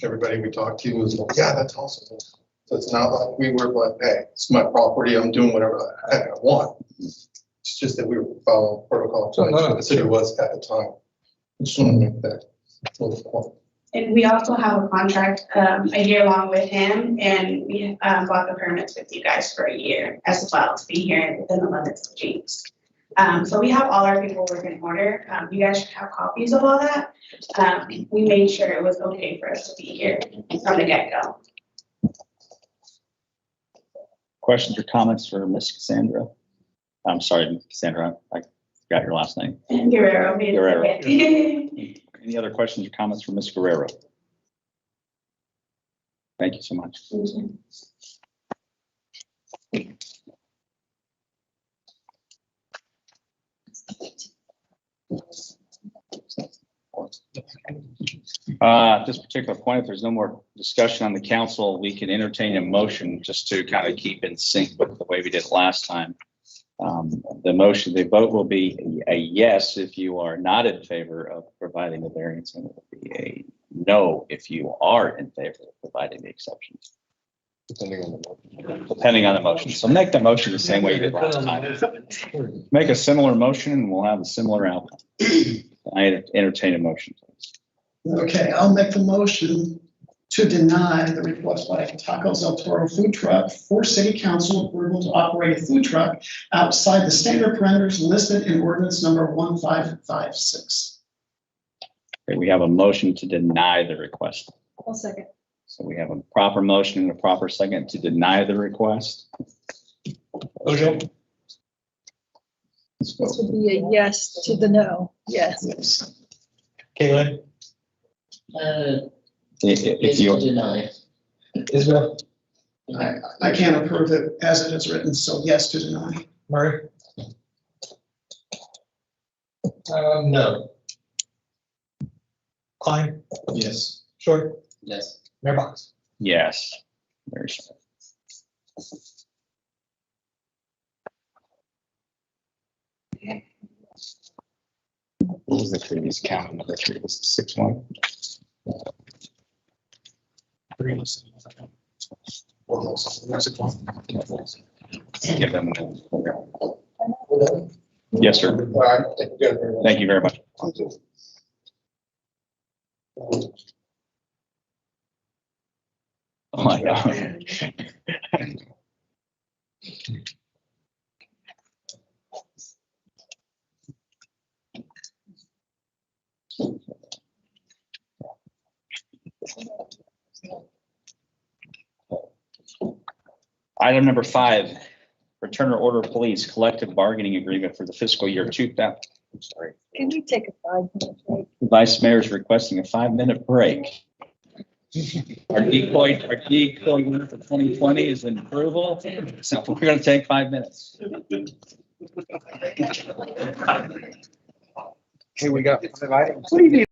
Everybody we talked to was like, yeah, that's awesome. So it's not like we were like, hey, it's my property, I'm doing whatever I want. It's just that we were following protocol, like the city was at the time. I just want to make that little point. And we also have a contract a year long with him, and we bought the permits with you guys for a year as well to be here within the limits of Jenks. So we have all our paperwork in order. You guys should have copies of all that. We made sure it was okay for us to be here from the get-go. Questions or comments for Ms. Cassandra? I'm sorry, Cassandra, I got your last name. Guerrero. Guerrero. Any other questions or comments from Ms. Guerrero? Thank you so much. Thank you. At this particular point, if there's no more discussion on the council, we can entertain a motion just to kind of keep in sync with the way we did last time. The vote will be a yes if you are not in favor of providing the variance, and it will be a no if you are in favor of providing the exceptions. Depending on the motion. So make the motion the same way you did last time. Make a similar motion and we'll have a similar outcome. I entertain a motion, please. Okay, I'll make the motion to deny the request by Tacos El Toro Food Truck for city council approval to operate a food truck outside the standard parameters listed in ordinance number 1556. Okay, we have a motion to deny the request. I'll second. So we have a proper motion and a proper second to deny the request. Okay. This would be a yes to the no. Yes. Caitlin? If you deny. Isabel? I can't approve it as it is written, so yes to deny. Murray? No. Klein? Yes. Short? Yes. Mayor Box? yes. Very sorry. What was the previous count? Number 3 was 6-1. Give them yes, sir. Thank you very much. Oh my God. Item number 5, return or order of police collective bargaining agreement for the fiscal year 2000. I'm sorry. Can we take a 5-minute break? Vice Mayor is requesting a 5-minute break. Our decoy winner for 2020 is in approval. So we're going to take 5 minutes. Hey, we got 5 items. What do you mean?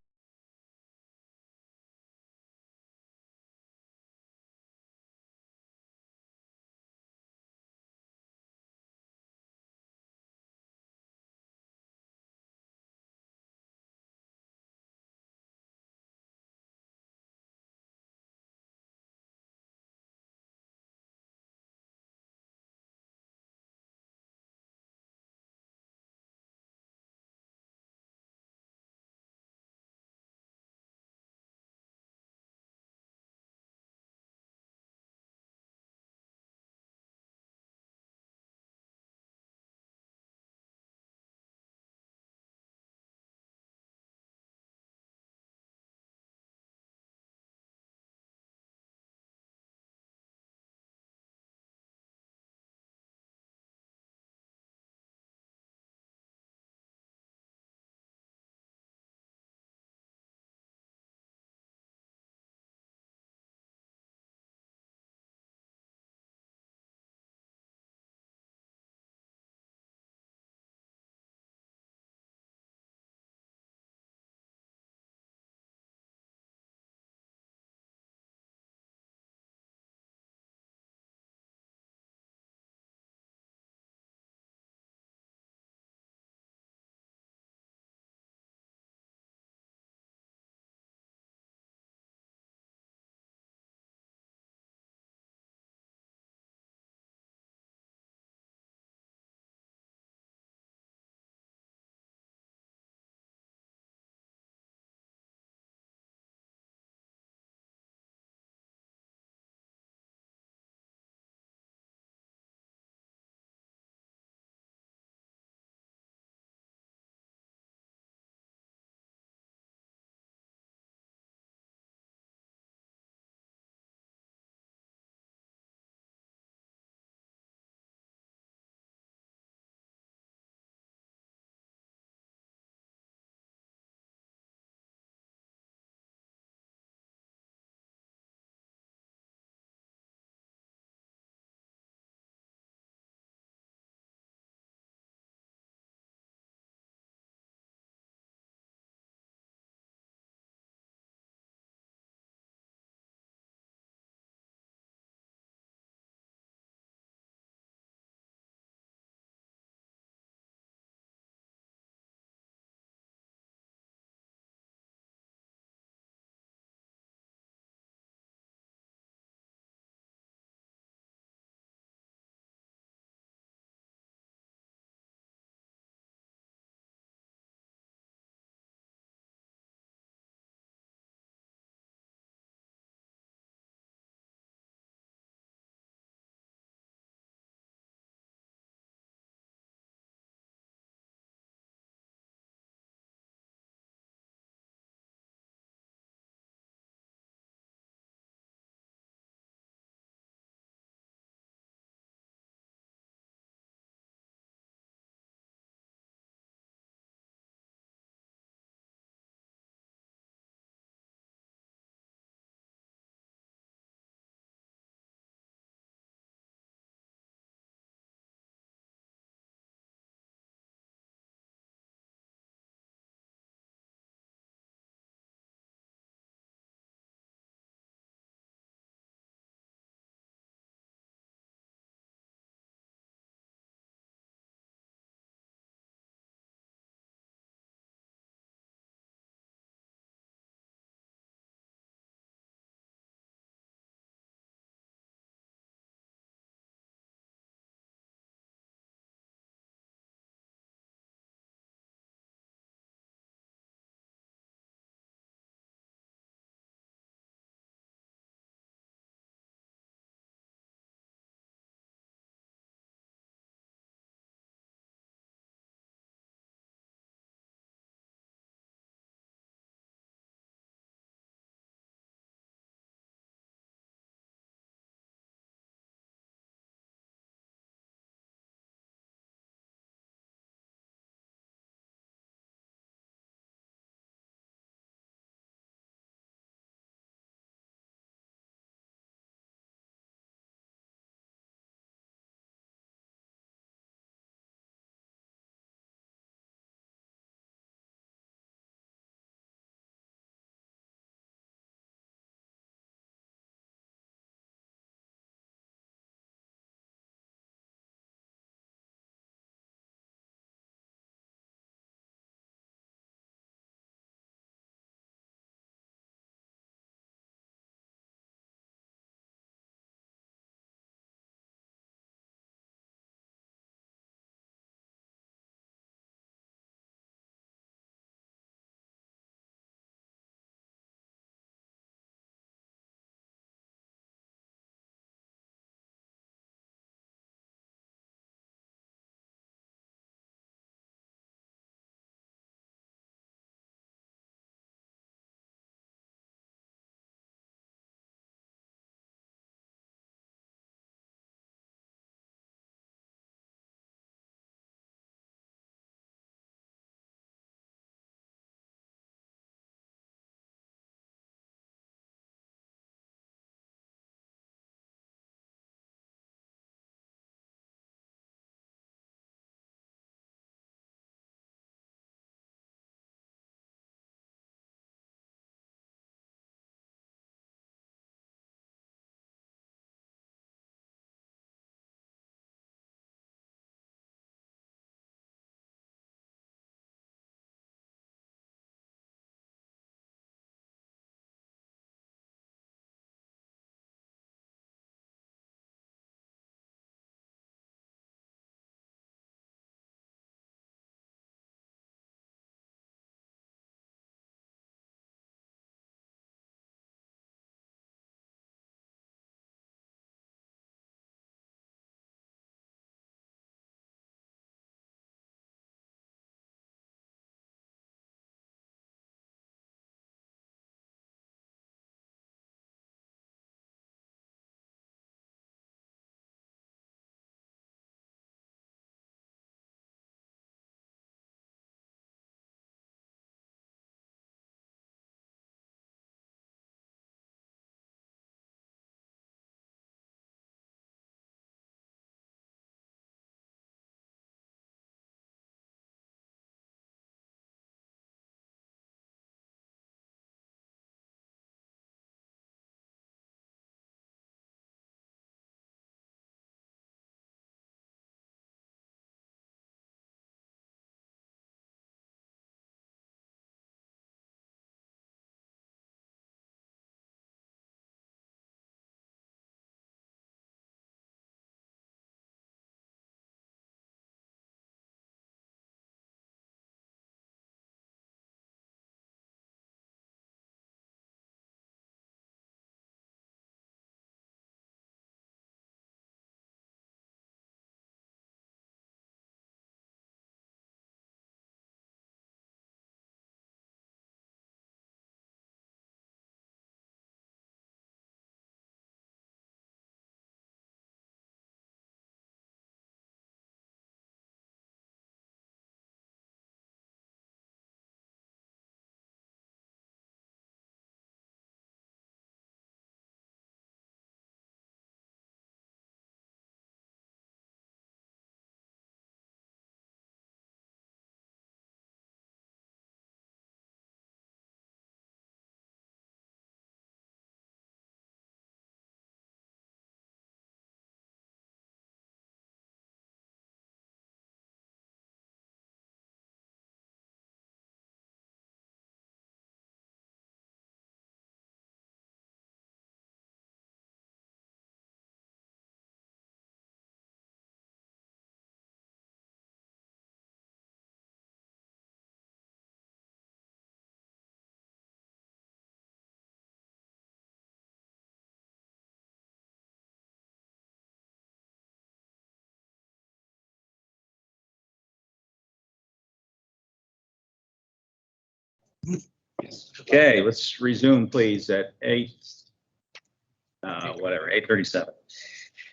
Okay, let's resume, please, at 8:37.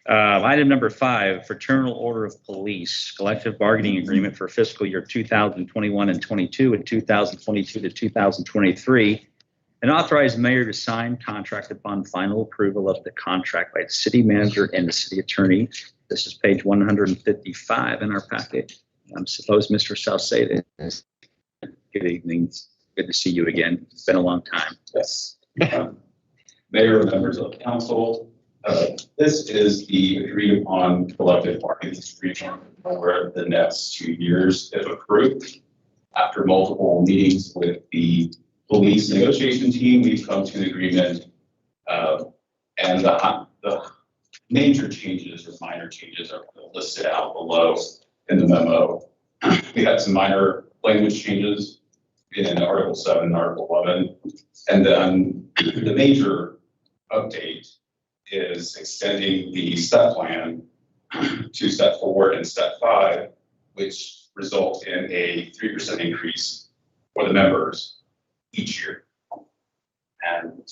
Item number 5, Fraternal Order of Police, collective bargaining agreement for fiscal year 2021 and 22 and 2022 to 2023. And authorize the mayor to sign contract upon final approval of the contract by the city manager and the city attorney. This is page 155 in our packet. I'm supposed Mr. Salcedo is. Good evening. Good to see you again. It's been a long time. Yes. Mayor, members of council, this is the agreed upon collective bargaining agreement for the next 2 years if approved. After multiple meetings with the police negotiation team, we've come to an agreement. And the major changes or minor changes are listed out below in the memo. We had some minor language changes in Article 7 and Article 11. And then the major update is extending the step plan to step 4 and step 5, which result in a 3% increase for the members each year. And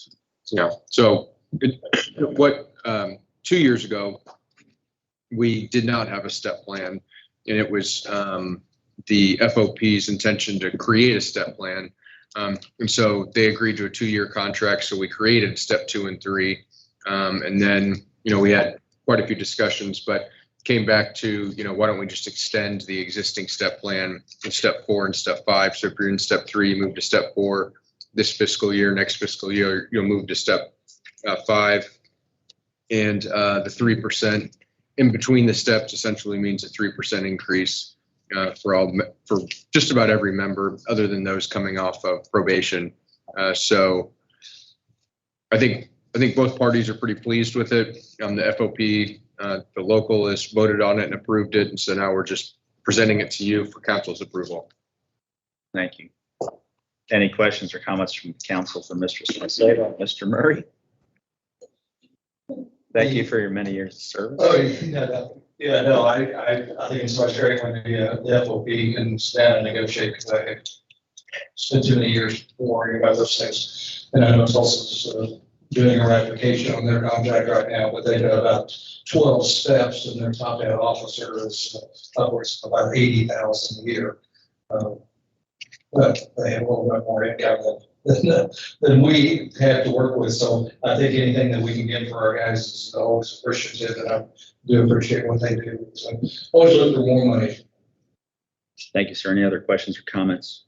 Yeah, so 2 years ago, we did not have a step plan, and it was the FOP's intention to create a step plan. And so they agreed to a 2-year contract. So we created step 2 and 3. And then, we had quite a few discussions, but came back to, why don't we just extend the existing step plan in step 4 and step 5. So if you're in step 3, you move to step 4 this fiscal year, next fiscal year, you'll move to step 5. And the 3% in between the steps essentially means a 3% increase for just about every member other than those coming off of probation. So I think both parties are pretty pleased with it. The FOP, the local has voted on it and approved it. And so now we're just presenting it to you for council's approval. Thank you. Any questions or comments from council for Mr. Salcedo? Mr. Murray? Thank you for your many years of service. Oh, I think it's frustrating when the FOP can stand and negotiate because I have spent too many years worrying about those things. And I know it's also just doing a ratification on their contract right now, but they do about 12 steps and their top head officer is upwards of about 80,000 a year. But they have a little bit more income than we have to work with. So I think anything that we can get for our guys is always appreciative, and I do appreciate what they do. So always look for more money. Thank you, sir. Any other questions or comments?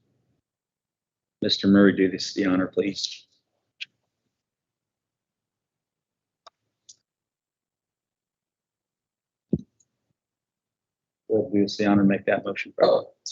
Mr. Murray, do this the honor, please. Will do us the honor, make that motion.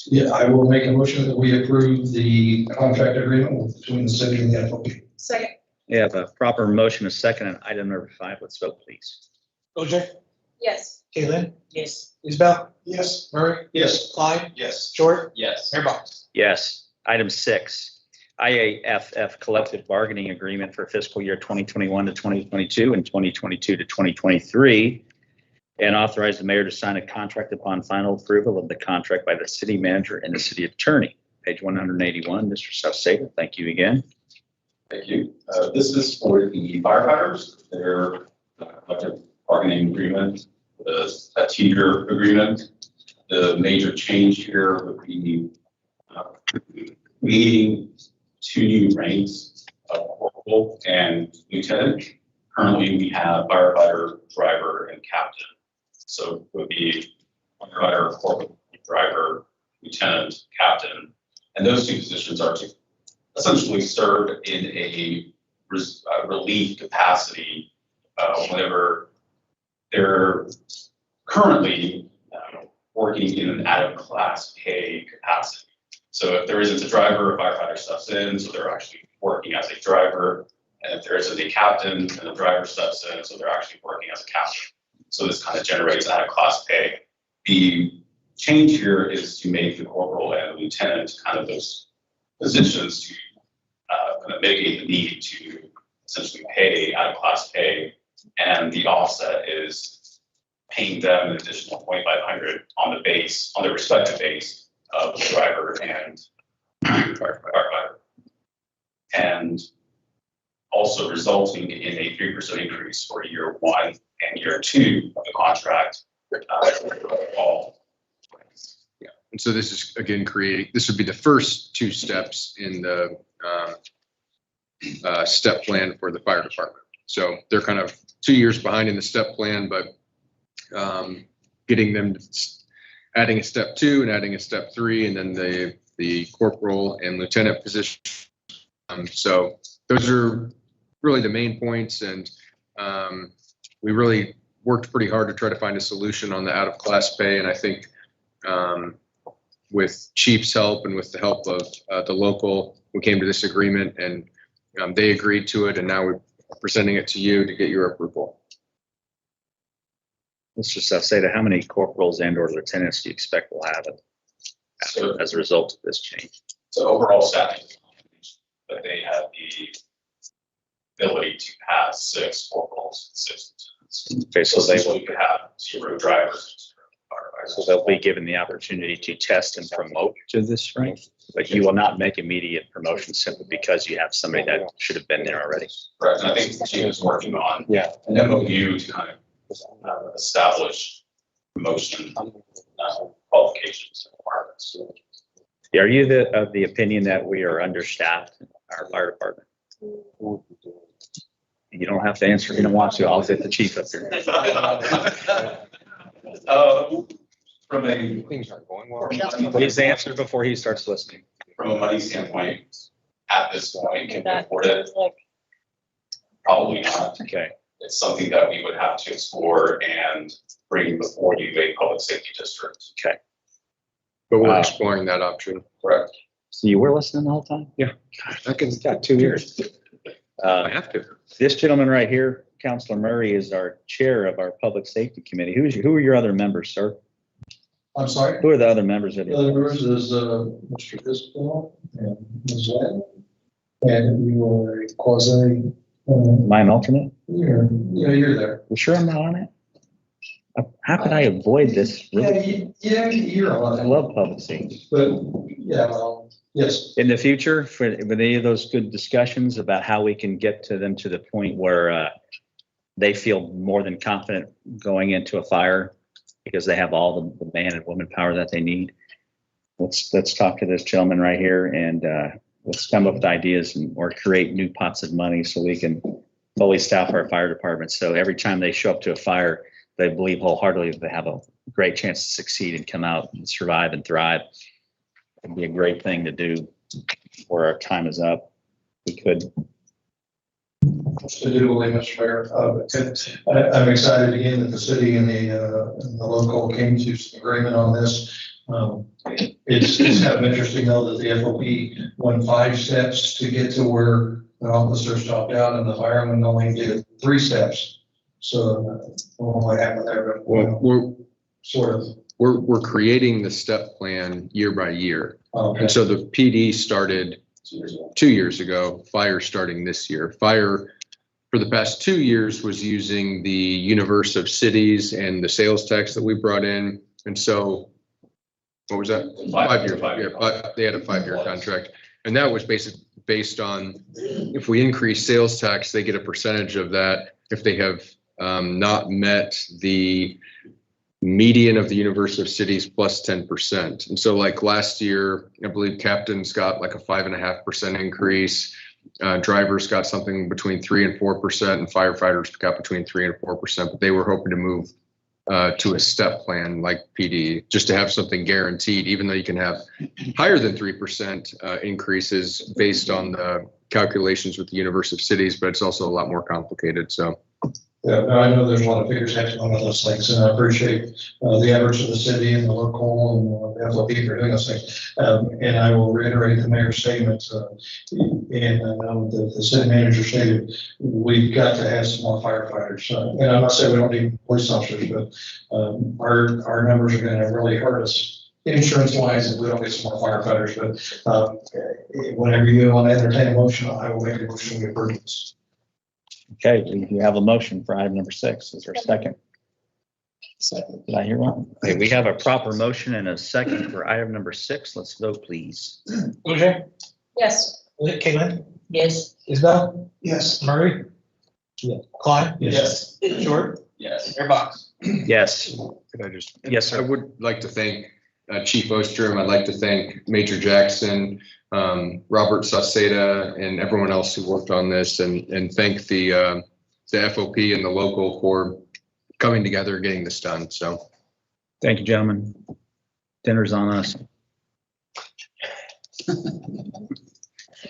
Yeah, I will make a motion that we approve the contract agreement between the city and the FOP. Second. We have a proper motion, a second, on item number 5. Let's vote, please. OJ, Yes. Kaylin, Yes. Isabel, Yes. Murray, Yes. Clyde, Yes. Short, Yes. Mayor Box. Yes. Item 6, IAFF collective bargaining agreement for fiscal year 2021 to 2022 and 2022 to 2023. And authorize the mayor to sign a contract upon final approval of the contract by the city manager and the city attorney. Page 181, Mr. Salcedo, thank you again. thank you. This is for the firefighters, their collective bargaining agreement, a tier agreement. The major change here would be creating 2 new ranks of corporal and lieutenant. Currently, we have firefighter, driver, and captain. So it would be firefighter, corporal, driver, lieutenant, captain. And those 2 positions are to essentially serve in a relief capacity whenever they're currently working in an out-of-class pay capacity. So if there isn't a driver, a firefighter steps in, so they're actually working as a driver. And if there isn't a captain, then the driver steps in, so they're actually working as a captain. So this kind of generates out-of-class pay. The change here is to make the corporal and the lieutenant kind of those positions to kind of mitigate the need to essentially pay out-of-class pay. And the offset is paying them an additional $2,500 on the base, on the respective base of the driver and firefighter. and also resulting in a 3% increase for year 1 and year 2 of the contract. All. Yeah, and so this is again this would be the first 2 steps in the step plan for the fire department. So they're kind of 2 years behind in the step plan, but getting them, adding a step 2 and adding a step 3, and then the corporal and lieutenant position. So those are really the main points, and we really worked pretty hard to try to find a solution on the out of class pay. And I think with Chief's help and with the help of the local, we came to this agreement, and they agreed to it, and now we're presenting it to you to get your approval. Let's just say that how many corporals and or lieutenants do you expect will have it as a result of this change? So overall staffing, but they have the ability to have 6 corporals and 6 lieutenants. Okay, so they will could have 0 drivers. So they'll be given the opportunity to test and promote to this rank, but you will not make immediate promotions simply because you have somebody that should have been there already. Correct, and I think the team is working on an MOU to kind of establish promotion qualifications and requirements. Are you of the opinion that we are understaffed in our fire department? You don't have to answer if you don't want to. I'll get the chief up here. From a things aren't going well. Please answer before he starts listening. From a money standpoint, at this point, can we afford it? Probably not. Okay. It's something that we would have to explore and bring before you a public safety district. Okay. But we're exploring that option. Correct. So you were listening the whole time? Yeah. I got 2 years. I have to. This gentleman right here, Councilor Murray, is our chair of our public safety committee. Who are your other members, sir? I'm sorry? Who are the other members of The it? other members is Mr. Isbell and Ms. Lynn. And you are a quasi. Am I an alternate? You're there. You sure I'm not on it? How could I avoid this? Really? You're on it. I love public safety. But, yeah, well, yes. In the future, with any of those good discussions about how we can get to them to the point where they feel more than confident going into a fire because they have all the man and woman power that they need. Let's talk to this gentleman right here, and let's come up with ideas or create new pots of money so we can fully staff our fire department. So every time they show up to a fire, they believe wholeheartedly that they have a great chance to succeed and come out and survive and thrive. It'd be a great thing to do before our time is up. We could. Absolutely, Mr. Mayor. I'm excited again that the city and the local came to some agreement on this. It's kind of interesting though that the FOP went 5 steps to get to where the officers stopped out and the firemen only did 3 steps. So I don't know what happened there, but Well, we're creating the step plan year by year. Okay. And so the PD started 2 years ago, fire starting this year. Fire for the past 2 years was using the universe of cities and the sales tax that we brought in. And so, what was that? 5 years. Yeah, they had a 5-year contract. And that was based on if we increase sales tax, they get a percentage of that if they have not met the median of the universe of cities plus 10%. And so like last year, I believe captains got like a 5.5% increase. Drivers got something between 3 and 4%, and firefighters got between 3 and 4%, but they were hoping to move to a step plan like PD, just to have something guaranteed, even though you can have higher than 3% increases based on the calculations with the universe of cities, but it's also a lot more complicated. So. Yeah, no, I know there's a lot of figures hanging on those things, and I appreciate the efforts of the city and the local and the FOP for doing those things. And I will reiterate the mayor's statement, and I know that the city manager stated, we've got to have some more firefighters. And I'm not saying we don't need police officers, but our numbers are gonna really hurt us insurance wise if we don't get some more firefighters. But whenever you want to entertain a motion, I will make a motion to approve this. Okay, we have a motion for item number 6. Is there a second? Second. Did I hear wrong? Okay, we have a proper motion and a second for item number 6. Let's vote, please. Okay. Yes. Caitlin? Yes. Isabel? Yes. Murray? Klein? Yes. Short? Yes. Airbox? Yes. Could I just? Yes, I sir. would like to thank Chief Ostrom. I'd like to thank Major Jackson, Robert Sauceda, and everyone else who worked on this, and thank the FOP and the local for coming together and getting this done. So. Thank you, gentlemen. Dinner's on us.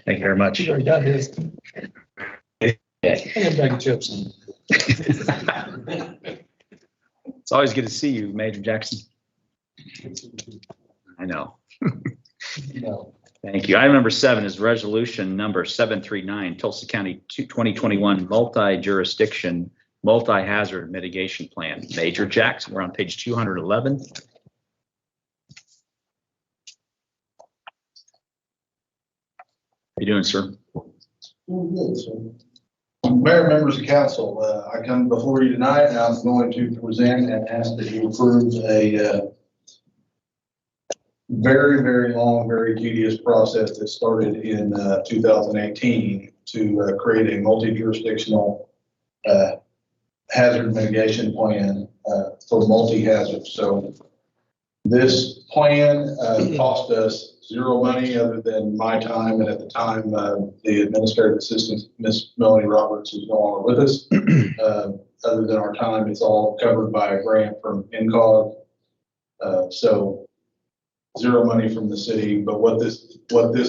Thank you very much. He's already done his. Yeah. I got a bag of chips. It's always good to see you, Major Jackson. I know. No. Thank you. Item number 7 is resolution number 739, Tulsa County 2021 multi-jurisdiction, multi-hazard mitigation plan. Major Jackson, we're on page 211. How you doing, sir? Mayor, members of council, I come before you tonight and I'm going to present and ask that you approve a very, very long, very tedious process that started in 2018 to create a multi-jurisdictional hazard mitigation plan for multi-hazards. So this plan cost us zero money other than my time, and at the time, the administrative assistant, Miss Melanie Roberts, is no longer with us. Other than our time, it's all covered by a grant from NCOG. So zero money from the city, but what this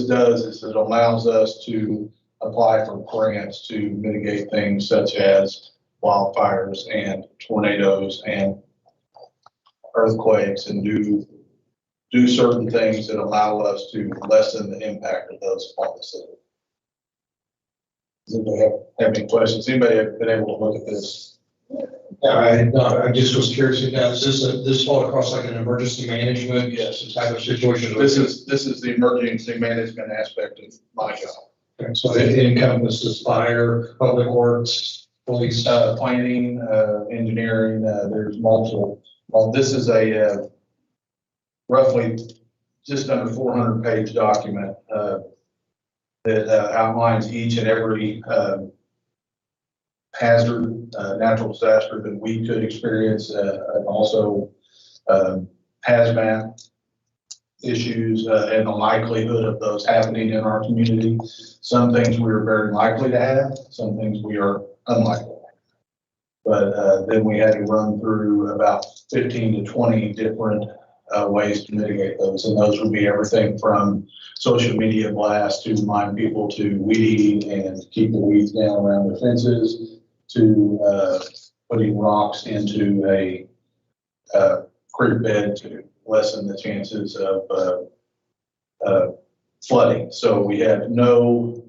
does is it allows us to apply for grants to mitigate things such as wildfires and tornadoes and earthquakes, and do certain things that allow us to lessen the impact of those upon the city. Does anybody have any questions? Anybody have been able to look at this? I just was curious, now, is this fall across like an emergency management? Yes. Type of situation? This is the emergency management aspect of my job. Okay, so it encompasses fire, public works, police. Planning, engineering, there's multiple. Well, this is a roughly just under 400-page document that outlines each and every hazard, natural disaster that we could experience, and also hazmat issues and the likelihood of those happening in our community. Some things we are very likely to have, some things we are unlikely. But then we had to run through about 15 to 20 different ways to mitigate those. And those would be everything from social media blasts to remind people to weed eat and keep the weeds down around their fences, to putting rocks into a creek bed to lessen the chances of flooding. So we have no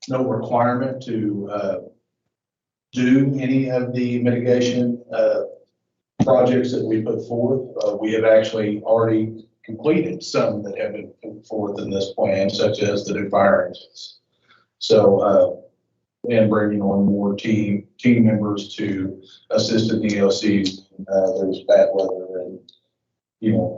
requirement to do any of the mitigation projects that we put forth. We have actually already completed some that have been put forth in this plan, such as the new fire engines. So, and bringing on more team members to assist in the EOCs. There's bad weather and,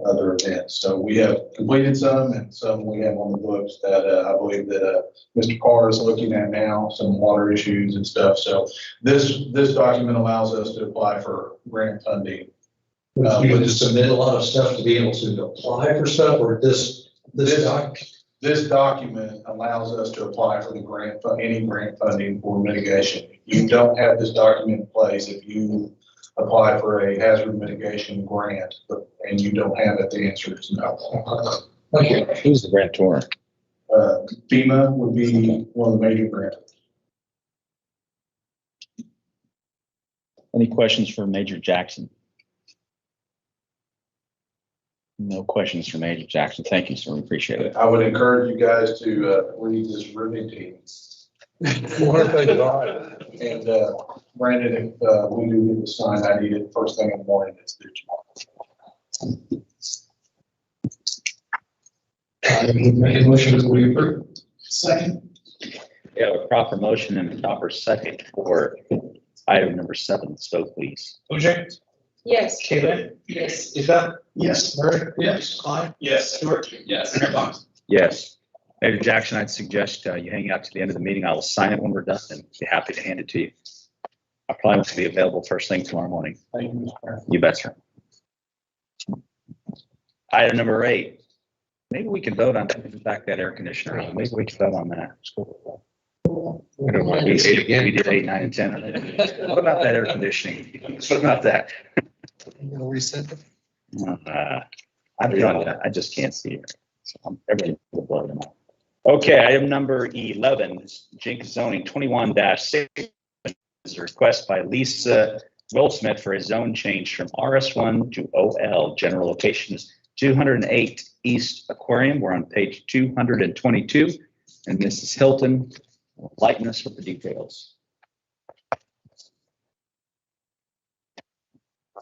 other events. So we have completed some, and some we have on the books that I believe that Mr. Carr is looking at now, some water issues and stuff. So this document allows us to apply for grant funding. You need to submit a lot of stuff to be able to apply for stuff, or this document allows us to apply for the any grant funding for mitigation. You don't have this document in place if you apply for a hazard mitigation grant, and you don't have it, the answer is no. Okay. Who's the grantor? FEMA would be one of the major grants. Any questions for Major Jackson? No questions for Major Jackson. Thank you, sir. We appreciate it. I would encourage you guys to read this riveting. And Brandon, if we do get the sign, I need it first thing in the morning. It's due tomorrow. Make a motion that we approve. Second. We have a proper motion and a proper second for item number 7. So please. Jenks? Yes. Caitlin? Yes. Isabel? Yes. Murray? Yes. Klein? Yes. Short? Yes. Airbox? Yes. Mayor Jackson, I'd suggest you hang out to the end of the meeting. I will sign it when we're done and be happy to hand it to you. I probably won't be available first thing tomorrow morning. You bet, sir. Item number 8. Maybe we can vote on taking back that air conditioner. Maybe we can vote on that. We did 8, 9, and 10. What about that air conditioning? What about that? Reset. I'm telling you, I just can't see it. So everything will blow them out. Okay, item number 11, Jenks zoning 21-6 is a request by Lisa Goldsmith for a zone change from RS1 to OL. General locations 208 East Aquarium. We're on page 222, and Mrs. Hilton will lighten us with the details.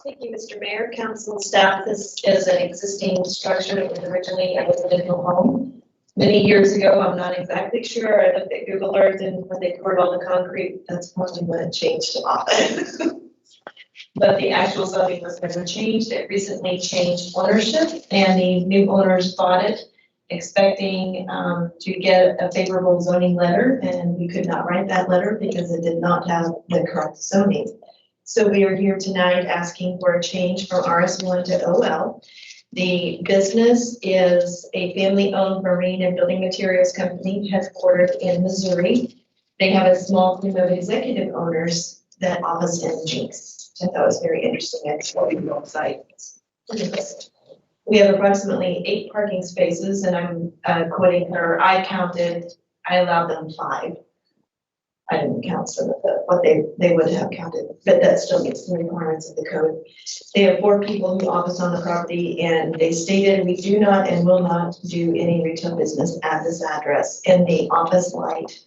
Thank you, Mr. Mayor, council and staff. This is an existing structure that was originally a residential home. Many years ago, I'm not exactly sure. I looked at Google Earth, and when they poured all the concrete, that's probably when it changed to office. But the actual zoning was never changed. It recently changed ownership, and the new owners bought it expecting to get a favorable zoning letter, and we could not write that letter because it did not have the correct zoning. So we are here tonight asking for a change from RS1 to OL. The business is a family-owned marine and building materials company headquartered in Missouri. They have a small team of executive owners that office in Jenks. I thought it was very interesting. I just wanted to go outside. We have approximately 8 parking spaces, and I'm quoting her. I allowed them 5. I didn't count some of what they would have counted, but that still meets the requirements of the code. They have 4 people who office on the property, and they stated we do not and will not do any retail business at this address. And the office light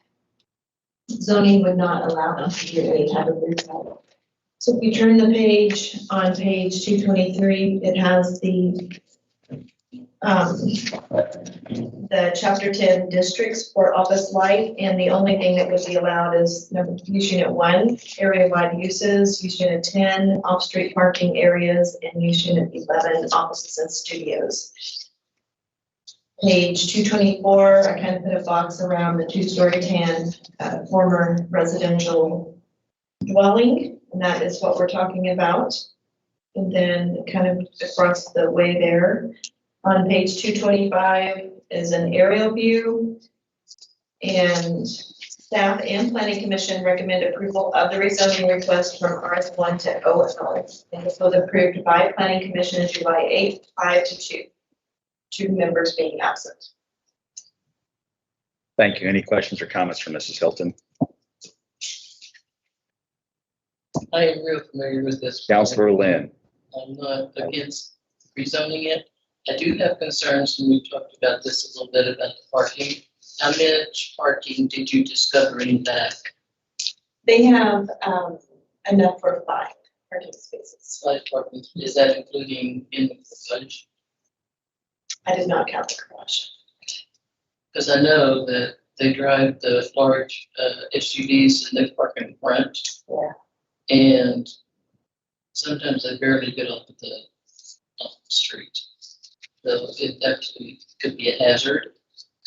zoning would not allow them to do any type of retail. So if we turn the page, on page 223, it has the chapter 10 districts for office light, and the only thing that would be allowed is use unit 1, area wide uses, use unit 10, off-street parking areas, and use unit 11, offices and studios. Page 224, I kind of put a box around the 2-story tan former residential dwelling, and that is what we're talking about. And then kind of across the way there, on page 225 is an aerial view, and staff and planning commission recommend approval of the rezoning request from RS1 to OL. And this was approved by planning commission July 8th, 5-2, 2 members being absent. Thank you. Any questions or comments from Mrs. Hilton? I am real familiar with this. Councilor Lynn. I'm not against rezoning it. I do have concerns, and we talked about this a little bit about the parking. How much parking did you discover in that? They have enough for 5 parking spaces. 5 parking, is that including in the garage? I did not count the garage. Because I know that they drive the large SUVs and they park in front. Yeah. And sometimes they barely get off the street. So it actually could be a hazard.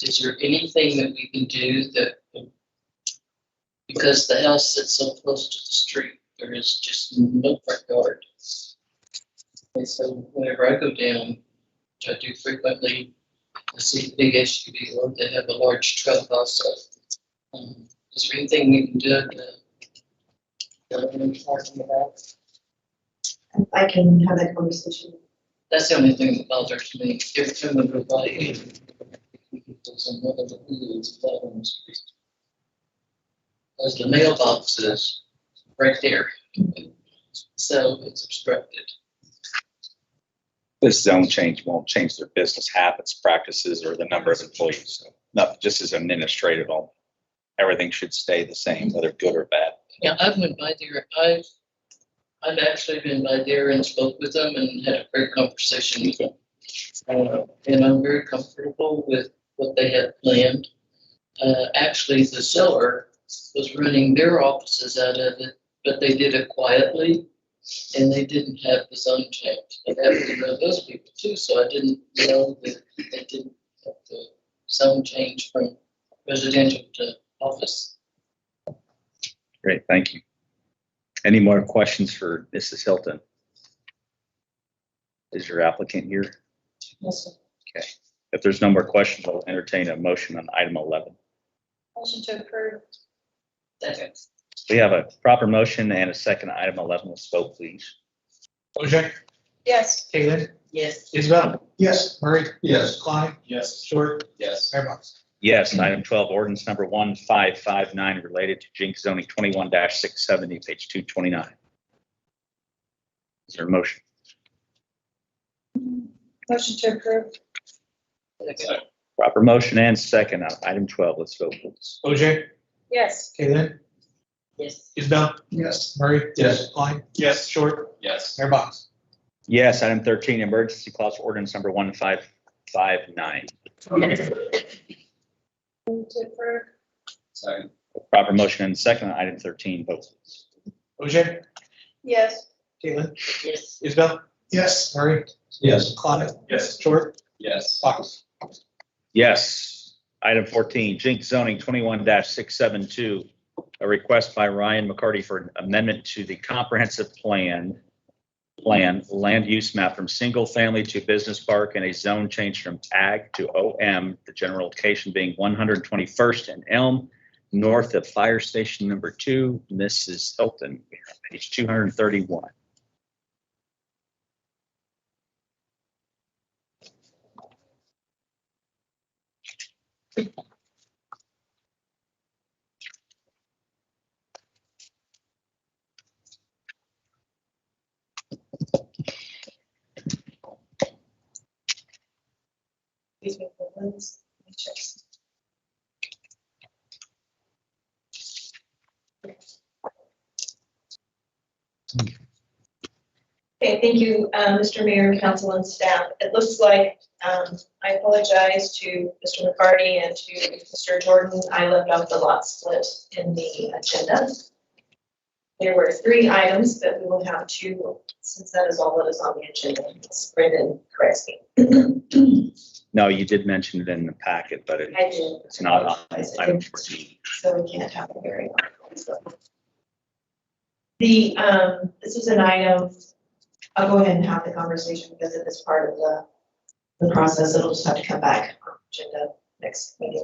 Is there anything that we can do that, because the house sits so close to the street, there is just no front yard. And so whenever I go down, which I do frequently, I see the big SUV or they have a large truck also. Is there anything we can do about? I can have that conversation. That's the only thing that bothers me. Every time I go by, there's another wheels on the street. There's the mailbox is right there. So it's obstructed. This zone change won't change their business habits, practices, or the number of employees. So nothing, just as administrative, everything should stay the same, whether good or bad. Yeah, I went by there. I've actually been by there and spoke with them and had a great conversation with them. And I'm very comfortable with what they had planned. Actually, the seller was running their offices out of it, but they did it quietly and they didn't have the zone change. They had to know those people too, so I didn't know that they didn't have the zone change from residential to office. Great, thank you. Any more questions for Mrs. Hilton? Is your applicant here? Yes, sir. Okay. If there's no more questions, I'll entertain a motion on item 11. Motion to approve. Second. We have a proper motion and a second item 11. Let's vote, please. OJ, Yes. Kaylin, Yes. Isabel, Yes. Murray, Yes. Clyde, Yes. Short, Yes. Mayor Box. Yes, item 12, ordinance number 1559 related to Jenks zoning 21-670, page 229. Is there a motion? Motion to approve. Second. Proper motion and second on item 12. Let's vote, please. OJ, Yes. Kaylin, Yes. Isabel, Yes. Murray. Yes. Clyde, Yes. Short, Yes. Mayor Box. Yes, item 13, emergency clause ordinance number 1559. Move to approve. Second. Proper motion and second on item 13. Vote, please. OJ, Yes. Kaylin, Yes. Isabel, Yes. Murray, Yes. Clyde, Yes. Short, Yes. Box. Yes. Item 14, Jenks zoning 21-672, a request by Ryan McCarty for an amendment to the comprehensive plan land use map from single family to business park and a zone change from ag to OM, the general location being 121st and Elm, north of fire station number 2. Mrs. Hilton, page 231. Excuse me, for Lynn's. Okay, thank you, Mr. Mayor, council, and staff. It looks like, I apologize to Mr. McCarty and to Mr. Jordan. I left out the lot split in the agenda. There were 3 items, but we will have 2, since that is all that is on the agenda. Brendan corrects me. No, you did mention it in the packet, but I did. it's not on item 14. So we can't have a hearing on it. So. This is an item, I'll go ahead and have the conversation because it is part of the process. It'll just have to come back on the agenda next meeting.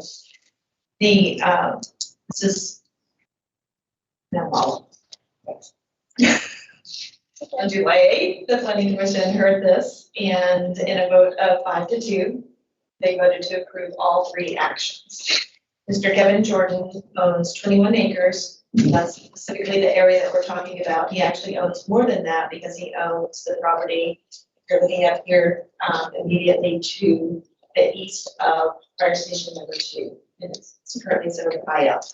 This is now on July 8th, the planning commission heard this, and in a vote of 5-2, they voted to approve all 3 actions. Mr. Kevin Jordan owns 21 acres. That's specifically the area that we're talking about. He actually owns more than that because he owns the property you're looking at here immediately to the east of fire station number 2. And it's currently sort of a buyout.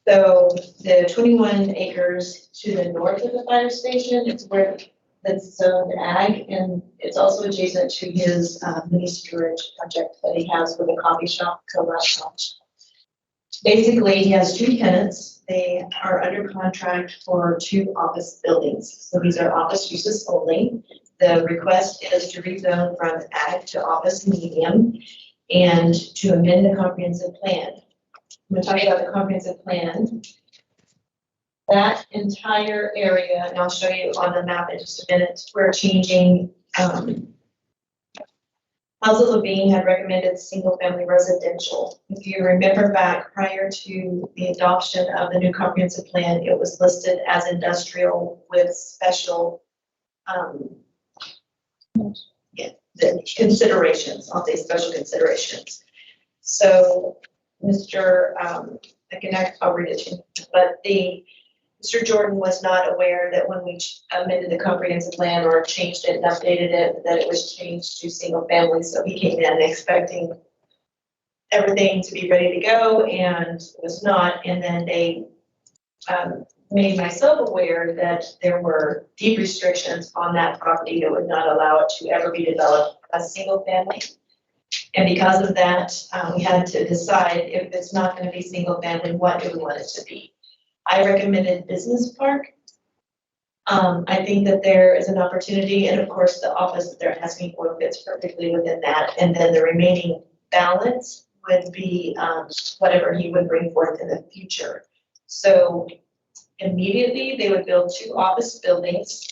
So the 21 acres to the north of the fire station, it's where that's zoned ag, and it's also adjacent to his mini storage project that he has with a coffee shop, co-op coffee shop. Basically, he has 2 tenants. They are under contract for 2 office buildings. So these are office uses only. The request is to rezone from ag to office medium and to amend the comprehensive plan. I'm going to talk about the comprehensive plan. That entire area, and I'll show you on the map in just a minute, we're changing. Council Levine had recommended single-family residential. If you remember back prior to the adoption of the new comprehensive plan, it was listed as industrial with special, the considerations. I'll say special considerations. So, I'll read it to you, but Mr. Jordan was not aware that when we amended the comprehensive plan or changed it and updated it, that it was changed to single family. So he came in expecting everything to be ready to go and it was not. And then they made myself aware that there were deep restrictions on that property that would not allow it to ever be developed as single family. And because of that, we had to decide if it's not going to be single family, what do we want it to be? I recommended business park. I think that there is an opportunity, and of course, the office that they're asking for fits perfectly within that. And then the remaining balance would be whatever he would bring forth in the future. So immediately, they would build 2 office buildings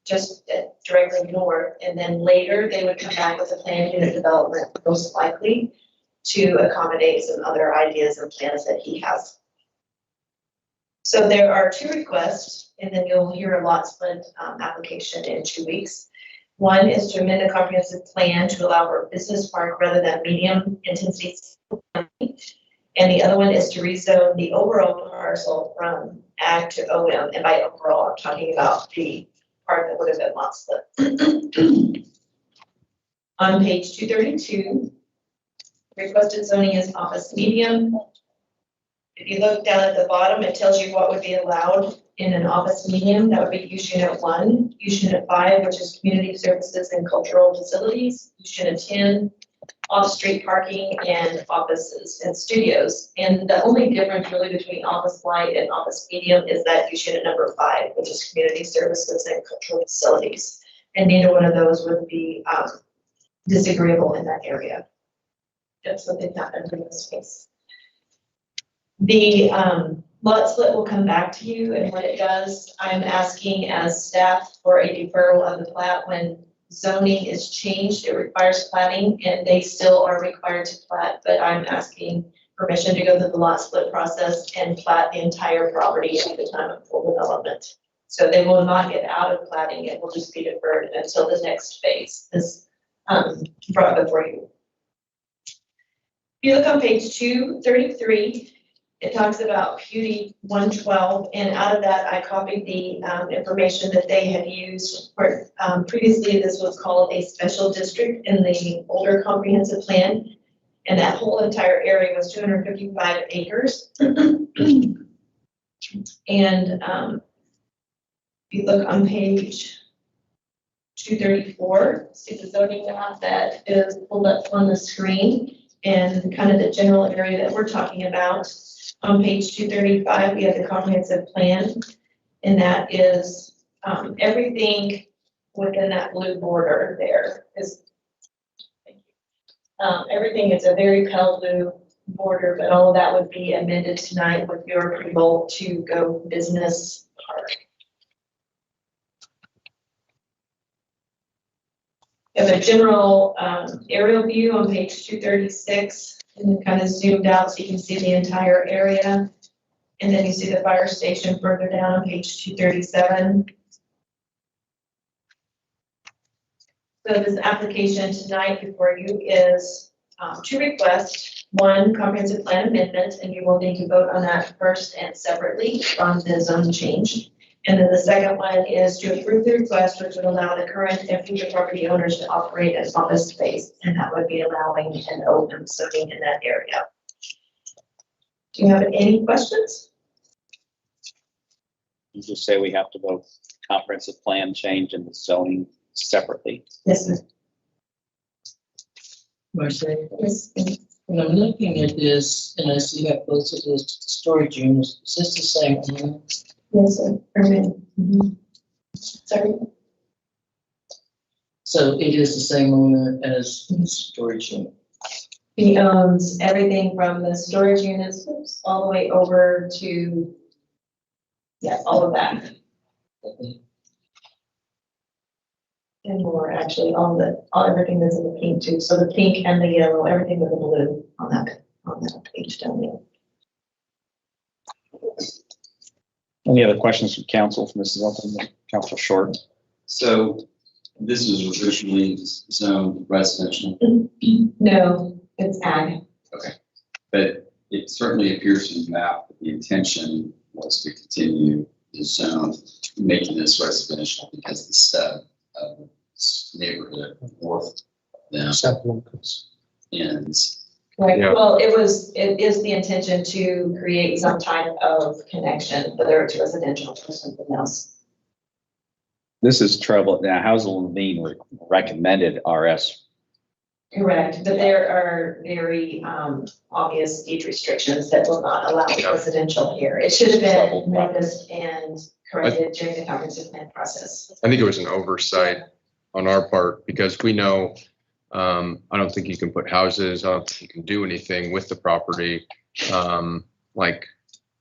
just directly north, and then later they would come back with a planned unit development, most likely to accommodate some other ideas and plans that he has. So there are 2 requests, and then you'll hear a lot split application in 2 weeks. One is to amend the comprehensive plan to allow for a business park rather than medium intensity. And the other one is to rezone the overall parcel from ag to OM. And by overall, I'm talking about the part that would have been lot split. On page 232, requested zoning is office medium. If you look down at the bottom, it tells you what would be allowed in an office medium. That would be use unit 1, use unit 5, which is community services and cultural facilities, use unit 10, off-street parking, and offices and studios. And the only difference really between office light and office medium is that use unit number 5, which is community services and cultural facilities. And neither one of those would be disagreeable in that area. That's what they've happened in this case. The lot split will come back to you, and when it does, I'm asking as staff for a deferral of the plat. When zoning is changed, it requires platting, and they still are required to plat, but I'm asking permission to go through the lot split process and plat the entire property at the time of full development. So they will not get out of platting, it will just be deferred until the next phase is brought before you. If you look on page 233, it talks about PUD 112, and out of that, I copied the information that they had used. For, previously, this was called a special district in the older comprehensive plan, and that whole entire area was 255 acres. And if you look on page 234, see the zoning map that is pulled up on the screen, and kind of the general area that we're talking about. On page 235, we have the comprehensive plan, and that is everything within that blue border there is, everything is a very pale blue border, but all of that would be amended tonight with your approval to go business park. We have a general aerial view on page 236. And kind of zoomed out so you can see the entire area. And then you see the fire station further down on page 237. So this application tonight before you is 2 requests. 1, comprehensive plan amendment, and you will need to vote on that first and separately on the zone change. And then the second one is to approve the request, which would allow the current and future property owners to operate as office space, and that would be allowing an open zoning in that area. Do you have any questions? You just say we have to vote comprehensive plan change and the zoning separately. Yes, sir. Marcia, Yes. when I'm looking at this and I see that both of those storage units, is this the same owner? Yes, sir. Sorry. So it is the same owner as the storage unit. He owns everything from the storage units all the way over to, yeah, all of that. And more, actually, everything that's in the pink too. So the pink and the yellow, everything with the blue on that page down there. Any other questions from council, from Mrs. Elton, Council Short? So this was originally zoned residential. No, it's ag. Okay. But it certainly appears in the map that the intention was to continue the zone, making this residential because the stub of this neighborhood north of them ends. Right, Yeah. well, it is the intention to create some type of connection, whether it's residential or something else. This is trouble. Now, Housel and Levine recommended RS. Correct, but there are very obvious age restrictions that will not allow residential here. It should have been noticed and corrected during the comprehensive plan process. I think it was an oversight on our part because we know I don't think you can put houses, I don't think you can do anything with the property.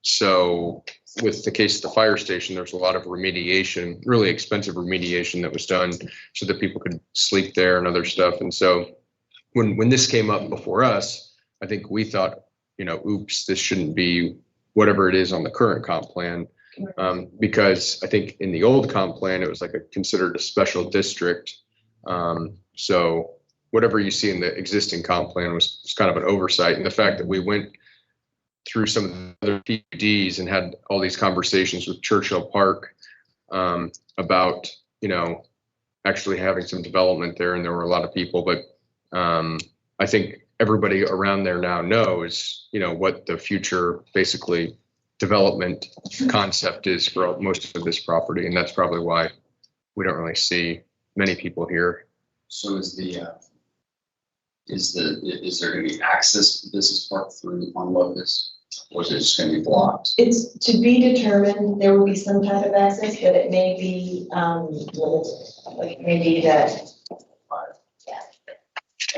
So with the case of the fire station, there's a lot of remediation, really expensive remediation that was done so that people could sleep there and other stuff. And so when this came up before us, I think we thought, oops, this shouldn't be whatever it is on the current comp plan. Because I think in the old comp plan, it was considered a special district. So whatever you see in the existing comp plan was kind of an oversight. And the fact that we went through some of the other PUDs and had all these conversations with Churchill Park about, actually having some development there, and there were a lot of people, but I think everybody around there now knows, what the future basically development concept is for most of this property, and that's probably why we don't really see many people here. So is there gonna be access to Business Park through on Locust? Or is it just gonna be blocked? It's to be determined. There will be some type of access, but it may be, limited. Maybe that.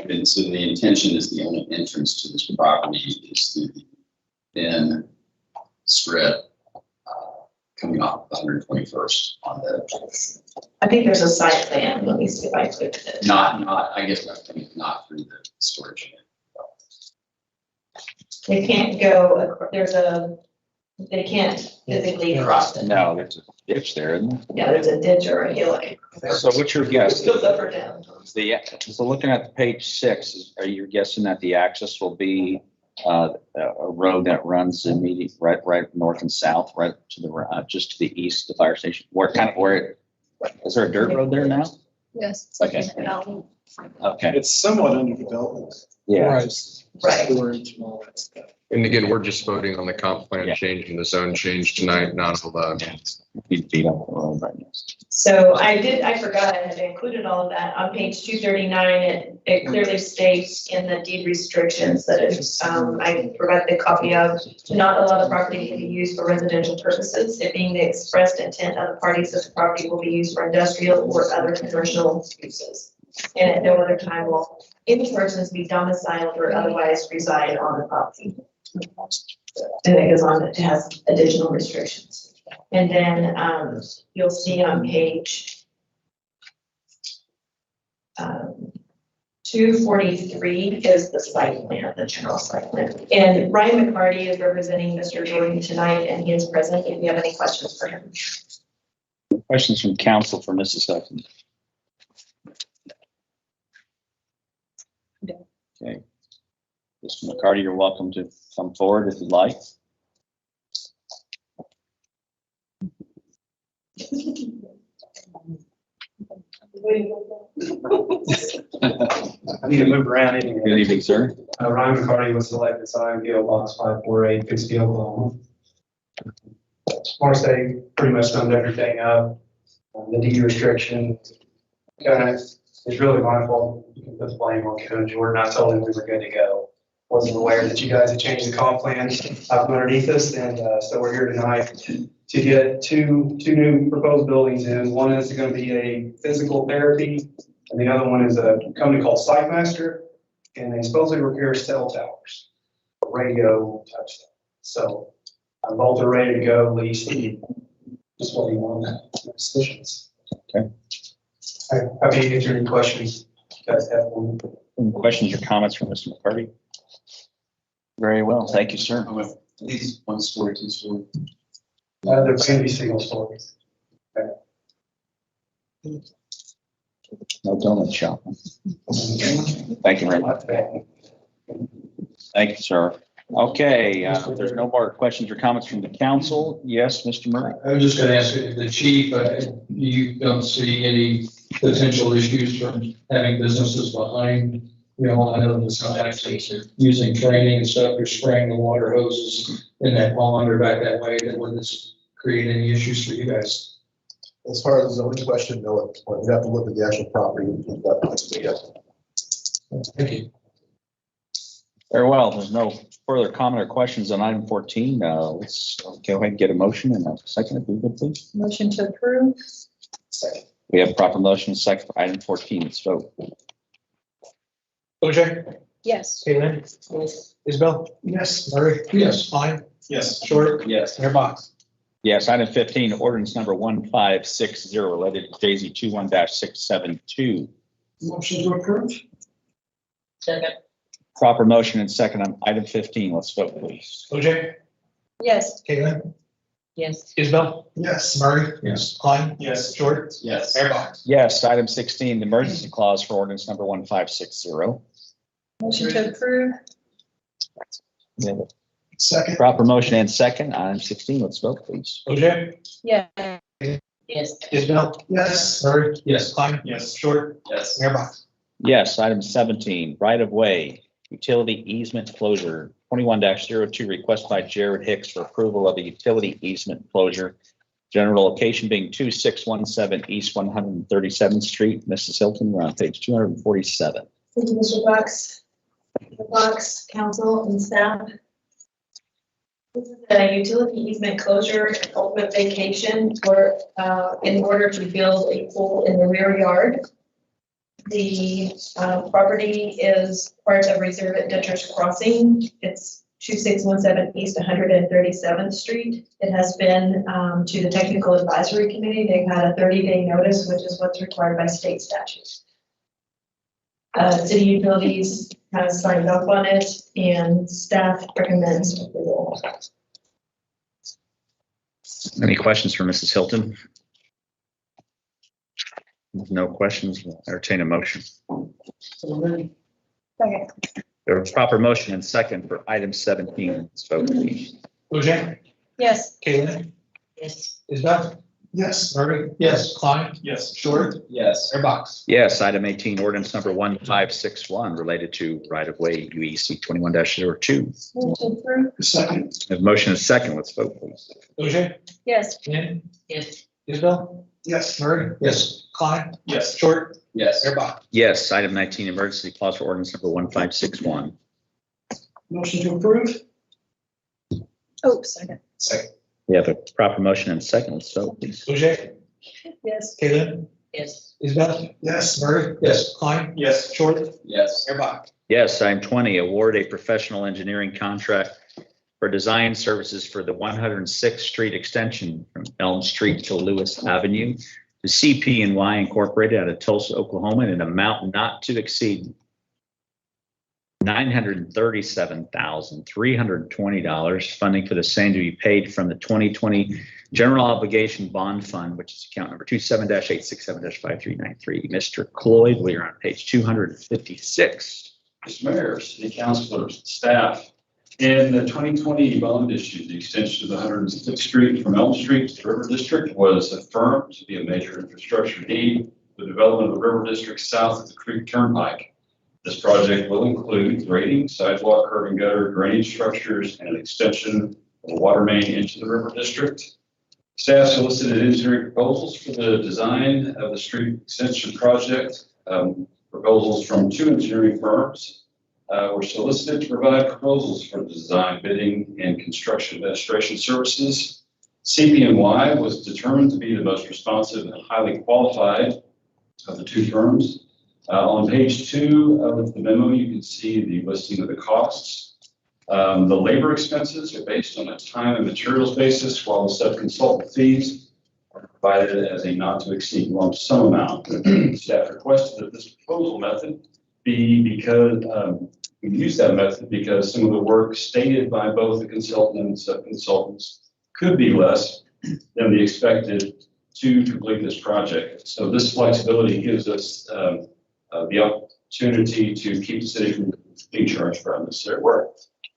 And so the intention is the only entrance to this property is through the thin strip coming off 121st on the. I think there's a site plan. Let me see if I clicked it. I guess not through the storage unit. They can't go, they can't physically cross it. No, there's a ditch there, isn't there? Yeah, there's a ditch or a hill. So what's your guess? It goes up or down. So looking at page 6, are you guessing that the access will be a road that runs immediately right north and south, right to the just to the east of the fire station? Is there a dirt road there now? Yes. Okay. Okay. It's somewhat underdeveloped. Yeah. Right. Storage and all that stuff. And again, we're just voting on the comp plan change and the zone change tonight, not all the. Beat up the road right now. So I forgot I had included all of that. On page 239, it clearly states in the deed restrictions that it's, I provided a copy of, to not allow the property to be used for residential purposes, it being the expressed intent of the parties that the property will be used for industrial or other commercial uses. And at no other time will any persons be domiciled or otherwise reside on the property. And it goes on, it has additional restrictions. And then you'll see on page 243 is the site plan, the general site plan. And Ryan McCarty is representing Mr. Jordan tonight, and he is present if you have any questions for him. Questions from council for Mrs. Hutton? Okay. Mr. McCarty, you're welcome to come forward if you'd like. I need to move around anyway. Good evening, sir. Ryan McCarty was selected, sign PO Box 548, Bixby, Oklahoma. Morris, they pretty much summed everything up. The deed restriction, it's really my fault. You can put the blame on Kevin Jordan. I told him we were good to go. Wasn't aware that you guys had changed the comp plan up underneath us, and so we're here tonight to get two new proposed buildings in. One is going to be a physical therapy, and the other one is a company called SiteMaster, and they supposedly repair cell towers, radio type stuff. So both are ready to go. Lease, just what do you want? Decisions. Okay. Happy to answer any questions you guys have. Any questions or comments from Mr. McCarty? Very well, thank you, sir. These 1 story, 2 story. They're going to be single stories. No donut shop. Thank you very much. Thank you, sir. Okay, if there's no more questions or comments from the council. Yes, Mr. Murray. I was just gonna ask the chief, you don't see any potential issues from having businesses behind, I know that sometimes they're using training and stuff, they're spraying the water hoses in that pond or back that way, that would this create any issues for you guys? As far as the zoning question, no, you have to look at the actual property. Thank you. Very well, there's no further comment or questions on item 14. Let's go ahead and get a motion and a second, if you would, please. Motion to approve. We have proper motion second for item 14. Let's vote. OJ, Yes. Caitlin, Isabel, Yes. Murray. Yes. Klein. Yes. Short. Yes. Mayor Box. Yes, item 15, ordinance number 1560 related to JZ 21-672. Motion to approve? Second. Proper motion and second on item 15. Let's vote, please. OJ, Yes. Caitlin, Yes. Isabel, Yes. Murray. Yes. Klein. Yes. Short. Yes. Mayor Box. Yes, item 16, the emergency clause for ordinance number 1560. Motion to approve? We have a Second? proper motion and second on item 16. Let's vote, please. OJ, Yeah. Yes. Isabel, Yes. Murray. Yes. Klein. Yes. Short. Yes. Mayor Box. Yes, item 17, right of way, utility easement closure, 21-02, request by Jared Hicks for approval of the utility easement closure. General location being 2617 East 137th Street. Mrs. Hilton, we're on page 247. Thank you, Mr. Box, council and staff. This is a utility easement closure and ultimate vacation for, in order to build a pool in the rear yard. The property is part of Reserve at Dutchess Crossing. It's 2617 East 137th Street. It has been to the Technical Advisory Committee. They've had a 30-day notice, which is what's required by state statutes. City Utilities has signed off on it and staff recommends approval. Any questions for Mrs. Hilton? No questions, we'll entertain a motion. Second. There was proper motion and second for item 17. Let's vote, please. OJ, Yes. Caitlin, Yes. Isabel, Yes. Murray. Yes. Klein. Yes. Short. Yes. Mayor Box. Yes, item 18, ordinance number 1561 related to right-of-way UEC 21-02. Move to approve? Second? We have motion and second. Let's vote, please. OJ, Yes. Caitlin, Yes. Isabel, Yes. Murray. Yes. Klein. Yes. Short. Yes. Mayor Box. Yes, item 19, emergency clause for ordinance number 1561. Motion to approve? Oh, second. Second. We have a proper motion and second. Let's vote, please. OJ, Yes. Caitlin, Yes. Isabel, Yes. Murray. Yes. Klein. Yes. Short. Yes. Mayor Box. Yes, item 20, award a professional engineering contract for design services for the 106th Street extension from Elm Street to Lewis Avenue to CP&Y Incorporated out of Tulsa, Oklahoma, in an amount not to exceed $937,320. Funding for the same to be paid from the 2020 General Obligation Bond Fund, which is account number 27-867-5393. Mr. Cloyd, we are on page 256. Mr. Mayor, city councilors, staff, in the 2020 bond issue, the extension of the 106th Street from Elm Street to the River District was affirmed to be a major infrastructure need. The development of the River District south of the Creek Turnpike. This project will include grading, sidewalk, curb and gutter, drainage structures, and an extension of a water main into the River District. Staff solicited engineering proposals for the design of the street extension project. Proposals from 2 engineering firms were solicited to provide proposals for the design, bidding, and construction administration services. CP&Y was determined to be the most responsive and highly qualified of the 2 firms. On page 2 of the memo, you can see the listing of the costs. The labor expenses are based on a time and materials basis, while the sub-consultant fees are provided as a not to exceed lump sum amount. Staff requested that this proposal method be because we use that method because some of the work stated by both the consultant and sub-consultants could be less than the expected to complete this project. So this flexibility gives us the opportunity to keep the city from being charged for unnecessary work.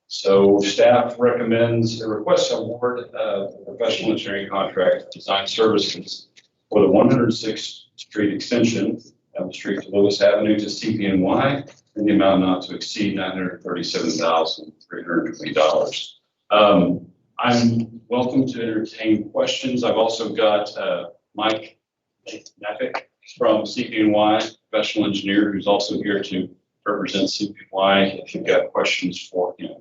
So staff recommends a request award a professional engineering contract design services for the 106th Street extension of the street to Lewis Avenue to CP&Y in the amount not to exceed $937,320. I'm welcome to entertain questions. I've also got Mike Nafik from CP&Y, professional engineer, who's also here to represent CP&Y if you've got questions for him.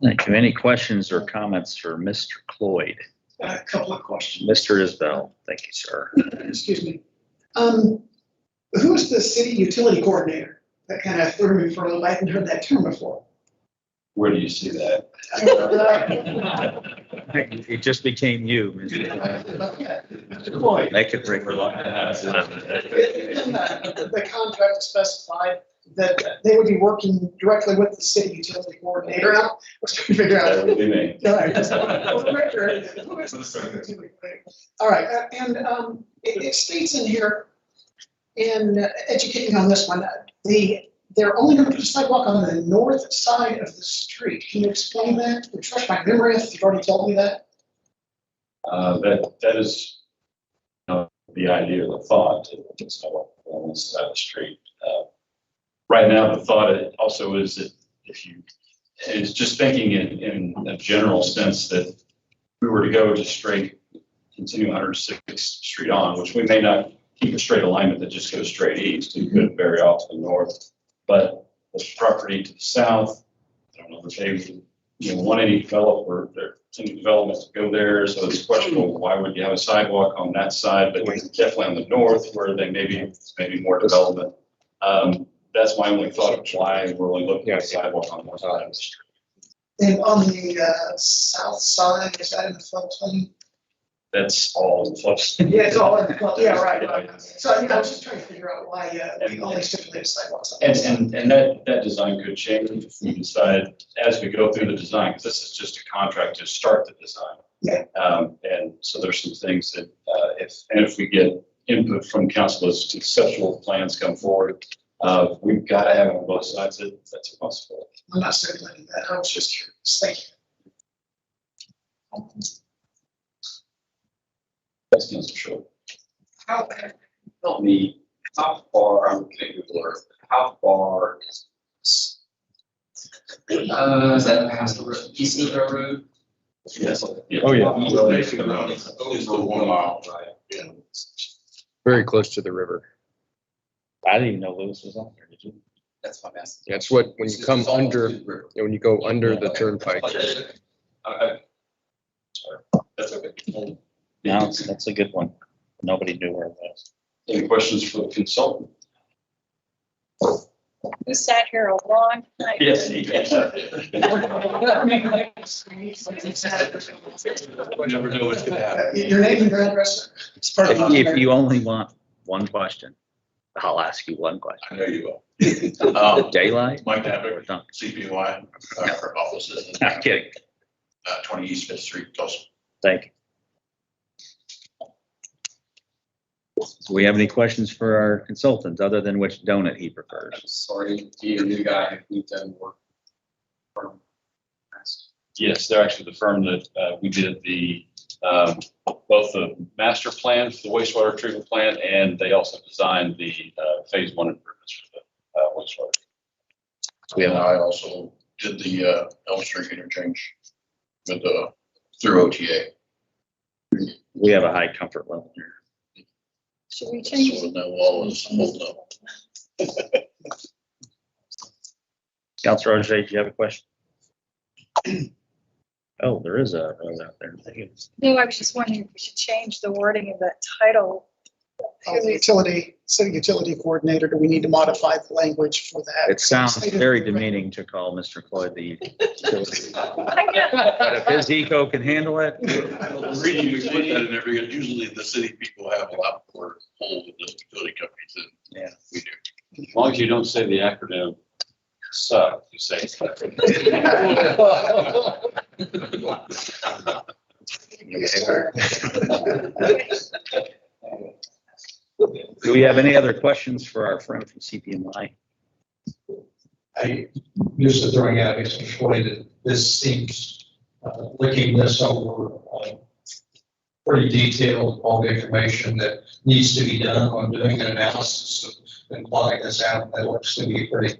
Thank you. Any questions or comments for Mr. Cloyd? A couple of questions. Mr. Isbell, thank you, sir. Excuse me. Who is the city utility coordinator? That kind of threw me for a little, I hadn't heard that term before. Where do you see that? It just became you. Mr. Floyd. Make it break. In the contract specified that they would be working directly with the city utility coordinator. I was trying to figure out. That would be me. All right, and it states in here, in educating on this one, they're only going to put a sidewalk on the north side of the street. Can you explain that? Refresh my memory if you've already told me that. That is the idea or the thought. It's on this side of the street. Right now, the thought also is that it's just thinking in a general sense that if we were to go just straight, continue 106th Street on, which we may not keep a straight alignment that just goes straight east, we could vary off to the north. But the property to the south, I don't know if they want any developer, any development to go there. So it's questionable, why would you have a sidewalk on that side, but definitely on the north where they maybe more development. That's my only thought of why we're only looking at a sidewalk on one side of the street. And on the south side, is that in the floodplain? That's all in flux. Yeah, it's all in the flood, yeah, right. So I was just trying to figure out why we only stipulated sidewalks. And that design could change if we decide as we go through the design, because this is just a contract to start the design. Yeah. And so there's some things that if we get input from council as conceptual plans come forward, we've got to have it on both sides. That's a possibility. I'm not stipulating that. I was just curious. Thank you. That's not so sure. Help me, how far, I'm getting Google Earth, how far is this? Is that past the road, East Hero Road? Yes. Oh, yeah. Basically, it's the 1 mile. Right. Yeah. Very close to the river. I didn't even know Lewis was on there, did you? That's what I'm asking. That's what, when you come under, when you go under the turnpike. Sorry. That's okay. No, that's a good one. Nobody knew where it was. Any questions for the consultant? We sat here a long time. Yes. We never know what's gonna happen. Your name and your address? It's part of the- If you only want one question, I'll ask you one question. I know you will. Daylight? Mike or Dabbick, Dunkin'? CPY, our offices in I'm kidding. 20 East Fifth Street, Tulsa. Thank you. Do we have any questions for our consultant other than which donut he prefers? I'm sorry to be a new guy, we've done work. for- Yes, they're actually the firm that we did both the master plan for the wastewater treatment plant, and they also designed the phase 1 improvements for the wastewater. And I also did the Elm Street interchange with through OTA. We have a high comfort level here. Should we change? So that wall is holding up. Councilor Roger, do you have a question? Oh, there is a road out there. No, I was just wondering if we should change the wording of that title. City utility coordinator, do we need to modify the language for that? It sounds very demeaning to call Mr. Floyd the utility. But if his eco can handle it. The reason we put that in there, because usually the city people have a lot more hold with the utility companies than we do. As long as you don't say the acronym suck, you say. Do we have any other questions for our friend from CPMI? I used to throwing out, Mr. Floyd, that this seems, looking this over, pretty detailed, all the information that needs to be done on doing an analysis and plotting this out. That looks to be pretty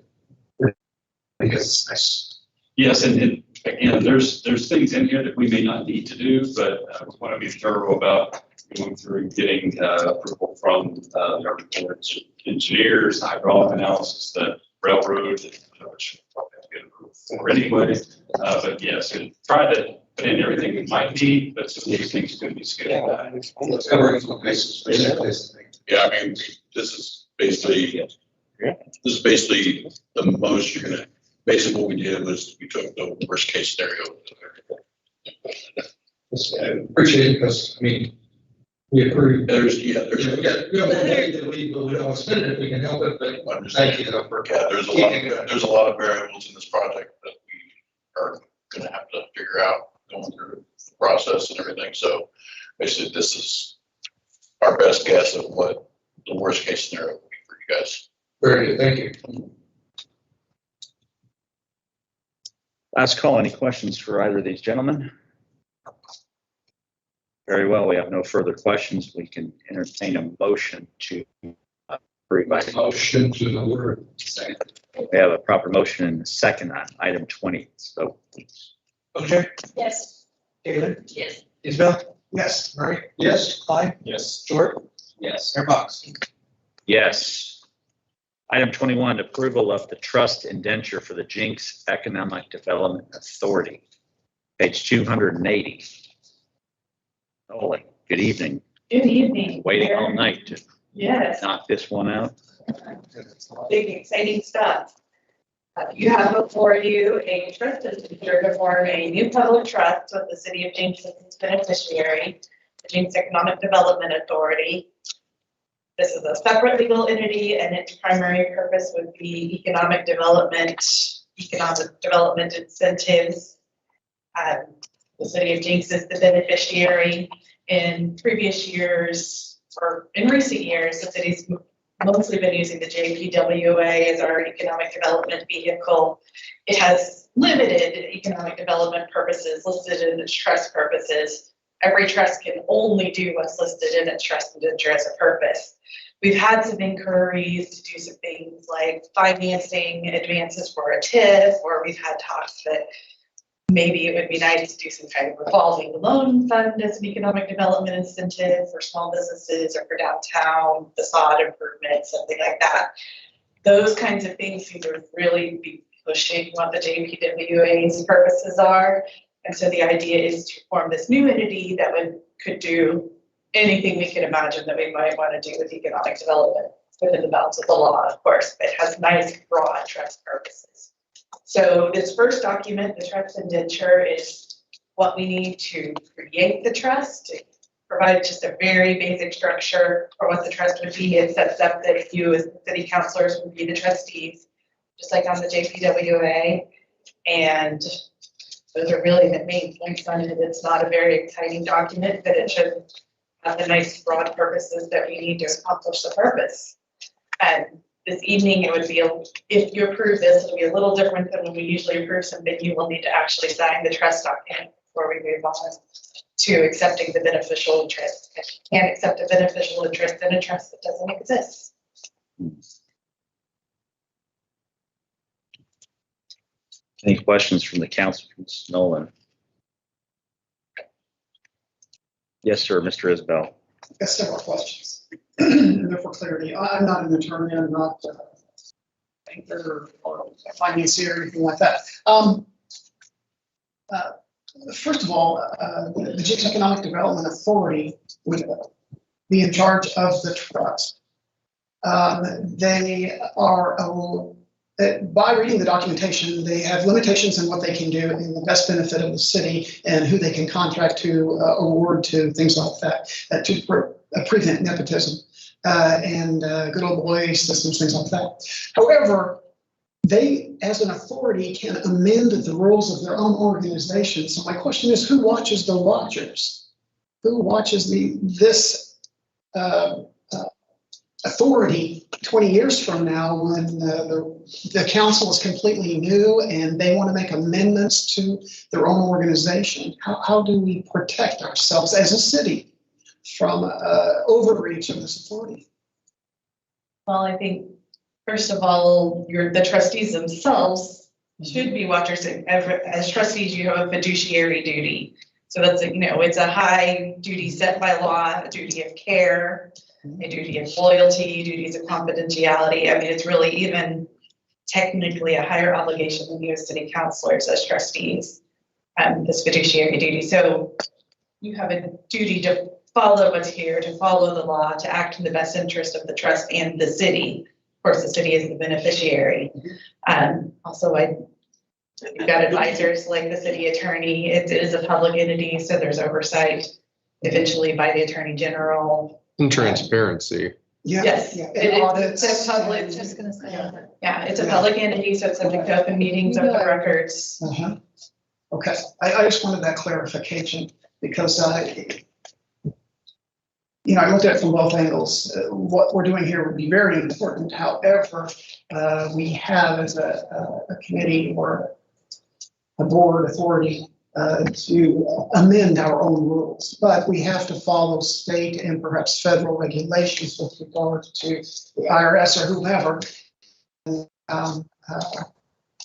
nice. Yes, and again, there's things in here that we may not need to do, but we want to be thorough about going through and getting approval from our engineers, hydraulic analysis, the railroad, which we'll probably have to get approval for anyway. But yes, and try to put in everything we might need, but some of these things could be scaled back. Yeah, I mean, this is basically, this is basically the most you're gonna, basically what we did was we took the worst case scenario. I appreciate it because, I mean, we approve. There's But we don't want to spend it if we can help it, but thank you though for. Yeah, there's a lot of variables in this project that we are gonna have to figure out going through the process and everything. So basically, this is our best guess of what the worst case scenario would be for you guys. Very good, thank you. Last call, any questions for either of these gentlemen? Very well, we have no further questions. We can entertain a motion to approve. Motion to the word. We have a proper motion and a second on item 20. So Okay. Yes. David? Yes. Isabel? Yes. Murray? Yes. Clyde? Yes. Short? Yes. Mayor Box? yes. Item 21, approval of the trust indenture for the Jenks Economic Development Authority. Page 280. Holy, good evening. Good evening. Waiting all night to Yes, knock this one out. big exciting stuff. You have before you a trust indenture to form a new public trust with the city of Jenks as its beneficiary, the Jenks Economic Development Authority. This is a separate legal entity and its primary purpose would be economic development incentives. The city of Jenks is the beneficiary. In previous years, or in recent years, the city's mostly been using the JPWA as our economic development vehicle. It has limited economic development purposes listed in its trust purposes. Every trust can only do what's listed in its trust indenture as a purpose. We've had some inquiries to do some things like financing advances for a TIF, or we've had talks that maybe it would be nice to do some kind of revolving loan fund as an economic development incentive for small businesses or for downtown facade improvements, something like that. Those kinds of things seem to really be pushing what the JPWA's purposes are. And so the idea is to form this new entity that could do anything we can imagine that we might want to do with economic development within the bounds of the law, of course, but it has nice broad trust purposes. So this first document, the trust indenture, is what we need to create the trust, to provide just a very basic structure for what the trust would be. It sets up that you as the city councilors would be the trustees, just like on the JPWA. And those are really the main points on it. It's not a very exciting document, but it should have the nice broad purposes that we need to accomplish the purpose. And this evening, it would be, if you approve this, it'll be a little different than when we usually approve something. You will need to actually sign the trust document before we move on to accepting the beneficial interest. If you can't accept a beneficial interest in a trust that doesn't exist. Any questions from the council, Ms. Nolan? Yes, sir, Mr. Isbell. I've got several questions. And they're for clarity. I'm not an attorney, I'm not a banker or a financier or anything like that. First of all, the Jenks Economic Development Authority would be in charge of the trust. They are, by reading the documentation, they have limitations on what they can do in the best benefit of the city and who they can contract to, award to, things like that, to prevent nepotism and good old boy systems, things like that. However, they, as an authority, can amend the rules of their own organization. So my question is, who watches the watchers? Who watches this authority 20 years from now when the council is completely new and they want to make amendments to their own organization? How do we protect ourselves as a city from overreach of this authority? Well, I think, first of all, the trustees themselves should be watchers. As trustees, you have a fiduciary duty. So that's, it's a high duty set by law, a duty of care, a duty of loyalty, duties of confidentiality. I mean, it's really even technically a higher obligation than you as city councilors as trustees, this fiduciary duty. So you have a duty to follow what's here, to follow the law, to act in the best interest of the trust and the city. Of course, the city is the beneficiary. Also, we've got advisors like the city attorney. It is a public entity, so there's oversight eventually by the attorney general. And transparency. Yeah. Yes, yeah. it's a public, Just gonna say. yeah, it's a public entity, so it's subject to open meetings, open records. Uh-huh. Okay, I just wanted that clarification because, I looked at it from both angles. What we're doing here would be very important. However, we have as a committee or a board authority to amend our own rules, but we have to follow state and perhaps federal regulations with regard to the IRS or whomever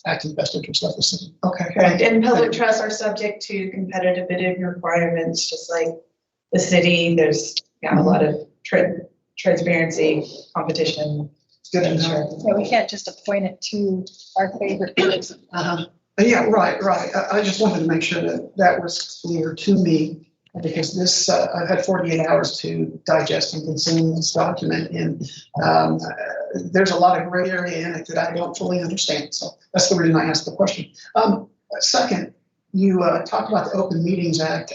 act in the best interest of the city. Okay. Correct, and public trusts are subject to competitive bidding requirements, just like the city. There's a lot of transparency, competition. Good to know. Yeah, we can't just appoint it to our favorite person. Yeah, right. I just wanted to make sure that that was clear to me because this, I've had 48 hours to digest and consume this document and there's a lot of gray area in it that I don't fully understand. So that's the reason I asked the question. Second, you talked about the Open Meetings Act.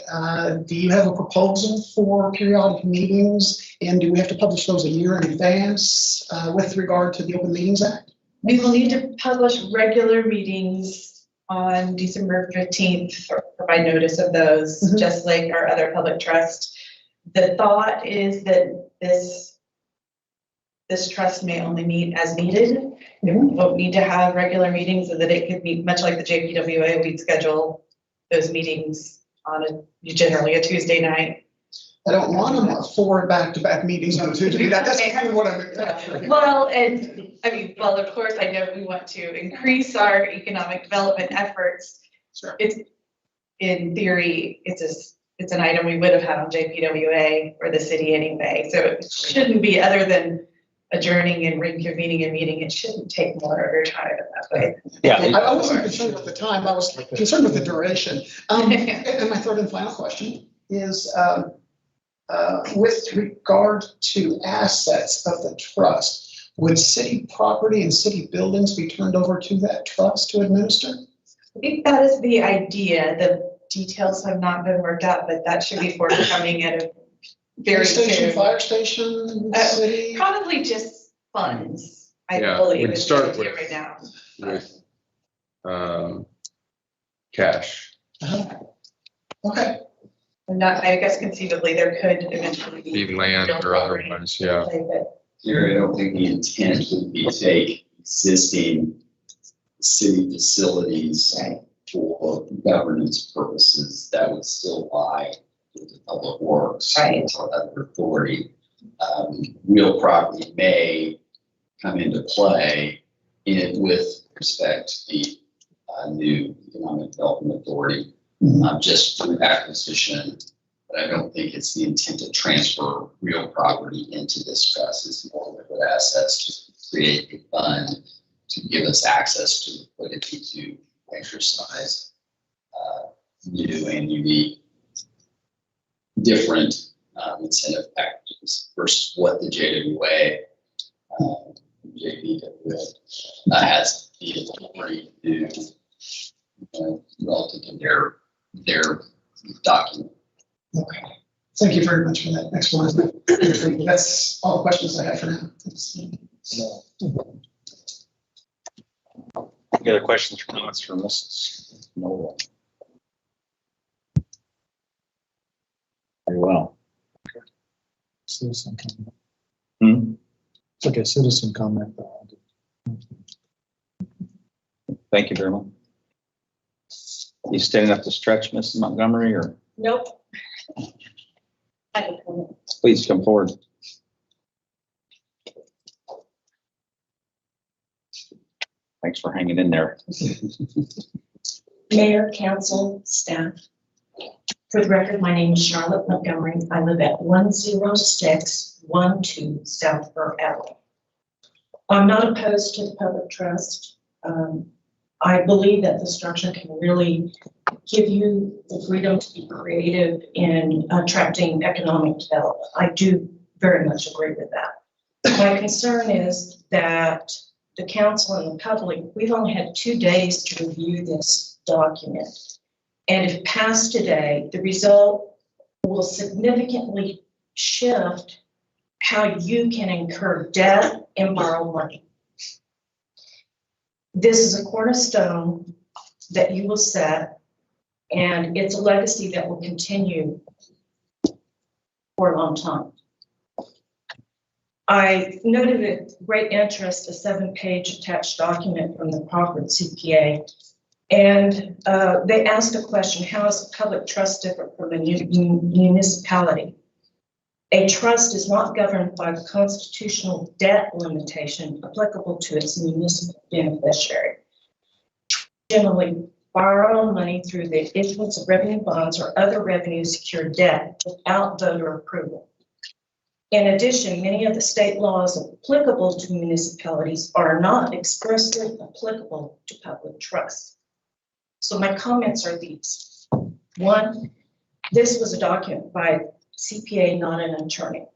Do you have a proposal for periodic meetings and do we have to publish those a year in advance with regard to the Open Meetings Act? We will need to publish regular meetings on December 15th, or provide notice of those, just like our other public trust. The thought is that this trust may only meet as needed. We won't need to have regular meetings so that it could meet, much like the JPWA, we'd schedule those meetings on generally a Tuesday night. I don't want them 4 back-to-back meetings on Tuesday. That's kind of what I'm. Well, and of course, I know we want to increase our economic development efforts. Sure. It's, in theory, it's an item we would have had on JPWA or the city anyway. So it shouldn't be, other than adjourning and reconvening a meeting, it shouldn't take more of your time in that way. Yeah. I wasn't concerned with the time. I was concerned with the duration. And my third and final question is, with regard to assets of the trust, would city property and city buildings be turned over to that trust to administer? I think that is the idea. The details have not been worked out, but that should be forthcoming at a very soon. Fire station, city? Probably just funds, I Yeah, believe. we'd is start the idea with- right now. With cash. Okay. And that, I guess conceivably, there could eventually be. Be land or otherwise, yeah. Here, I don't think the intent would be to take existing city facilities for governance purposes. That would still lie with the public works or other authority. Real property may come into play with respect to the new economic development authority, just through acquisition. But I don't think it's the intent to transfer real property into this trust. It's more liquid assets to create a fund to give us access to liquidity to exercise new and unique, different incentive packages versus what the JWA, JPWA has the authority to do relative to their document. Okay. Thank you very much for that explanation. That's all the questions I have for now. Any other questions or comments from Mrs. Noel? Very well. Citizen comment. It's okay, citizen comment. Thank you very much. You standing up to stretch, Mrs. Montgomery, or Nope. please come forward. Thanks for hanging in there. Mayor, council, staff. For the record, my name is Charlotte Montgomery. I live at 10612 South Burr Alley. I'm not opposed to the public trust. I believe that the structure can really give you the freedom to be creative in attracting economic development. I do very much agree with that. My concern is that the council and the public, we've only had 2 days to review this document. And if passed today, the result will significantly shift how you can incur debt and borrow money. This is a cornerstone that you will set, and it's a legacy that will continue for a long time. I noted with great interest a 7-page attached document from the Crawford CPA, and they asked a question: how is public trust different from a municipality? A trust is not governed by the constitutional debt limitation applicable to its municipal beneficiary. Generally borrow money through the issuance of revenue bonds or other revenue secured debt without voter approval. In addition, many of the state laws applicable to municipalities are not expressly applicable to public trusts. So my comments are these. One, this was a document by CPA, not an attorney.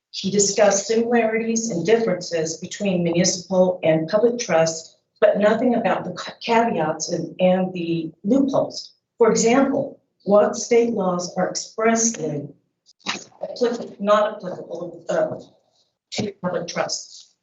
He discussed similarities and differences between municipal and public trusts, but nothing about the caveats and the loopholes. For example, what state laws are expressly not applicable to public trusts?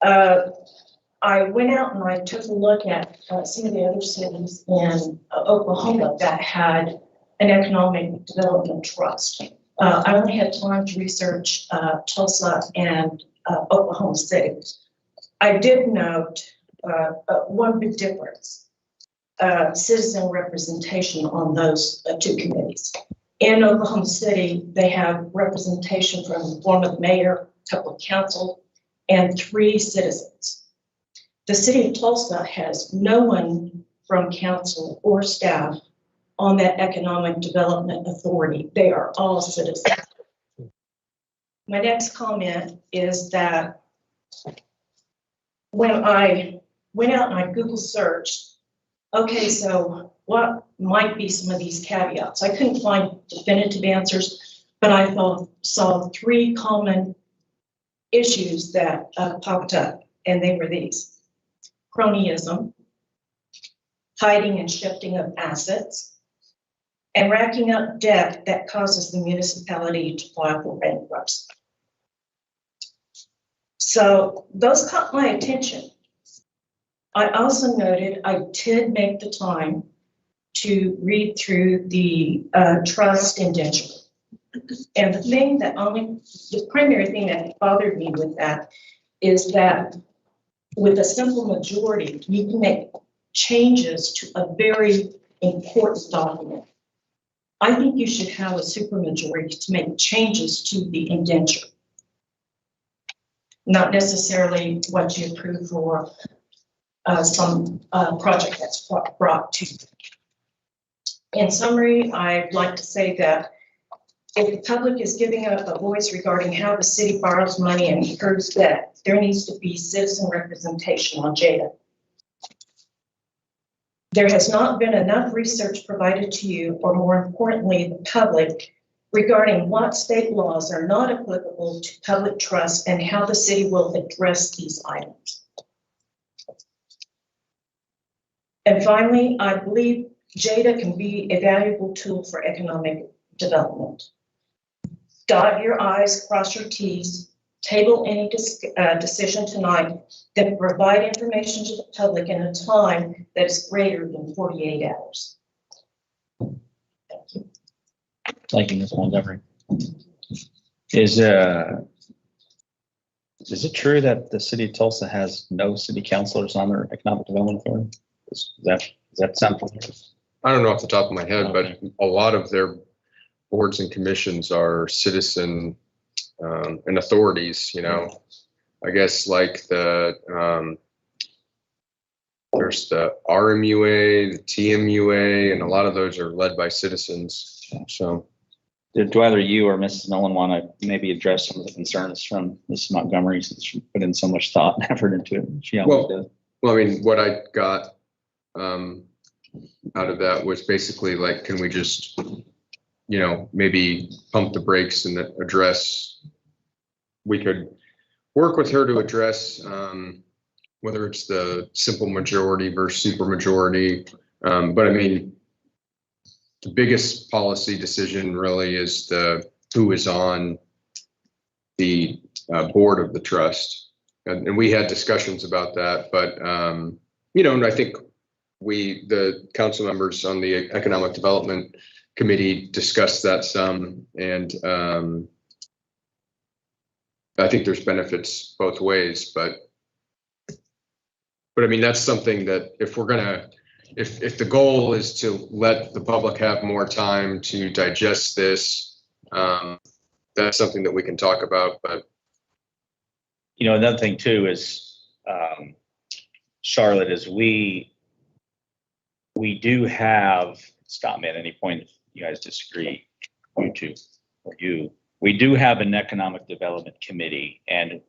I went out and I took a look at some of the other cities in Oklahoma that had an economic development trust. I only had time to research Tulsa and Oklahoma City. I did note one big difference: citizen representation on those 2 committees. In Oklahoma City, they have representation from the form of mayor, a couple of council, and 3 citizens. The city of Tulsa has no one from council or staff on that economic development authority. They are all citizens. My next comment is that when I went out and I Google searched, okay, so what might be some of these caveats? I couldn't find definitive answers, but I saw 3 common issues that popped up, and they were these: cronyism, hiding and shifting of assets, and racking up debt that causes the municipality to file for bankruptcy. So those caught my attention. I also noted I did make the time to read through the trust indenture. And the primary thing that bothered me with that is that with a simple majority, you can make changes to a very important document. I think you should have a supermajority to make changes to the indenture, not necessarily what you approve for some project that's brought to you. In summary, I'd like to say that if the public is giving up a voice regarding how the city borrows money and incurs debt, there needs to be citizen representation on JPWA. There has not been enough research provided to you, or more importantly, the public, regarding what state laws are not applicable to public trust and how the city will address these items. And finally, I believe JPWA can be a valuable tool for economic development. Dot your I's, cross your T's, table any decision tonight, then provide information to the public in a time that is greater than 48 hours. Thank you. Thank you, Ms. Montgomery. Is it true that the city of Tulsa has no city councilors on their economic development authority? Does that sound familiar? I don't know off the top of my head, but a lot of their boards and commissions are citizen and authorities, you know. I guess like there's the RMUA, the TMUA, and a lot of those are led by citizens. So Do either you or Mrs. Nolan want to maybe address some of the concerns from Mrs. Montgomery, since she put in so much thought and effort into it? She always does. Well, I mean, what I got out of that was basically like, can we just, maybe pump the brakes and address, we could work with her to address whether it's the simple majority versus super majority. But I mean, the biggest policy decision really is who is on the board of the trust. And we had discussions about that, but, and I think the council members on the Economic Development Committee discussed that some, and I think there's benefits both ways, but I mean, that's something that if the goal is to let the public have more time to digest this, that's something that we can talk about, but. Another thing too is, Charlotte, is we do have, stop me at any point if you guys disagree, we do have an economic development committee, and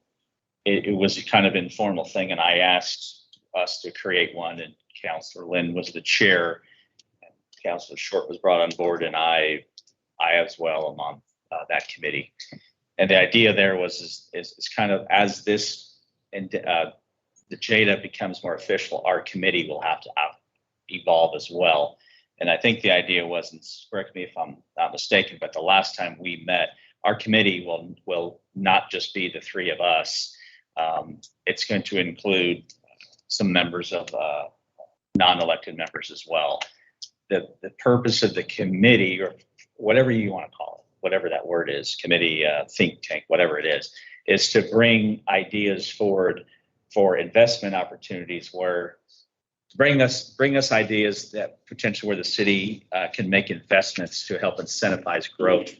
it was a kind of informal thing, and I asked us to create one, and Councilor Lynn was the chair, and Councilor Short was brought on board, and I as well am on that committee. And the idea there was is kind of as this and the JDA becomes more official, our committee will have to evolve as well. And I think the idea was, and correct me if I'm not mistaken, but the last time we met, our committee will not just be the three of us. It's going to include some members of non-elected members as well. The purpose of the committee, or whatever you want to call it, whatever that word is, committee, think tank, whatever it is to bring ideas forward for investment opportunities, where bring us ideas that potentially where the city can make investments to help incentivize growth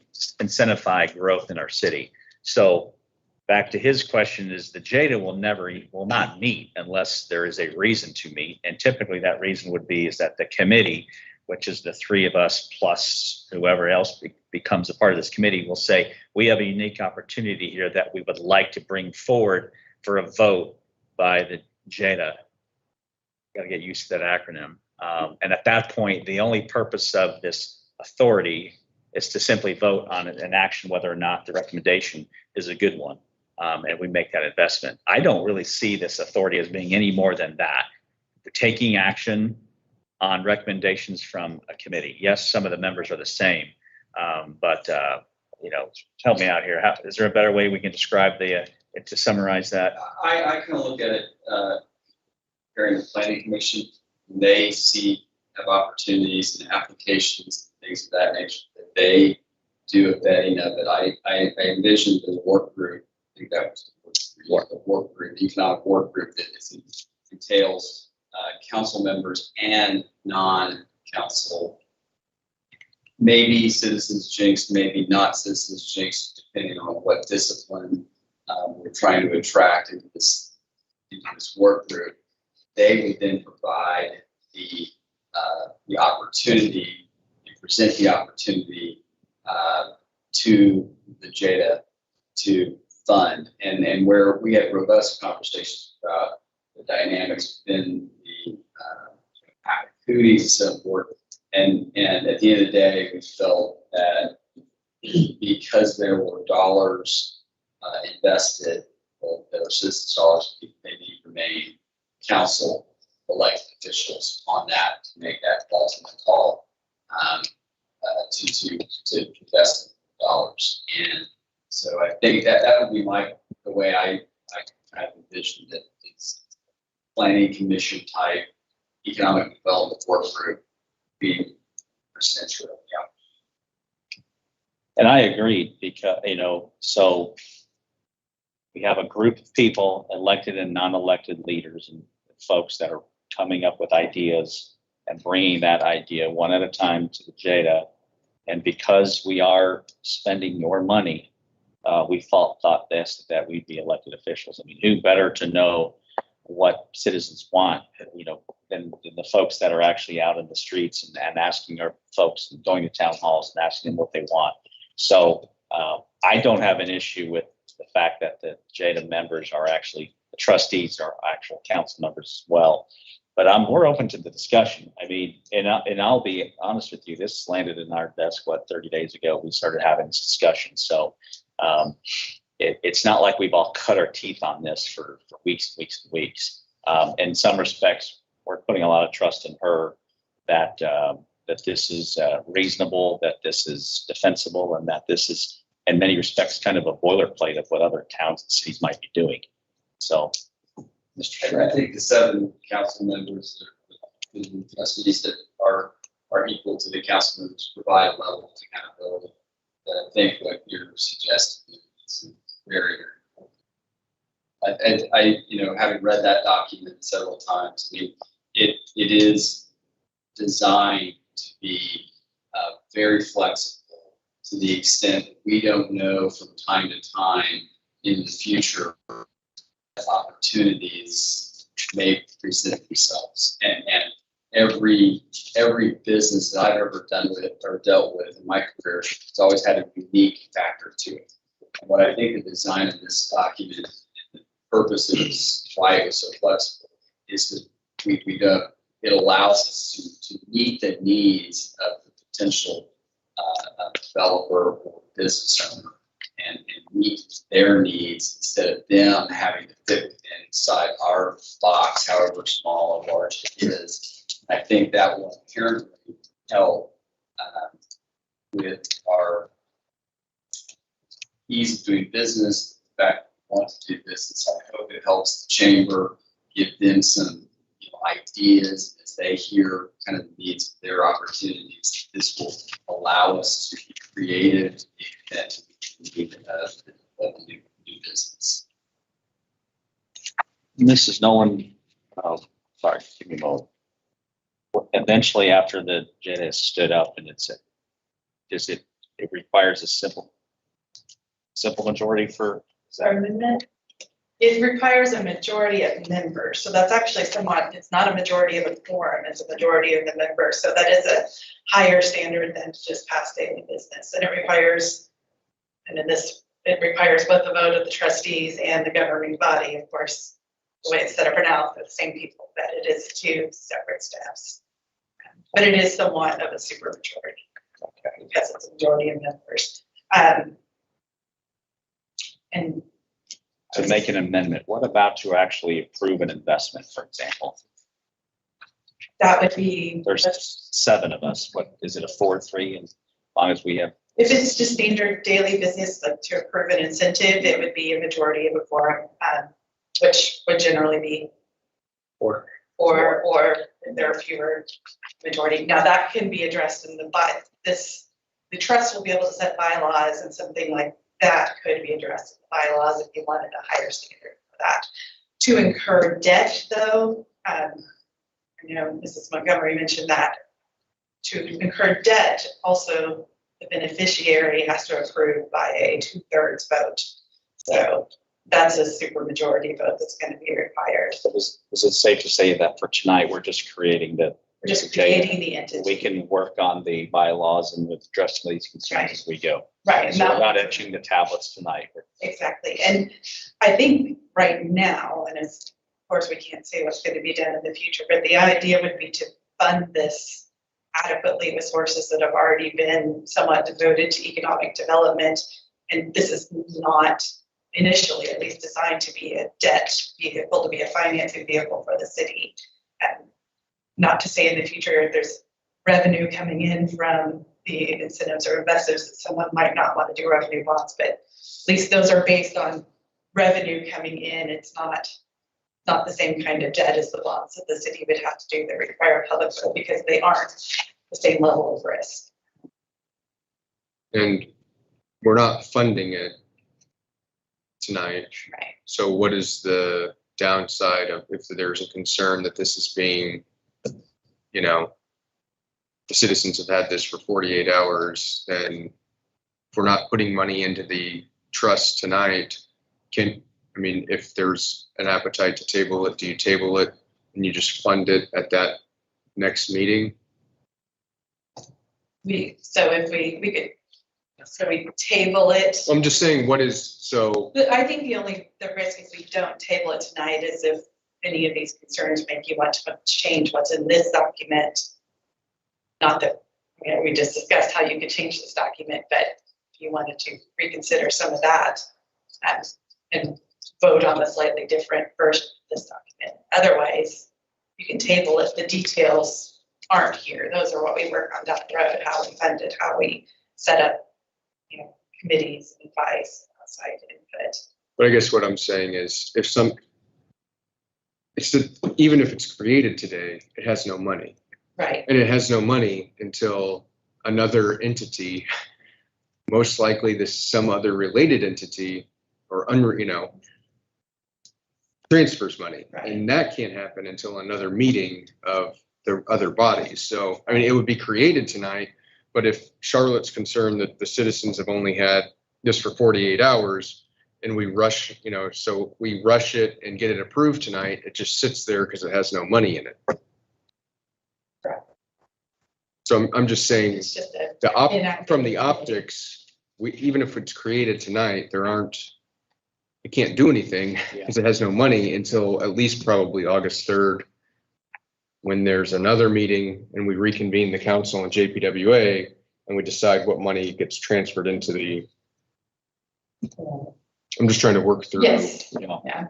in our city. So back to his question is the JDA will not meet unless there is a reason to meet. And typically that reason would be is that the committee, which is the three of us plus whoever else becomes a part of this committee, will say, we have a unique opportunity here that we would like to bring forward for a vote by the JDA. Got to get used to that acronym. And at that point, the only purpose of this authority is to simply vote on an action, whether or not the recommendation is a good one. And we make that investment. I don't really see this authority as being any more than that. We're taking action on recommendations from a committee. Yes, some of the members are the same, but help me out here. Is there a better way we can describe to summarize that? I kind of look at it, during the planning commission, they have opportunities and applications, things of that nature, that they do a vetting of it. I envisioned the work group, I think that was the work group, the economic work group that entails council members and non-council, maybe citizens Jenks, maybe not citizens Jenks, depending on what discipline we're trying to attract into this work group. They would then provide the opportunity, present the opportunity to the JDA to fund, and where we had robust conversations about the dynamics within the activities and so forth. And at the end of the day, we felt that because there were dollars invested, that are citizens' dollars, they need to remain council elected officials on that to make that ultimate call to invest in dollars. And so I think that would be the way I kind of envisioned it. It's planning commission type economic development work group being essential. Yeah. And I agree because, so we have a group of people, elected and non-elected leaders and folks that are coming up with ideas and bringing that idea one at a time to the JDA. And because we are spending your money, we thought that we'd be elected officials. I mean, who better to know what citizens want, than the folks that are actually out in the streets and asking our folks and going to town halls and asking them what they want. So I don't have an issue with the fact that the JDA members are actually, the trustees are actual council members as well. But we're open to the discussion. I mean, and I'll be honest with you, this landed in our desk, 30 days ago, we started having this discussion. So it's not like we've all cut our teeth on this for weeks and weeks and weeks. In some respects, we're putting a lot of trust in her that this is reasonable, that this is defensible, and that this is, in many respects, kind of a boilerplate of what other towns and cities might be doing. So, Mr. I Chair. think the 7 council members, the trustees that are equal to the council members provide a level of accountability. That I think what you're suggesting is very, having read that document several times, I mean, it is designed to be very flexible to the extent that we don't know from time to time in the future opportunities may present themselves. And every business that I've ever done with or dealt with in my career has always had a unique factor to it. And what I think the design of this document, the purpose is why it was so flexible, is that it allows us to meet the needs of the potential developer or business owner and meet their needs instead of them having to fit inside our box, however small or large it is. I think that will inherently help with our ease of doing business. In fact, we want to do business. I hope it helps the chamber, give them some ideas as they hear kind of the needs of their opportunities. This will allow us to be creative to the extent we can new business. Mrs. Nolan, sorry, give me a moment. Eventually, after the jet has stood up and it's, it requires a simple majority for. Sorry, amendment. It requires a majority of members. So that's actually somewhat, it's not a majority of a quorum, it's a majority of the members. So that is a higher standard than just pass daily business. And it requires, it requires both the vote of the trustees and the governing body, of course, the way it's set up now, the same people, but it is 2 separate steps. But it is somewhat of a super majority. Okay. Because it's a majority of members. And to make an amendment, what about to actually approve an investment, for example? That would be. There's 7 of us. What is it, a 4-3? And as long as we have. If it's just standard daily business, like to approve an incentive, it would be a majority of a quorum, which would generally be. Or if there are fewer majority. Now that can be addressed in the trust will be able to set bylaws, and something like that could be addressed in the bylaws if you wanted a higher standard for that. To incur debt, though, Mrs. Montgomery mentioned that. To incur debt, also the beneficiary has to approve by a 2/3 vote. So that's a super majority vote that's going to be required. So is it safe to say that for tonight, we're just creating the entity? We can work on the bylaws and address these concerns as we go. Right. So we're not etching the tablets tonight. Exactly. And I think right now, and of course we can't say what's going to be done in the future, but the idea would be to fund this adequately with sources that have already been somewhat devoted to economic development. And this is not initially at least designed to be a debt vehicle, to be a financing vehicle for the city. And not to say in the future if there's revenue coming in from the incentives or investors that someone might not want to do revenue bonds, but at least those are based on revenue coming in. It's not the same kind of debt as the bonds that the city would have to do that require public vote because they aren't the same level of risk. And we're not funding it tonight. Right. So what is the downside of if there's a concern that this is being, the citizens have had this for 48 hours, then if we're not putting money into the trust tonight, if there's an appetite to table it, do you table it and you just fund it at that next meeting? We table it. I'm just saying, what is so? I think the risk if we don't table it tonight is any of these concerns make you want to change what's in this document. Not that, we just discussed how you could change this document, but if you wanted to reconsider some of that and vote on the slightly different version of this document. Otherwise, you can table it. The details aren't here. Those are what we work on down the road, how we fund it, how we set up, committees and advice, outside input. But I guess what I'm saying is even if it's created today, it has no money. Right. And it has no money until another entity, most likely some other related entity or transfers money. Right. And that can't happen until another meeting of the other bodies. So, I mean, it would be created tonight, but if Charlotte's concerned that the citizens have only had this for 48 hours and we rush, so we rush it and get it approved tonight, it just sits there because it has no money in it. So I'm just saying, It's just from the optics, even if it's created tonight, it can't do anything because it has no money until at least probably August 3rd, when there's another meeting and we reconvene the council and JPWA and we decide what money gets transferred into I'm just trying to work through. Yes. Yeah.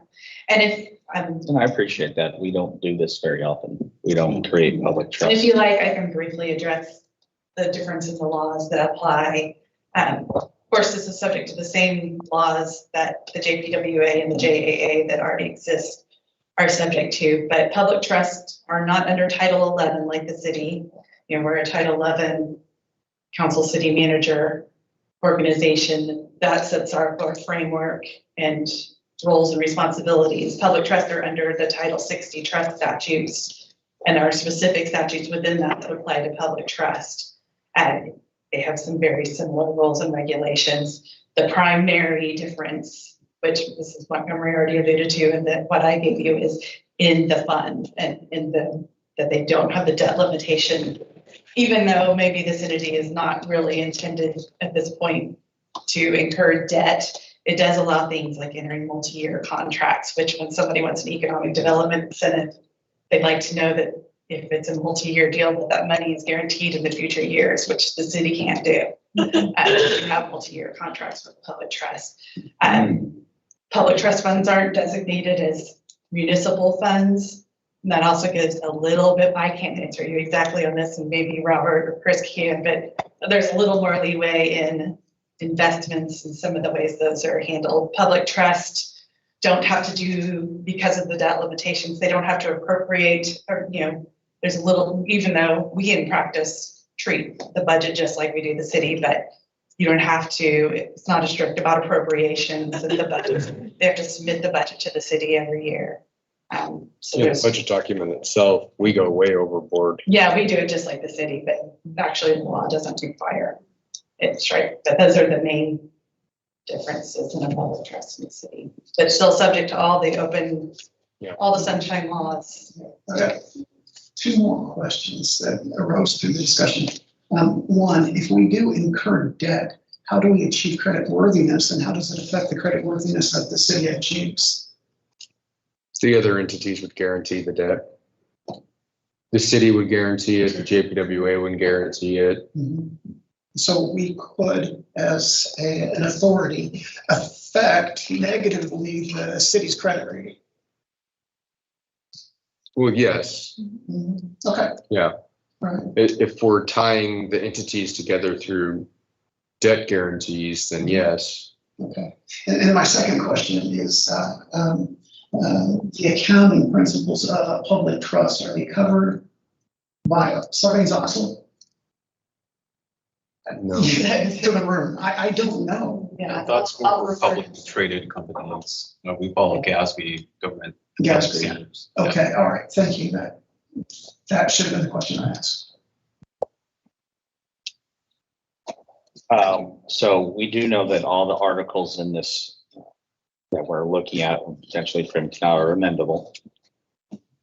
And if, And I appreciate that. We don't do this very often. We don't create public and trust. if you like, I can briefly address the difference in the laws that apply. Of course, this is subject to the same laws that the JPWA and the JAA that already exist are subject to, but public trusts are not under Title 11 like the city. We're a Title 11 council city manager organization that sets our framework and roles and responsibilities. Public trusts are under the Title 60 trust statutes, and there are specific statutes within that apply to public trust. And they have some very similar rules and regulations. The primary difference, which this is Montgomery already alluded to, and that what I gave you is in the fund and that they don't have the debt limitation, even though maybe this entity is not really intended at this point to incur debt. It does allow things like entering multi-year contracts, which when somebody wants an economic development incentive, they'd like to know that if it's a multi-year deal, that money is guaranteed in the future years, which the city can't do. We have multi-year contracts with public trust. Public trust funds aren't designated as municipal funds. And that also gives a little bit, I can't answer you exactly on this, and maybe Robert or Chris can, but there's a little more leeway in investments and some of the ways those are handled. Public trust don't have to do, because of the debt limitations, they don't have to appropriate, or, there's a little, even though we in practice treat the budget just like we do the city, but you don't have to, it's not as strict about appropriations and the budget. They have to submit the budget to the city every year. So The there's, budget document itself, we go way overboard. yeah, we do it just like the city, but actually the law doesn't require it straight. But those are the main differences in a public trust in the city. But it's still subject to all the open, all the sunshine laws. Okay. Two more questions that arose through the discussion. One, if we do incur debt, how do we achieve credit worthiness, and how does it affect the credit worthiness of the city of Jenks? The other entities would guarantee the debt. The city would guarantee it, the JPWA wouldn't guarantee it. So we could, as an authority, affect negatively the city's credit rating. Well, yes. Okay. Yeah. Right. If we're tying the entities together through debt guarantees, then yes. Okay. And my second question is, the accounting principles of a public trust, are they covered by Sarbanes-Oxley? No. To the room. I don't know. Yeah. That's for publicly traded companies. We follow GASB government GASB. standards. Okay, all right, thank you. That should have been the question I asked. So we do know that all the articles in this that we're looking at potentially from now are amendable.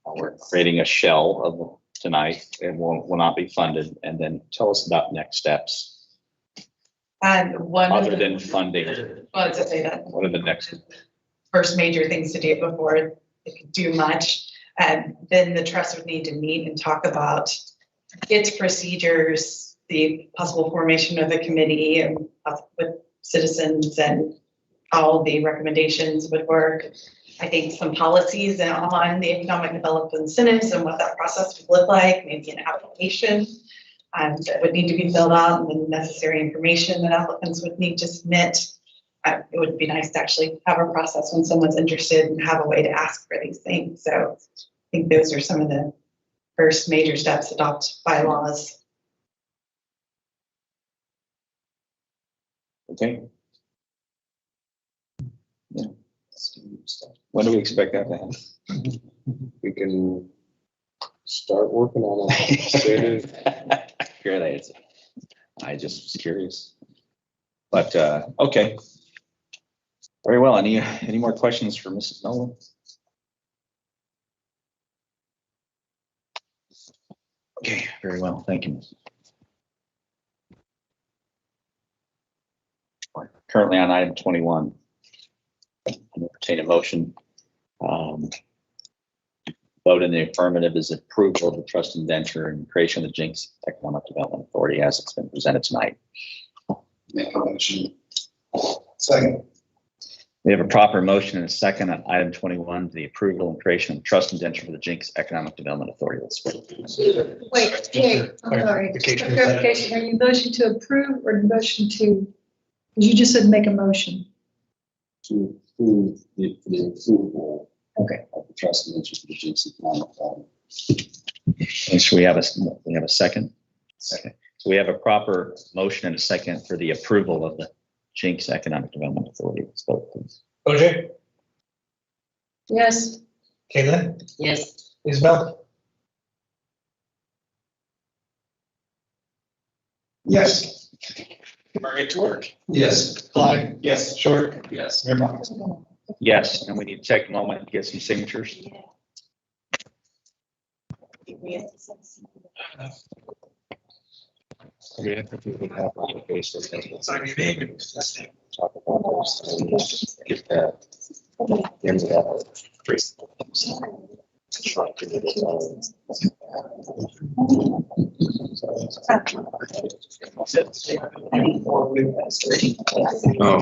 We're creating a shell of them tonight and will not be funded. And then tell us about next steps. And one Other of the, than funding, well, to say that what are the next? first major things to do before it could do much. And then the trust would need to meet and talk about its procedures, the possible formation of the committee and with citizens and how the recommendations would work. I think some policies on the economic development incentives and what that process would look like, maybe an application that would need to be filled out and the necessary information that applicants would need to submit. It would be nice to actually have a process when someone's interested and have a way to ask for these things. So I think those are some of the first major steps, adopt bylaws. Okay. Yeah. When do we expect that to happen? We can start working on it. Great answer. I just was curious. But, okay. Very well. Any more questions for Mrs. Nolan? Okay, very well. Thank you. We're currently on item 21. Entertain a motion. Vote in the affirmative is approval of the trust indenture and creation of the Jenks Economic Development Authority as it's been presented tonight. Make a motion. Second. We have a proper motion and a second on item 21, the approval and creation of the trust indenture for the Jenks Economic Development Authority. Wait, Jay, I'm sorry. Clarification, are you motion to approve or motion to, because you just said make a motion. To approve the approval. Okay. Of the trust indenture for the Jenks Economic Development. And so we have a second? Second. So we have a proper motion and a second for the approval of the Jenks Economic Development Authority. Let's vote, please. OJ, Yes. Caitlin, Yes. Isabel. Yes. Murray to work. Yes. Clyde. Yes. Short. Yes. Yes, and we need to take a moment to get some signatures. Sign your name. Talk about those. Get that. Into that. Oh.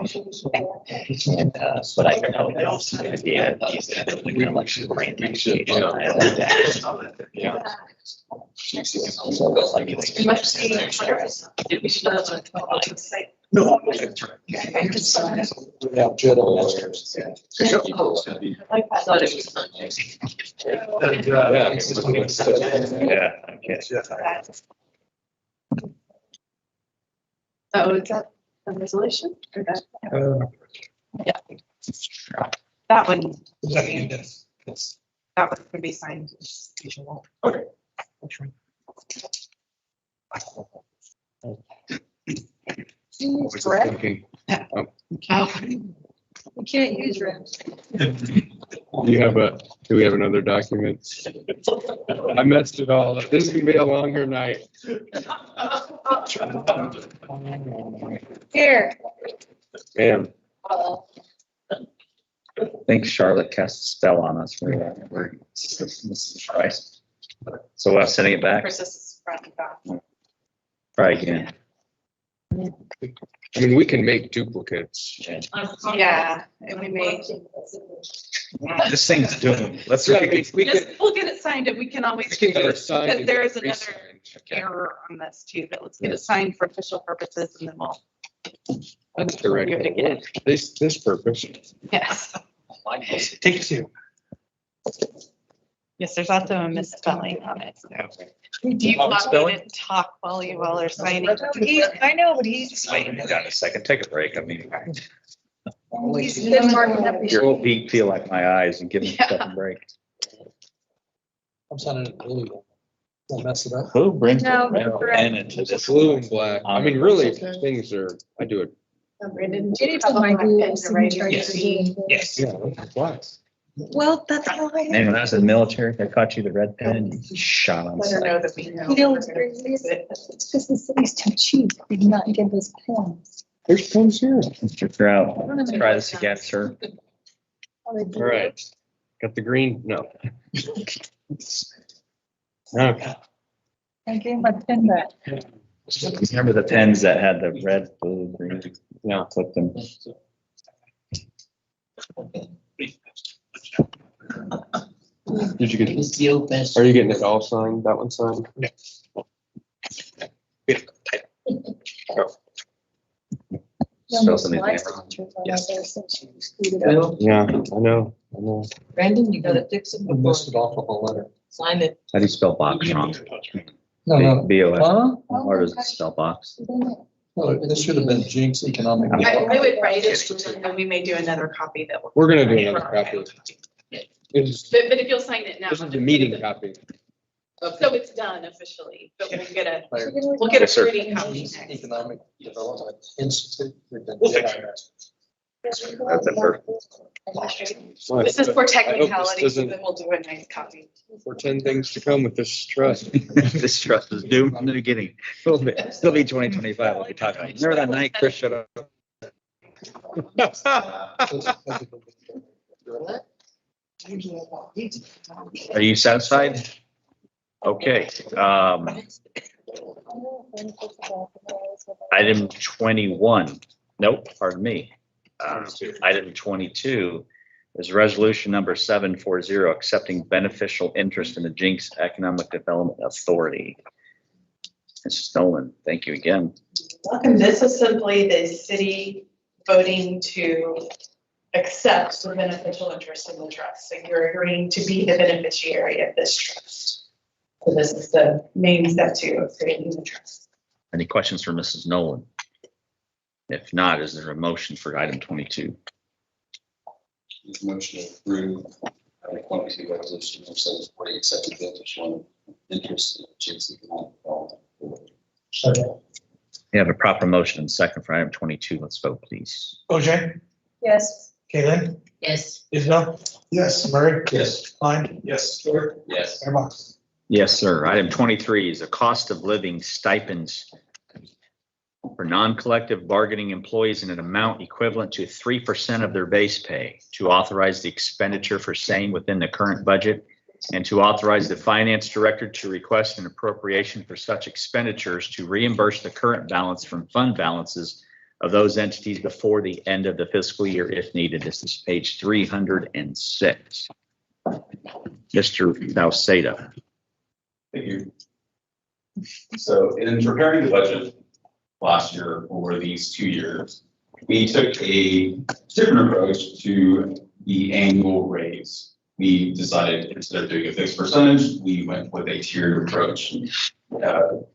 And, but I know the idea is that we can election grant. Yeah. No. Yeah. I thought it was. Yeah, okay. Oh, is that a resolution or that? Yeah. That one, Yes. that one could be signed. Okay. Thinking, You can't use reps. do we have another document? I messed it all up. This is gonna be a longer night. Here. Ma'am, I think Charlotte cast a spell on us. We're Mrs. Christ. So sending it back. Chris, this is front and back. Try again. I mean, we can make duplicates. Yeah, and we may. This thing's doing, let's. Yeah, we Just, can- we'll get it signed and we can always. We can get it because signed there is and another re-signed. Okay. error on this too, but let's get it signed for official purposes and then we'll. That's correct. review it again. This purpose. Yes. Take two. Yes, there's also a misspelling on it. So. Do Do you want me to talk while you all are signing? I know, but he's. Wait a second, take a break. I mean, He's been marking up his- your whole feet feel like my eyes and give me a Yeah. second break. I'm signing it blue. Don't mess it up. Who brings the No, red correct. pen into It's this? blue and black. I mean, really, things are, I do it. Jenny told my Google signature. Yes. Yes. Yeah, it's black. Well, that's how I. And when I was in the military, they caught you the red pen and you shot on Let her know sight. that we know. You know, it's very weird. It's because the city's too cheap. They did not give us pens. There's pens here. Mr. Trout, let's try this again, sir. All they do- All right. Got the green? No. Okay. I gave my pen back. Remember the pens that had the red, blue, green? Yeah, click them. Did you get, It's the old best. are you getting it all signed? That one signed? Spell something wrong. Yeah, I know. Brandon, you gotta fix it I before, missed it off of a letter. sign it. How do you spell box wrong? No. B-O-X. Huh? Or does it spell box? No, this should have been Jenks Economic. I would write it, and then we may do another copy that will. We're gonna do another copy. This But if you'll sign it now. is the meeting copy. So it's done officially, but we'll get a Yes, sir. pretty copy next. Economic Development Institute. That's it for. This is for I hope technicality, this so doesn't then we'll do a nice copy. portend things to come with this trust. This trust is doomed from the beginning. Still be 2025, we'll be talking. Remember that night Chris showed up? Are you satisfied? Okay, item 21, nope, pardon me. Item 22 is resolution number 740, accepting beneficial interest in the Jenks Economic Development Authority. Mrs. Nolan, thank you again. Welcome. This is simply the city voting to accept the beneficial interest in the trust. So you're agreeing to be the beneficiary of this trust. So this is the main step two of creating the trust. Any questions for Mrs. Nolan? If not, is there a motion for item 22? Motion to approve, 22 resolution of 740, accepting beneficial interest in Jenks Economic Development. We have a proper motion and second for item 22. Let's vote, please. OJ, Yes. Kaylin, Yes. Isabel, Yes. Murray, Yes. Klein. Yes. Stewart, Yes. Mayor Box. Yes, sir. Item 23 is a cost of living stipends for non-collective bargaining employees in an amount equivalent to 3% of their base pay, to authorize the expenditure for same within the current budget, and to authorize the finance director to request an appropriation for such expenditures to reimburse the current balance from fund balances of those entities before the end of the fiscal year if needed. This is page 306. Mr. Valseda. Thank you. So in preparing the budget last year for these 2 years, we took a different approach to the annual raise. We decided instead of doing a fixed percentage, we went with a tiered approach,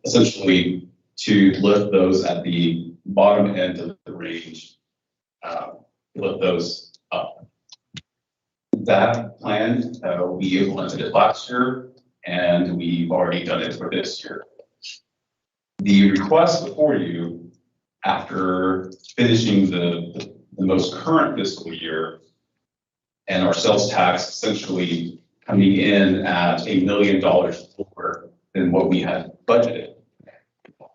essentially to lift those at the bottom end of the range, lift those up. That plan, we implemented it last year, and we've already done it for this year. The request before you, after finishing the most current fiscal year and our sales tax essentially coming in at $1 million lower than what we had budgeted,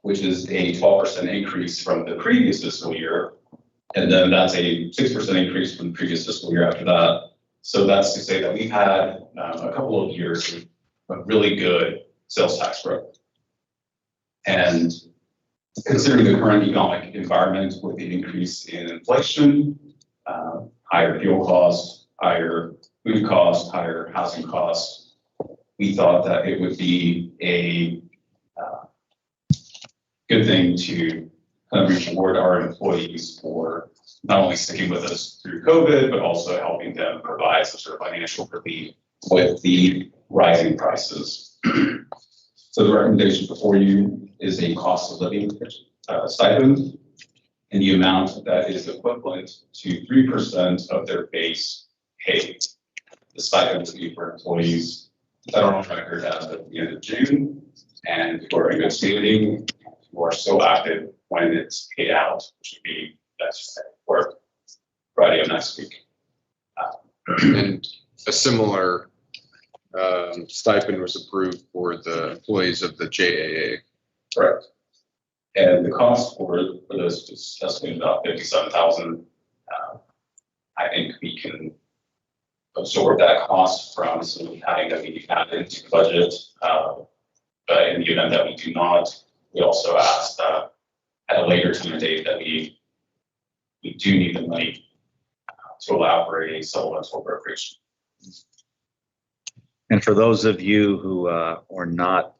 which is a 12% increase from the previous fiscal year. And then that's a 6% increase from the previous fiscal year after that. So that's to say that we've had a couple of years of really good sales tax growth. And considering the current economic environment with the increase in inflation, higher fuel costs, higher food costs, higher housing costs, we thought that it would be a good thing to kind of reward our employees for not only sticking with us through COVID, but also helping them provide some sort of financial relief with the rising prices. So the recommendation before you is a cost of living stipend in the amount that is equivalent to 3% of their base pay. The stipend to be for employees that are on record as of the end of June and who are in good standing, who are still active when it's paid out, which would be next or Friday of next week. And a similar stipend was approved for the employees of the JAA. Correct. And the cost for this is estimated about $57,000. I think we can absorb that cost from some having that we add into the budget. But in the event that we do not, we also ask that at a later time and date that we do need the money to allow for a supplemental appropriation. And for those of you who are not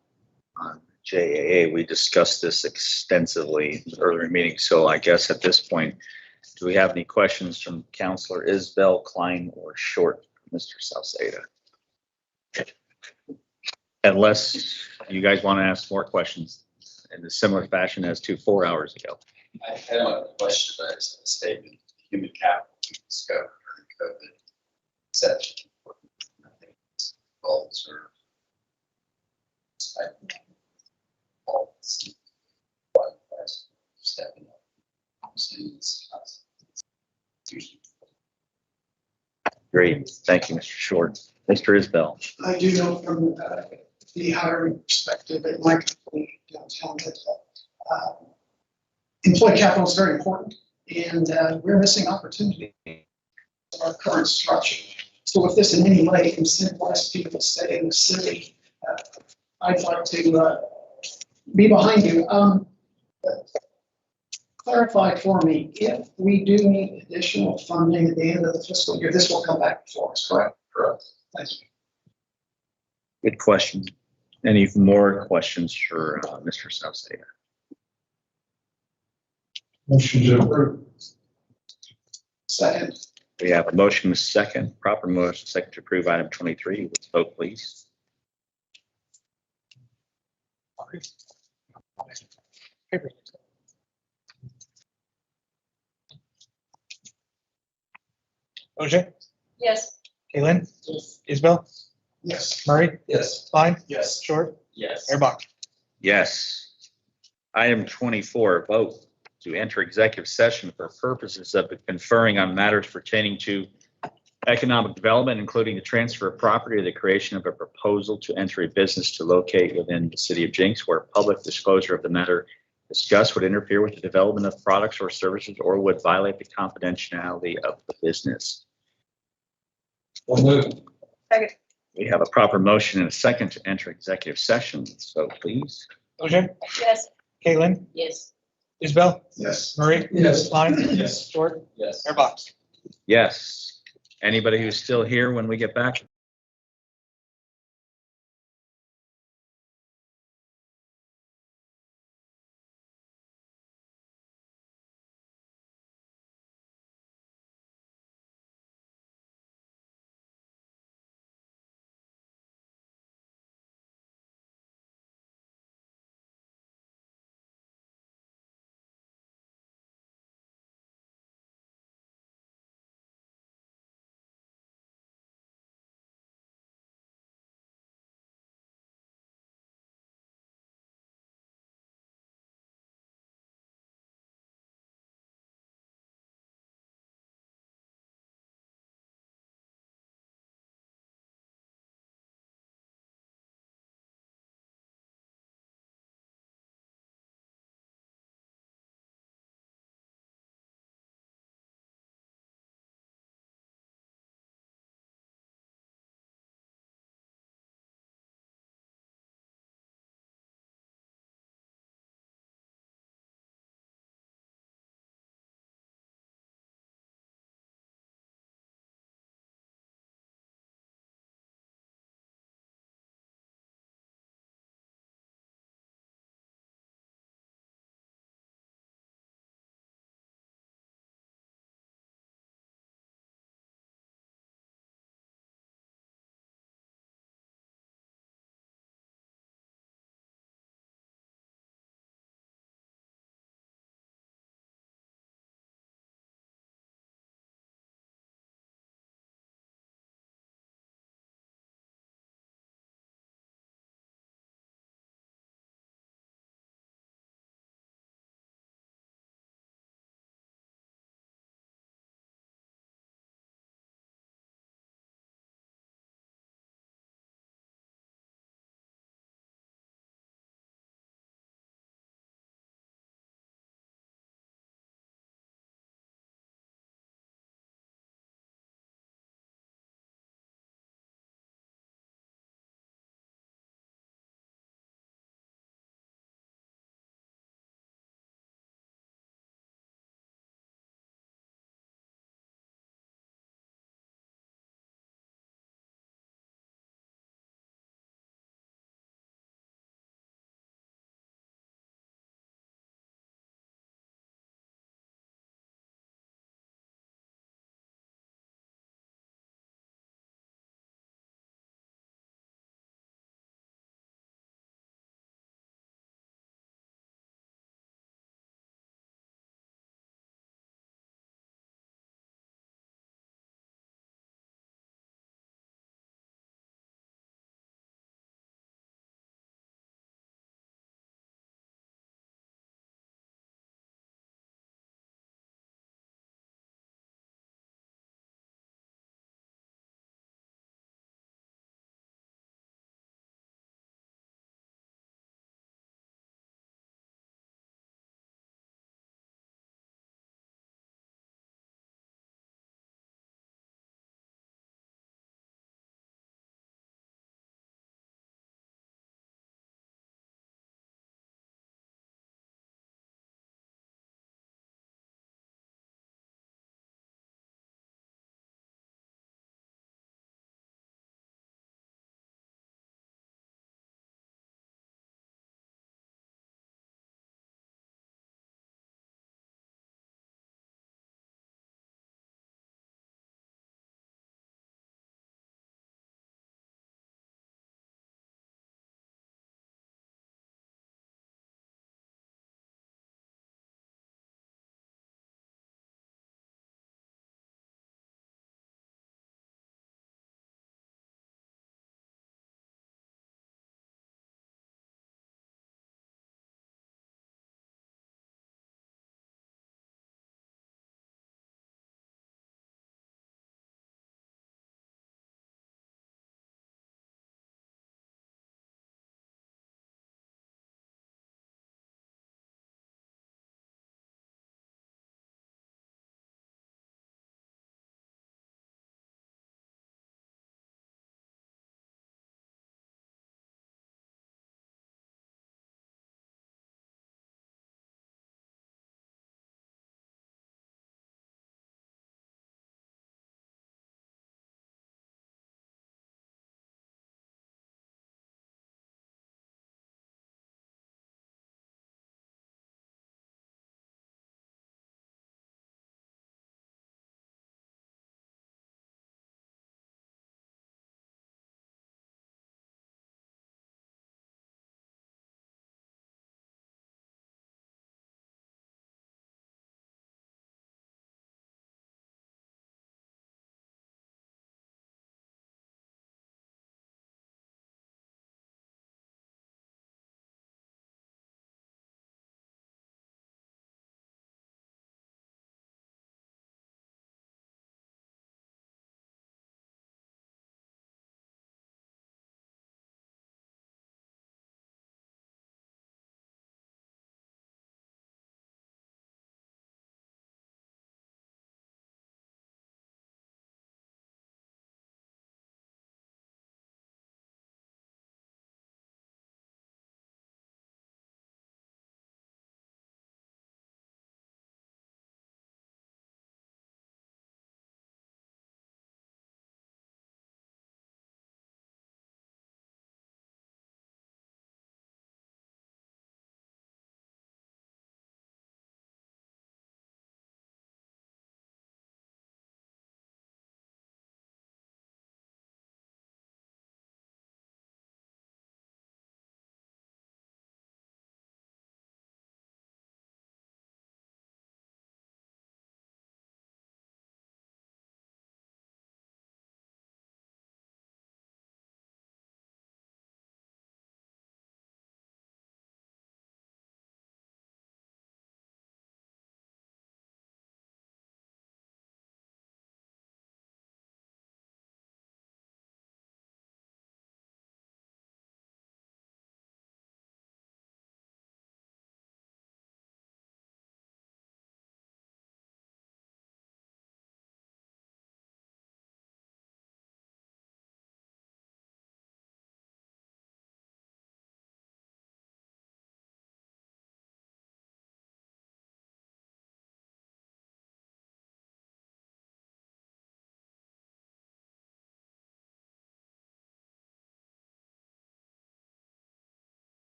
on JAA, we discussed this extensively in the earlier meeting. So I guess at this point, do we have any questions from Counselor Isbell, Klein, or Short, Mr. Salceda? Unless you guys want to ask more questions in a similar fashion as to 4 hours ago. I don't have a question, but it's a statement. Human capital we discovered during COVID session. I think it's goals or stepping up. Great, thank you, Mr. Short. Mr. Isbell. I do know from the hiring perspective at my company downtown that employee capital is very important, and we're missing opportunity in our current structure. So if this in any way can incentivize people to stay in the city, I'd like to be behind you. Clarify for me, if we do need additional funding at the end of the fiscal year, this will come back before us, correct? Correct. Thank you. Good question. Any more questions for Mr. Salceda? Motion to approve. Second. We have a motion with second, proper motion second to approve item 23. Let's vote, please. OJ, Yes. Kaylin, Yes. Isabel, Yes. Murray, Yes. Klein, Yes. Short, Yes. Mayor Bach. Yes. Item 24, vote to enter executive session for purposes of conferring on matters pertaining to economic development, including the transfer of property or the creation of a proposal to enter a business to locate within the city of Jenks, where public disclosure of the matter discussed would interfere with the development of products or services or would violate the confidentiality of the business. We'll move. Second. We have a proper motion and a second to enter executive session. So please. OJ, Yes. Kaylin, Yes. Isabel, Yes. Murray. Yes. Klein. Yes. Short, Yes. Mayor Bach. Yes. Anybody who's still here when we get back?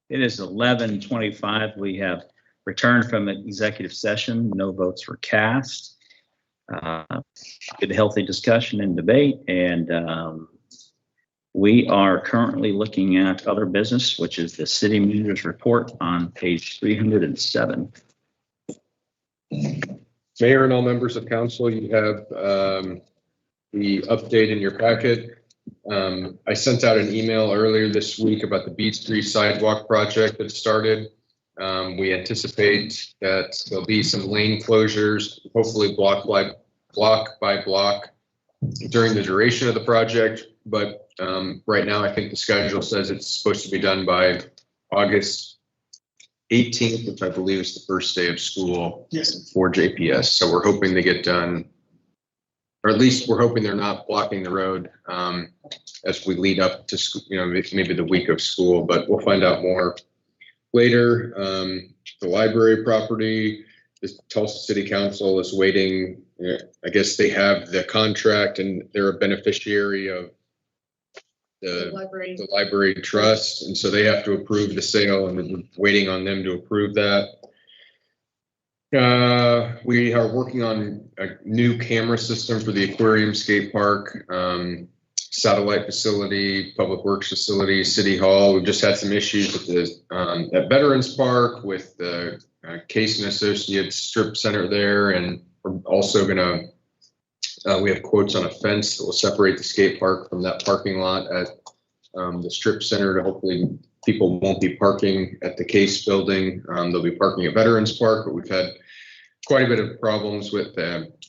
It is 11:25. We have returned from an executive session. No votes were cast. Good, healthy discussion and debate. And we are currently looking at other business, which is the city manager's report on page 307. Mayor and all members of council, you have the update in your packet. I sent out an email earlier this week about the Beach Street sidewalk project that started. We anticipate that there'll be some lane closures, hopefully block by block during the duration of the project. But right now, I think the schedule says it's supposed to be done by August 18th, which I believe is the first day of school for JPS. So we're hoping to get done, or at least we're hoping they're not blocking the road as we lead up to school, maybe the week of school, but we'll find out more later. The library property, the Tulsa City Council is waiting. I guess they have the contract and they're a beneficiary of the library trust. And so they have to approve the sale, and we're waiting on them to approve that. We are working on a new camera system for the aquarium, skate park, satellite facility, public works facility, city hall. We've just had some issues with the at Veterans Park with the Case and Associates strip center there, and we're also gonna we have quotes on a fence that will separate the skate park from that parking lot at the strip center to hopefully people won't be parking at the Case building. They'll be parking at Veterans Park, but we've had quite a bit of problems with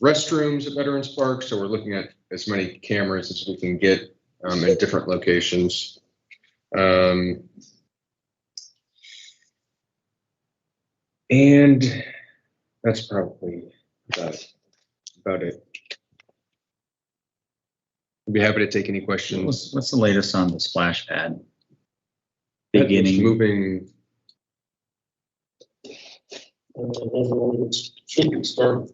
restrooms at Veterans Park. So we're looking at as many cameras as we can get at different locations. And that's probably about it. I'd be happy to take any questions. What's the latest on the splash pad? It's Beginning. moving. Should we start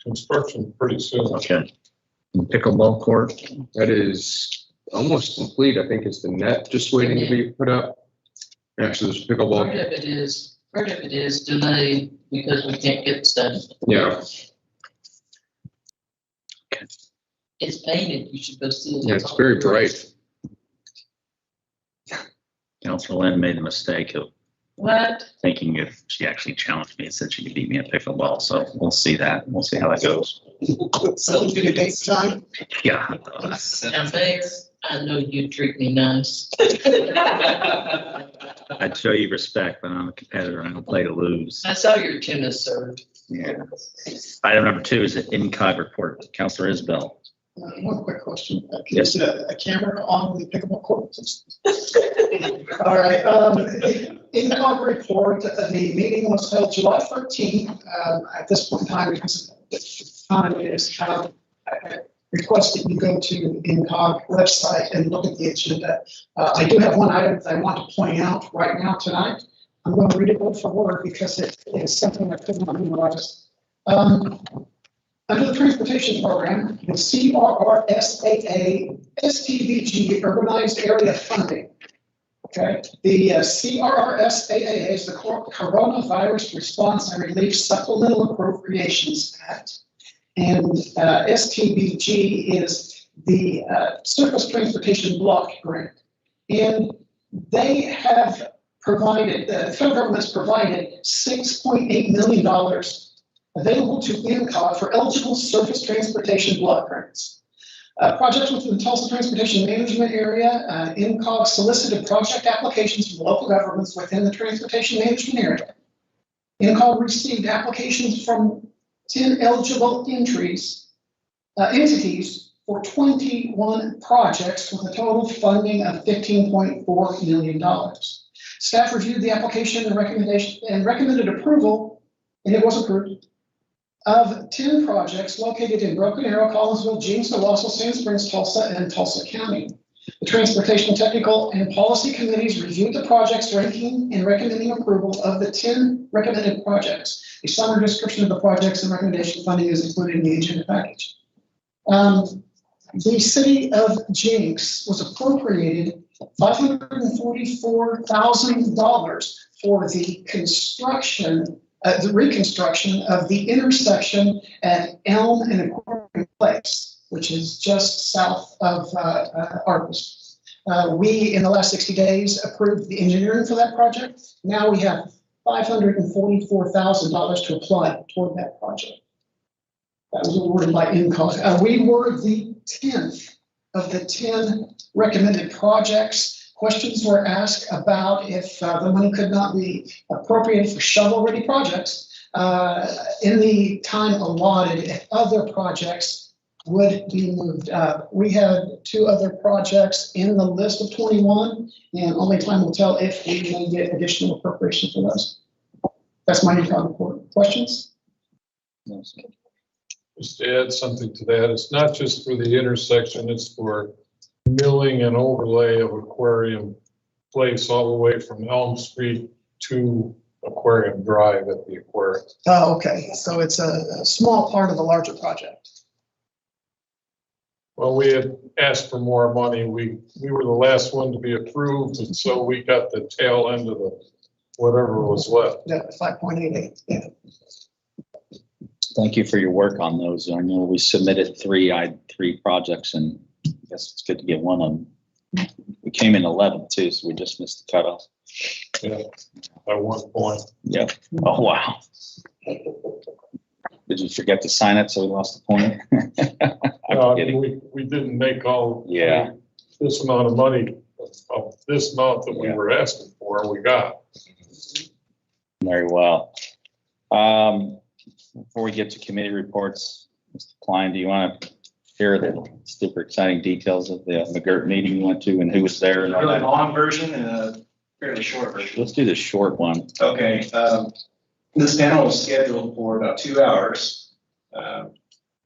construction pretty soon? Okay. And pickleball court? That is almost complete. I think it's the net just waiting to be put up. Actually, there's pickleball. Part of it is delayed because we can't get stuff. Yeah. It's painted, you should go see it. Yeah, it's very bright. Councilor Lynn made the mistake of What? thinking if she actually challenged me and said she could beat me at pickleball. So we'll see that. We'll see how that goes. So we do the date time. Yeah. Now, Mayor, I know you treat me nice. I'd show you respect, but I'm a competitor. I don't play to lose. I saw your tennis serve. Yeah. Item number 2 is an INCOG report. Councilor Isbell. One quick question. Yes. Is a camera on the pickleball court? All right. In the report, the meeting was held July 13th. At this point in time, because the time is I request that you go to the INCOG website and look at the agenda. I do have one item that I want to point out right now tonight. I'm going to read it word for word because it is something I couldn't memorize. Under the transportation program, the CRRSAA STVG urbanized area funding. Okay, the CRRSAA is the Coronavirus Response and Relief Supplemental Appropriations Act, and STVG is the Surface Transportation Block Grant, and they have provided, the federal government's provided $6.8 million available to INCOG for eligible surface transportation block grants. Projects within the Tulsa Transportation Management Area, INCOG solicited project applications from local governments within the transportation management area. INCOG received applications from 10 eligible entities for 21 projects with a total funding of $15.4 million. Staff reviewed the application and recommended approval, and it was approved, of 10 projects located in Broken Arrow, Collinsville, Jenks, Owasso, Sand Springs, Tulsa, and Tulsa County. The Transportation Technical and Policy Committees reviewed the projects, ranking and recommending approval of the 10 recommended projects. A summary description of the projects and recommendation funding is included in the agenda package. the city of Jenks was appropriated $544,000 for the construction, the reconstruction of the intersection at Elm and Aquarium Place, which is just south of Argos. We, in the last 60 days, approved the engineering for that project. Now we have $544,000 to apply toward that project. That was awarded by INCOG. We were the 10th of the 10 recommended projects. Questions were asked about if the money could not be appropriated for shovel-ready projects in the time allotted if other projects would be moved up. We had 2 other projects in the list of 21, and only time will tell if we may get additional appropriation for those. That's my INCOG report. Questions? Just to add something to that, it's not just for the intersection, it's for milling and overlay of Aquarium Place all the way from Elm Street to Aquarium Drive at the aquarium. Oh, okay. So it's a small part of the larger project. Well, we had asked for more money. We were the last one to be approved, and so we got the tail end of the whatever was left. Yeah, 5.88. Yeah. Thank you for your work on those. I know we submitted 3 projects, and I guess it's good to get one of them. We came in 11th too, so we just missed the cutoff. Yeah, by 1 point. Yeah. Oh, wow. Did you forget to sign it, so we lost the point? No, we didn't make all this amount of money of this amount that we were asking for, we got. Very well. Before we get to committee reports, Mr. Klein, do you want to share the super exciting details of the McGirt meeting you went to and who was there? And all Really that? long version and a fairly short version. Let's do the short one. Okay, this panel was scheduled for about 2 hours.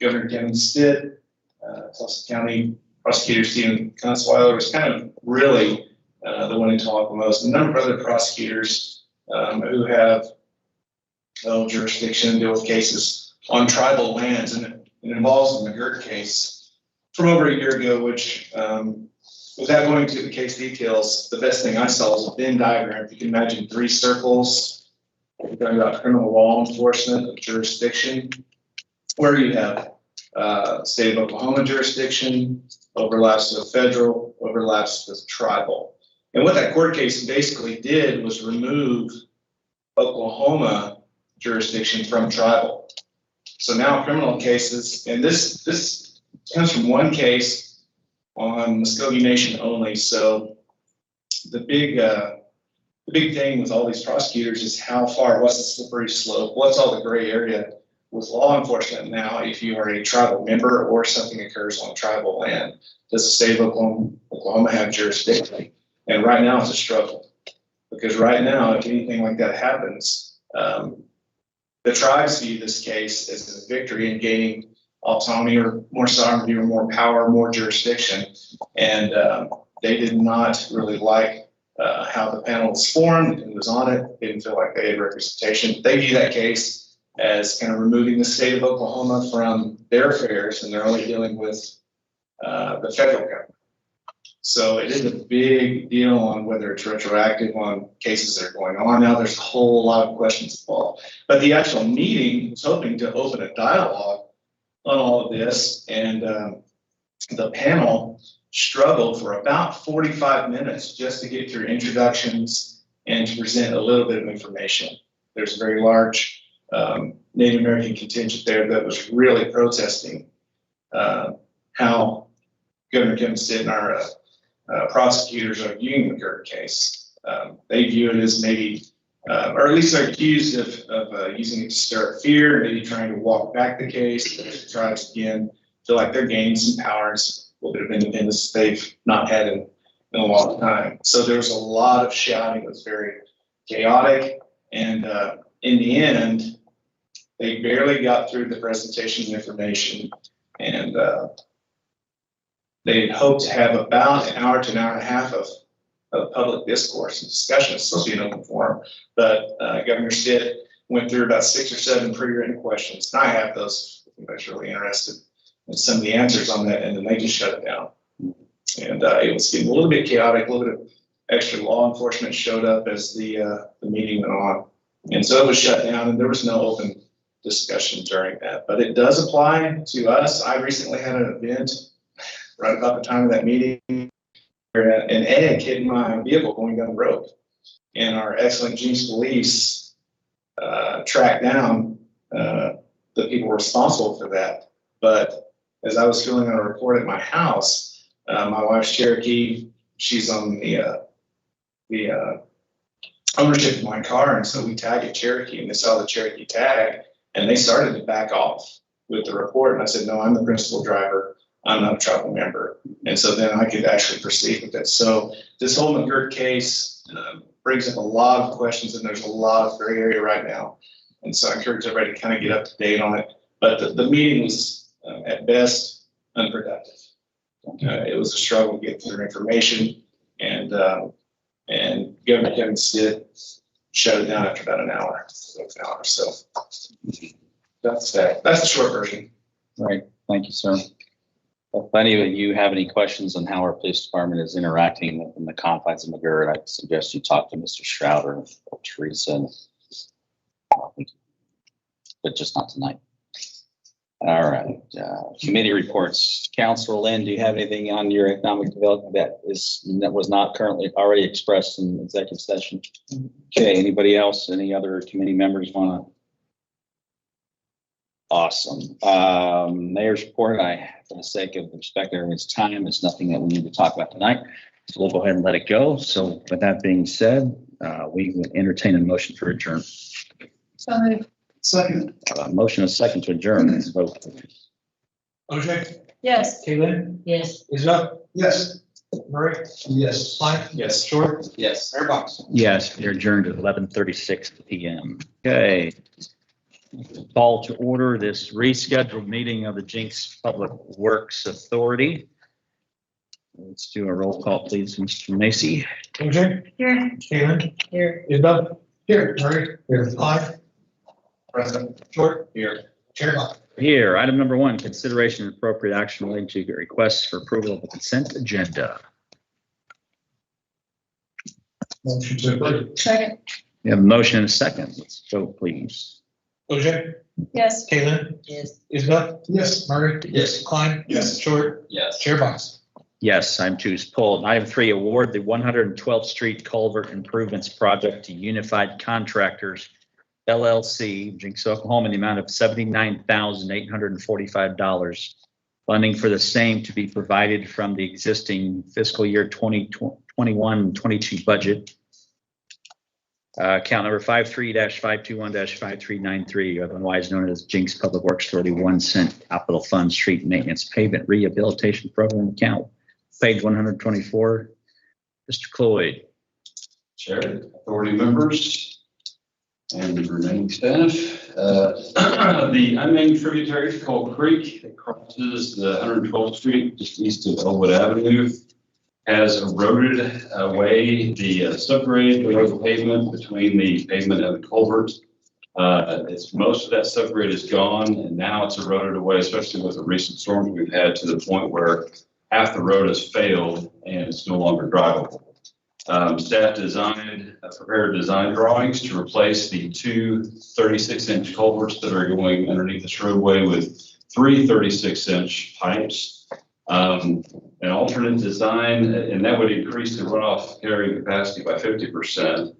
Governor Kevin Stitt, Tulsa County Prosecutor Stephen Constweiler was kind of really the one who talked the most. A number of other prosecutors who have jurisdiction, deal with cases on tribal lands, and it involves the McGirt case from over a year ago, which without going to the case details, the best thing I saw was a Venn diagram. If you can imagine 3 circles, we're talking about criminal law enforcement of jurisdiction, where you have state of Oklahoma jurisdiction, overlaps with federal, overlaps with tribal. And what that court case basically did was remove Oklahoma jurisdiction from tribal. So now criminal cases, and this comes from one case on Muskogee Nation only. So the big thing with all these prosecutors is how far, what's the slippery slope, what's all the gray area with law enforcement now if you are a tribal member or something occurs on tribal land. Does the state of Oklahoma have jurisdiction? And right now it's a struggle, because right now if anything like that happens, the tribes view this case as a victory in gaining autonomy or more sovereignty or more power, more jurisdiction. And they did not really like how the panel was formed and was on it. They didn't feel like they had representation. They view that case as kind of removing the state of Oklahoma from their affairs, and they're only dealing with the federal government. So it is a big deal on whether it's retroactive on cases that are going on now. There's a whole lot of questions involved. But the actual meeting was hoping to open a dialogue on all of this, and the panel struggled for about 45 minutes just to get through introductions and to present a little bit of information. There's a very large Native American contingent there that was really protesting how Governor Kevin Stitt and our prosecutors are viewing the McGirt case. They view it as maybe, or at least are accused of using it to stir up fear, maybe trying to walk back the case. The tribes again feel like they're gaining some power and a little bit of independence they've not had in a long time. So there was a lot of shouting. It was very chaotic, and in the end, they barely got through the presentation of information, and they had hoped to have about an hour to an hour and a half of public discourse and discussion. It's supposed to be an open forum, but Governor Stitt went through about 6 or 7 pre-written questions, and I have those if anybody's really interested. some of the answers on that, and then they just shut it down. And it was getting a little bit chaotic, a little bit of extra law enforcement showed up as the meeting went on. And so it was shut down, and there was no open discussion during that. But it does apply to us. I recently had an event right about the time of that meeting, where an egg hit my vehicle going down the road. And our excellent Jenks police tracked down the people responsible for that. But as I was filling out a report at my house, my wife's Cherokee, she's on the ownership of my car, and so we tagged a Cherokee, and they saw the Cherokee tag, and they started to back off with the report. And I said, no, I'm the principal driver. I'm not a tribal member. And so then I could actually proceed with it. So this whole McGirt case brings up a lot of questions, and there's a lot of gray area right now. And so I encourage everybody to kind of get up to date on it. But the meeting was at best unproductive. It was a struggle to get through information, and Governor Kevin Stitt shut it down after about an hour. So that's that. That's the short version. Right. Thank you, sir. If any of you have any questions on how our police department is interacting in the confines of McGirt, I suggest you talk to Mr. Schrouder or Teresa, but just not tonight. All right, committee reports. Councilor Lynn, do you have anything on your economic development that was not currently already expressed in executive session? Okay, anybody else, any other committee members want to? Awesome. Mayor's report, for the sake of respect everyone's time, it's nothing that we need to talk about tonight. So we'll go ahead and let it go. So with that being said, we will entertain a motion for adjournment. So moved. Second. Motion is second to adjourn. Let's vote. OJ, Yes. Kaylin, Yes. Isabel, Yes. Murray, Yes. Klein, Yes. Short, Yes. Mayor Box. Yes, we're adjourned at 11:36 p.m. Okay. Call to order this rescheduled meeting of the Jenks Public Works Authority. Let's do a roll call, please, Mr. Macy. OJ, Here. Kaylin, Here. Isabel, here, Murray, here, Klein, Present. Short, Here. Chair Box. Here, item number 1, consideration and appropriate action relating to requests for approval of the consent agenda. Motion to approve. Second. We have a motion and a second. Let's vote, please. OJ, Yes. Kaylin, Yes. Isabel, Yes. Murray, Yes. Klein, Yes. Short, Yes. Chair Box. Yes, item 2 is pulled. Item 3, award the 112th Street Culvert Improvements Project to Unified Contractors LLC, Jenks, Oklahoma, in the amount of $79,845. Funding for the same to be provided from the existing fiscal year 2021-22 budget. Account number 53-521-5393, otherwise known as Jenks Public Works Authority 1 cent capital fund street maintenance pavement rehabilitation program account. Page 124. Mr. Cloyd. Chair, authority members, and the remaining staff. The unnamed tributary to Coal Creek that crosses the 112th Street just east of Elwood Avenue has eroded away the subgrade below the pavement between the pavement and the culvert. Most of that subgrade is gone, and now it's eroded away, especially with the recent storms we've had, to the point where half the road has failed and it's no longer drivable. Staff prepared design drawings to replace the 2 36-inch culverts that are going underneath this roadway with 3 36-inch pipes. An alternate design, and that would increase the runoff carrying capacity by 50%.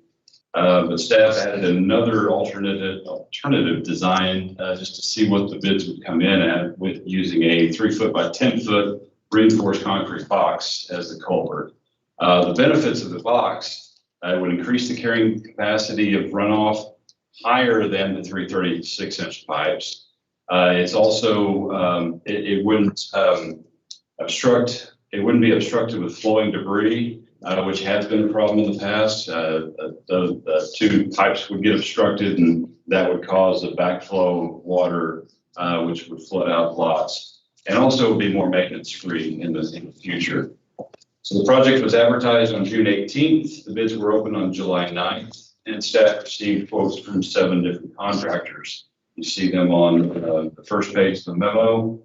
But staff added another alternative design just to see what the bids would come in at, with using a 3-foot by 10-foot reinforced concrete box as the culvert. The benefits of the box would increase the carrying capacity of runoff higher than the 3 36-inch pipes. It's also, it wouldn't be obstructed with flowing debris, which has been a problem in the past. The 2 pipes would get obstructed, and that would cause a backflow of water, which would flood out lots, and also be more maintenance free in the future. So the project was advertised on June 18th. The bids were open on July 9th, and staff received quotes from 7 different contractors. You see them on the first page of the memo.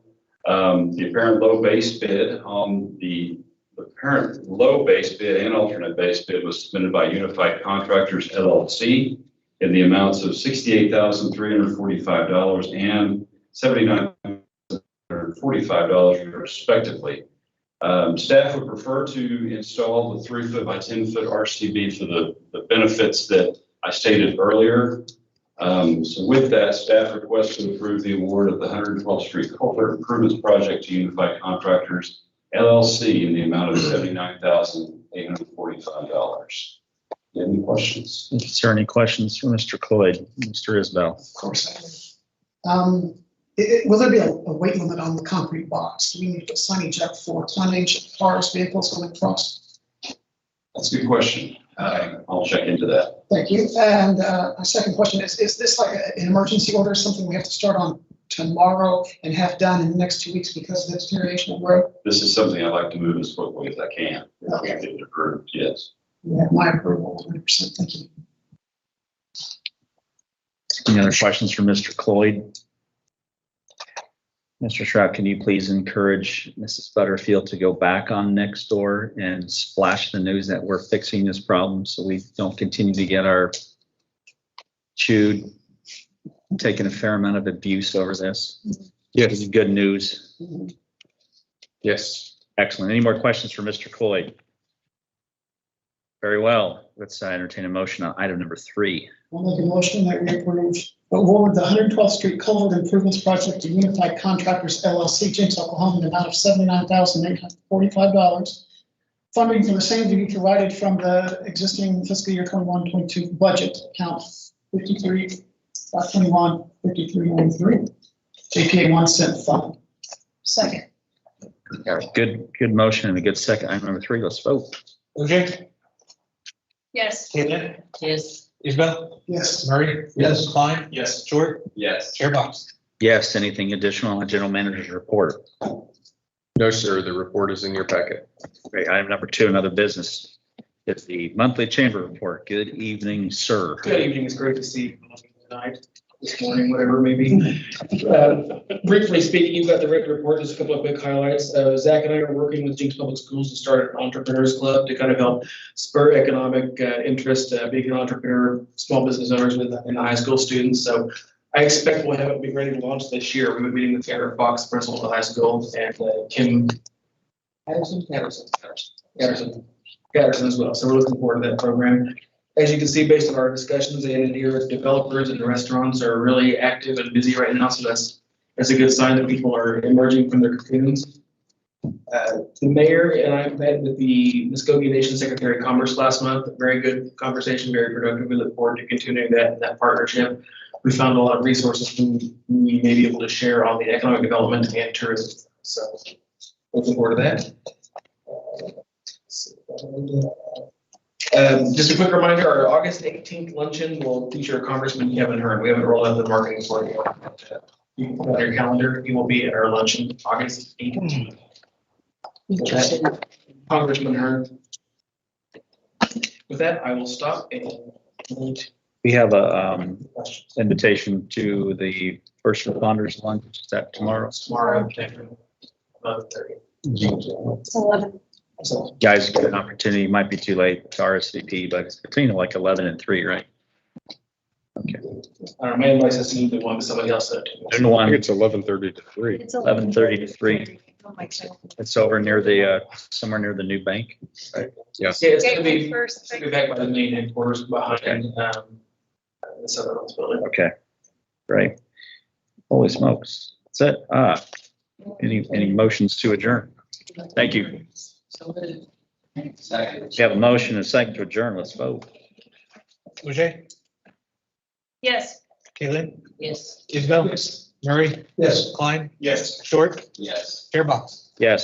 The apparent low base bid on the apparent low base bid and alternate base bid was submitted by Unified Contractors LLC in the amounts of $68,345 and $79,145 respectively. Staff would prefer to install the 3-foot by 10-foot RCB for the benefits that I stated earlier. So with that, staff requests to approve the award of the 112th Street Culvert Improvements Project to Unified Contractors LLC in the amount of $79,845. Any questions? Is there any questions for Mr. Cloyd? Mr. Isbell? Of course. Will there be a weight limit on the concrete box? Do we need to put signage up for tonnage of cars, vehicles going across? That's a good question. I'll check into that. Thank you. And my second question is this like an emergency order, something we have to start on tomorrow and have done in the next 2 weeks because of the deterioration of the road? This is something I'd like to move as quickly as I can. Okay. Get it approved, yes. You have my approval, 100%. Thank you. Any other questions for Mr. Cloyd? Mr. Shrout, can you please encourage Mrs. Butterfield to go back on Nextdoor and splash the news that we're fixing this problem so we don't continue to get our chewed, taking a fair amount of abuse over this? Yes. This is good news. Yes. Excellent. Any more questions for Mr. Cloyd? Very well. Let's entertain a motion on item number 3. I'll make a motion that we approve award the 112th Street Culvert Improvements Project to Unified Contractors LLC, Jenks, Oklahoma, in the amount of $79,845. Funding for the same to be provided from the existing fiscal year 21-22 budget account 53.21-5393, JPA 1 cent fund. Second. All right, good motion and a good second. Item number 3, let's vote. OJ, Yes. Caitlin, Yes. Isabel, Yes. Murray. Yes. Klein. Yes. Short. Yes. Chair Box. Yes, anything additional on general manager's report? No, sir. The report is in your packet. Great. Item number 2, another business. It's the monthly chamber report. Good evening, sir. Good evening. It's great to see you tonight, this morning, whatever it may be. Briefly speaking, you've got the written report. Just a couple of quick highlights. Zach and I are working with Jenks Public Schools to start an entrepreneurs club to kind of help spur economic interest, being an entrepreneur, small business owners in the high school students. So I expect we'll have it be ready to launch this year. We were meeting with Tanner Fox, principal of the high school, and Kim Patterson as well. So we're looking forward to that program. As you can see, based on our discussions, and here, developers and restaurants are really active and busy right now. So that's a good sign that people are emerging from their cocoons. The mayor and I met with the Muskogee Nation Secretary of Commerce last month. Very good conversation, very productive. We look forward to continuing that partnership. We found a lot of resources we may be able to share on the economic development and tourism. So looking forward to that. Just a quick reminder, our August 18th luncheon will feature Congressman Kevin Hern. We haven't rolled out the marketing for it yet. You can put it on your calendar. He will be at our luncheon August 18th. Congressman Hern. With that, I will stop and We have a invitation to the first responders lunch. Is that tomorrow? tomorrow, 11:30. It's 11. Guys, get an opportunity. Might be too late to RSVP, but it's between like 11 and 3, right? Okay. My advice is to move the one to somebody else. And I think one, it's 11:30 to 3. It's 11:30 to 3. Oh, my God. It's over near the, somewhere near the new bank, right? Yes. Yeah, it's gonna Gateway be, first. it's gonna be back by the main headquarters behind, the Southern building. Okay, great. Holy smokes. That's it. Any motions to adjourn? Thank you. Second. We have a motion and a second to adjourn. Let's vote. OJ, Yes. Caitlin, Yes. Isabel, Murray. Yes. Klein. Yes. Short. Yes. Chair Box. Yes.